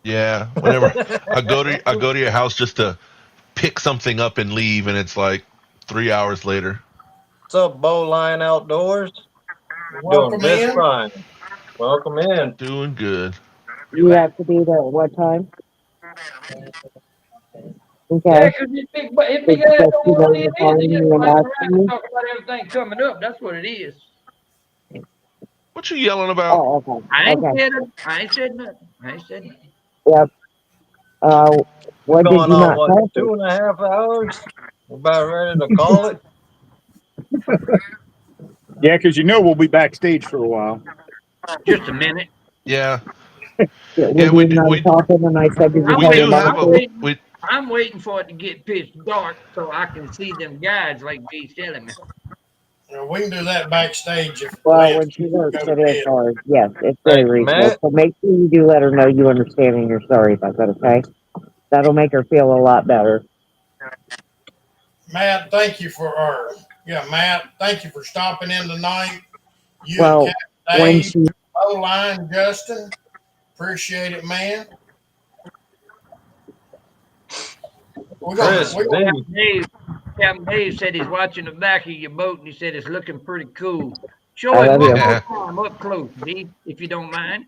yeah. Whenever I go to your house just to pick something up and leave, and it's like 3 hours later. What's up, Bowline Outdoors? Welcome Doing just in. fine. Welcome in. Doing good. You have to be there at what time? Yeah, Okay. because this big It's ass just don't you want guys to are calling They me just and like around asking and me? talk about everything coming up. That's what it is. What you yelling about? Oh, okay. I ain't Okay. said it. I ain't said nothing. I ain't said nothing. Yep. What did Going you on, not what, catch? 2.5 hours? We're about ready to call it. Yeah, because you know we'll be backstage for a while. Just a minute. Yeah, Yeah, yeah. we not talking, and I said, did you I'm We tell your do waiting. mother have I'm a to? waiting. I'm waiting for it to get pitch dark so I can see them guys like G's telling me. We can do that backstage if Well, Lance when she works, go to it is bed. hard. Yes, it's Hey, very reasonable. Matt, So make sure you do let her know you understand and you're sorry about that, okay? That'll make her feel a lot better. Matt, thank you Matt, thank you for stopping in tonight. You Well, and Captain when Dave, she, O-line, Justin, appreciate it, man. Chris, B. Captain Dave said he's watching the back of your boat and he said it's looking pretty cool. I Show it love one you. more time up close, B, if you don't mind.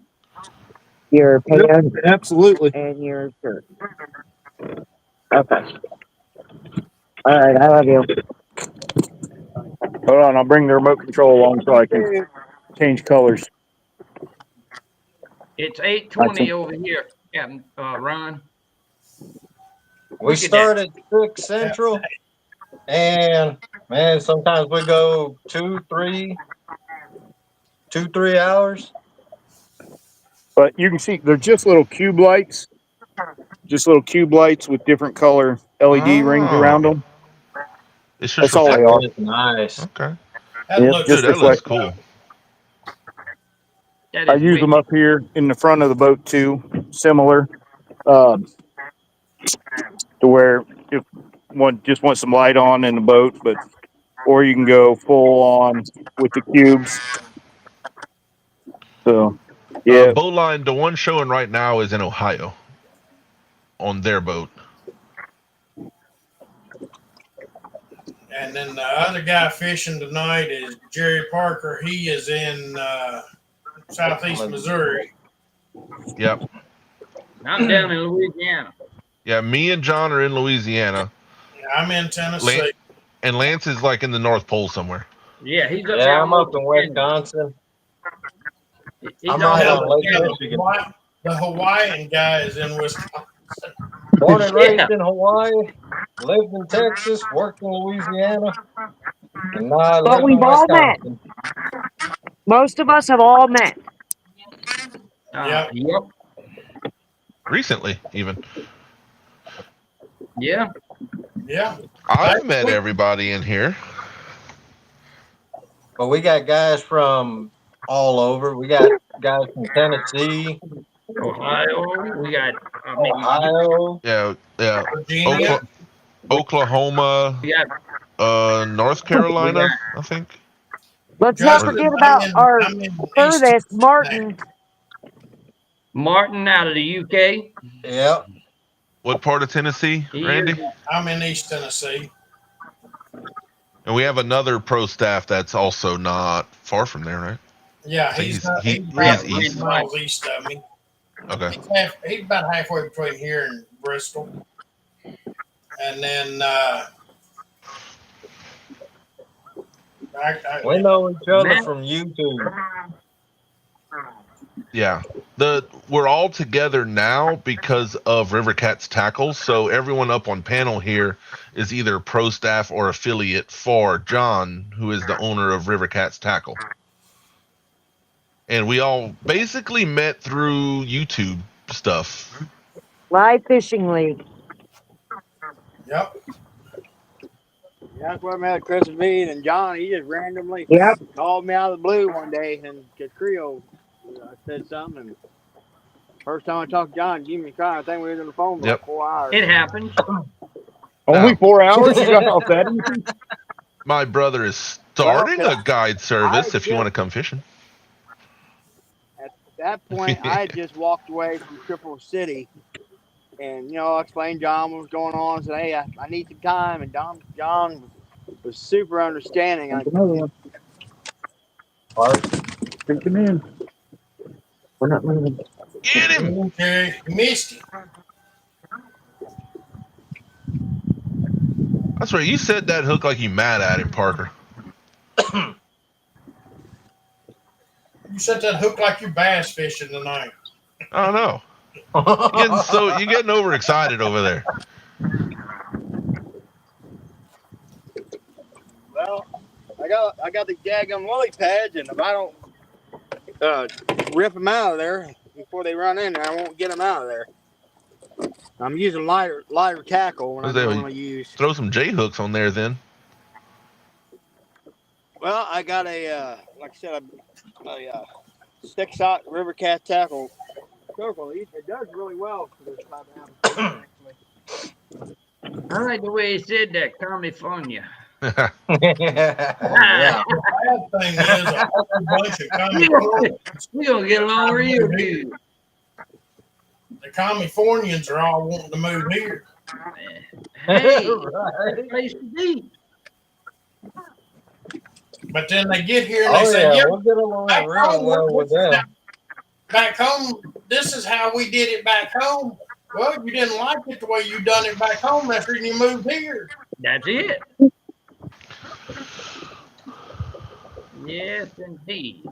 Your pants Absolutely. and your shirt. Okay. All right, I love you. Hold on, I'll bring the remote control along so I can change colors. It's 8:20 over here, Captain Ron. We Look at start at 6 Central, and man, sometimes we go 2-3 hours. But you can see they're just little cube lights, with different color LED rings around them. It's just That's all they That are. is nice. Okay. That Yep, looks just Dude, that looks reflect. cool. That I is use them wicked. up here in the front of the boat too, similar, to where if one just wants some light on in the boat, or you can go full on with the cubes. So, yeah, Bowline, the one showing right now is in Ohio on their boat. And then the other guy fishing tonight is Jerry Parker. He is in southeast Missouri. Yep. I'm down in Louisiana. Yeah, me and John are in Louisiana. I'm in Tennessee. And Lance is like in the North Pole somewhere. Yeah, he's up Yeah, there. I'm up in Wisconsin. He's I'm right almost on Lake Yeah, Michigan. the Hawaiian guy is in Wisconsin. Born and Yeah. raised in Hawaii, lived in Texas, worked in Louisiana, and now I But live in we've all met. Wisconsin. Most of us have all met. Yep. Yep. Recently, even. Yeah. Yeah. I've met everybody in here. But we got guys from all over. We got guys from Tennessee, Ohio. We got. Ohio. Yeah. Virginia. Oklahoma, We got. North Carolina, I think. Let's not Justin, forget about our I'm in furthest, Martin. Martin out of the UK. Yep. What part of Tennessee, He Randy? is- I'm in East Tennessee. And we have another pro staff that's also not far from there, right? Yeah, So he's he's about east. 8 miles east of me. Okay. He's about halfway between here and Bristol. And then We know each other Matt- from YouTube. Yeah. We're all together now because of River Cats tackles. So everyone up on panel here is either pro staff or affiliate for John, who is the owner of River Cats Tackle. And we all basically met through YouTube stuff. Live fishing league. yep. That's where I met Chris V and John. He just randomly Yep. called me out of the blue one day, and because Creole, I said something, and first time I talked to John, gave me a call. I think we was on the phone for Yep. like 4 hours. It happens. Only Now, 4 hours? You got off that easy? my brother is starting Well, a guide service if you just- want to come fishing. At that point, I had just walked away from Triple City, and I explained John what was going on. I said, "Hey, I need some time," and John was super understanding. Another one. Creeping in. We're not moving. Get him! Okay, you missed it. That's right. You said that hook like you mad at him, Parker. You set that hook like you bass fishing tonight. I don't know. You're getting overexcited over there. Well, I got the daggum lily pads, and if I don't rip them out of there before they run in there, I won't get them out of there. I'm using lighter tackle when I Jose, normally use. Throw some J hooks on there then. Well, I got like I said, a stick shot River Cat tackle. It does really well for this type of animal. I like the way he said that, California. Yeah. Bad thing is, a whole bunch of Californians, We gonna get along real good. the Californians are all wanting to move here. Hey, Right. place to be. But then they get here and they Oh, say, yeah, yeah, we'll get along back real home, well with them. back home, this is how we did it back home. Well, you didn't like it the way you done it back home. That's the reason you moved here. That's it. Yes, indeed.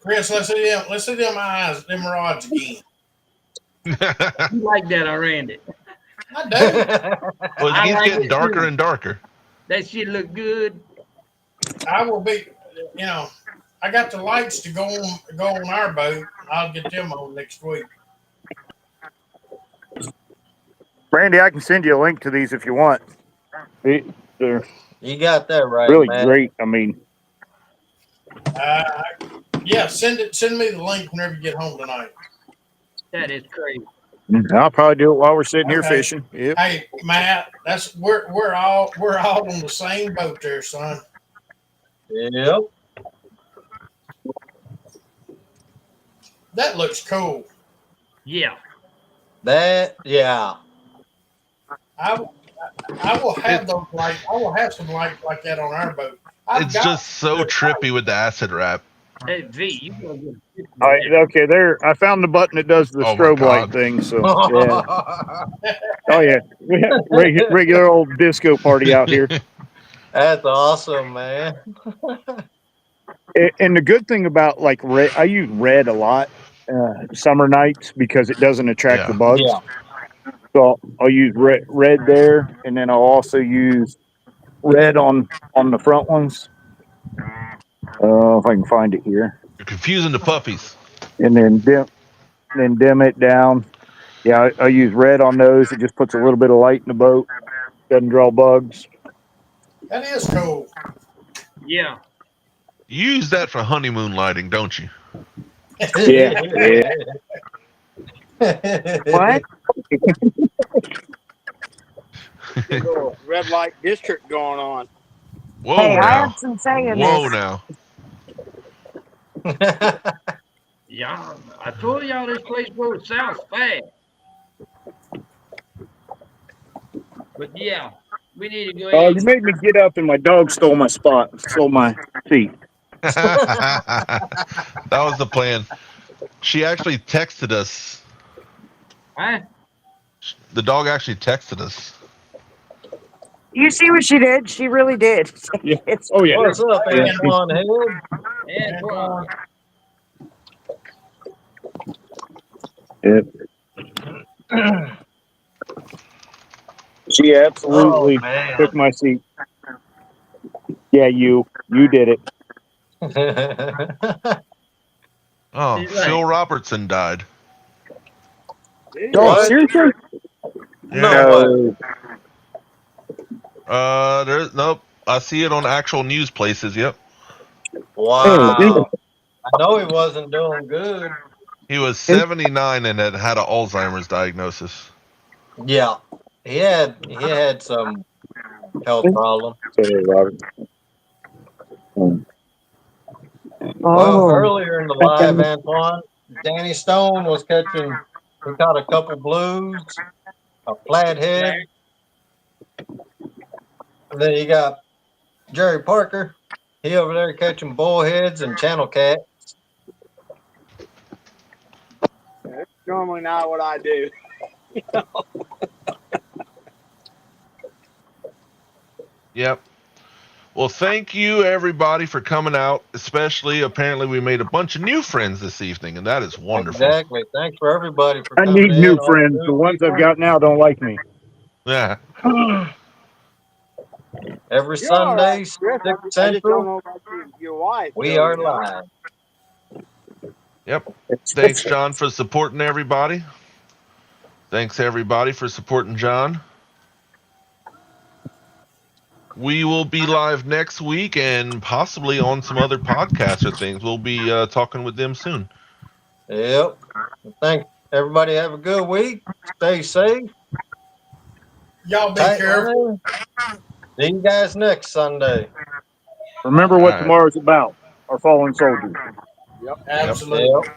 Chris, let's see them eyes, them rods again. You like that, Randy? I do. Well, I he's like getting it darker too. and darker. That shit look good. I will be, I got the lights to go on our boat. I'll get them on next week. Randy, I can send you a link to these if you want. They're You got that right, really man. great. I mean, Yeah, send me the link whenever you get home tonight. That is crazy. I'll probably do it while we're sitting here Okay. fishing. Yep. Hey, Matt, we're all on the same boat there, son. Yep. That looks cool. Yeah. Yeah. I will have those lights. I will have some lights like that on our boat. It's just so trippy with the acid wrap. Hey, V, you gonna get a picture of All right, that. okay, there. I found the button that does the Oh, my strobe light God. thing. So, yeah. Oh, yeah. We have regular old disco party out here. That's awesome, man. And the good thing about like red, I use red a lot summer nights because it doesn't attract the bugs. Yeah. So I'll use red there, and then I'll also use red on the front ones. If I can find it here, You're confusing the puppies. and then dim it down. Yeah, I use red on those. It just puts a little bit of light in the boat. Doesn't draw bugs. That is cool. Yeah. You use that for honeymoon lighting, don't you? Yeah. What? Big old red light district going on. Whoa Hey, I now. have some say in Whoa this. now. Y'all, I told y'all this place goes south fast. But yeah, we need to go You ahead. made me get up, and my dog stole my spot, stole my seat. That was the plan. She actually texted us. Huh? The dog actually texted us. You see what she did? She really did. Yeah. Oh yeah. What's up, Yeah. Antoine Head? Antoine. She absolutely Oh man. took my seat. Yeah, you did it. Oh, He's like, Phil Robertson died. Oh, What? seriously? No way. There's nope. I see it on actual news places. Yep. Wow. I know he wasn't doing good. He was 79 and had an Alzheimer's diagnosis. Yeah. He had some health problem. Well, Oh, earlier in the live, Antoine, Danny Stone was catching. He caught a couple blues, a flathead, and then you got Jerry Parker. He over there catching bullheads and channel cat. That's normally not what I do. Yep. Well, thank you everybody for coming out. Especially, apparently, we made a bunch of new friends this evening, and that is wonderful. Exactly. Thanks for everybody for I coming need in. new All friends. The ones I've got now don't like me. Yeah. Every You're all Sunday, right, Chris. 6 I just don't Central, know about your wife. we though, are you know? live. Yep. Thanks, John, for supporting everybody. Thanks everybody for supporting John. We will be live next week and possibly on some other podcasts or things. We'll be talking with them soon. Yep. Thank everybody. Have a good week. Stay safe. Y'all be Tight careful. line. See you guys next Sunday. Remember what All right. tomorrow's about. Our fallen soldiers. Absolutely. Yep.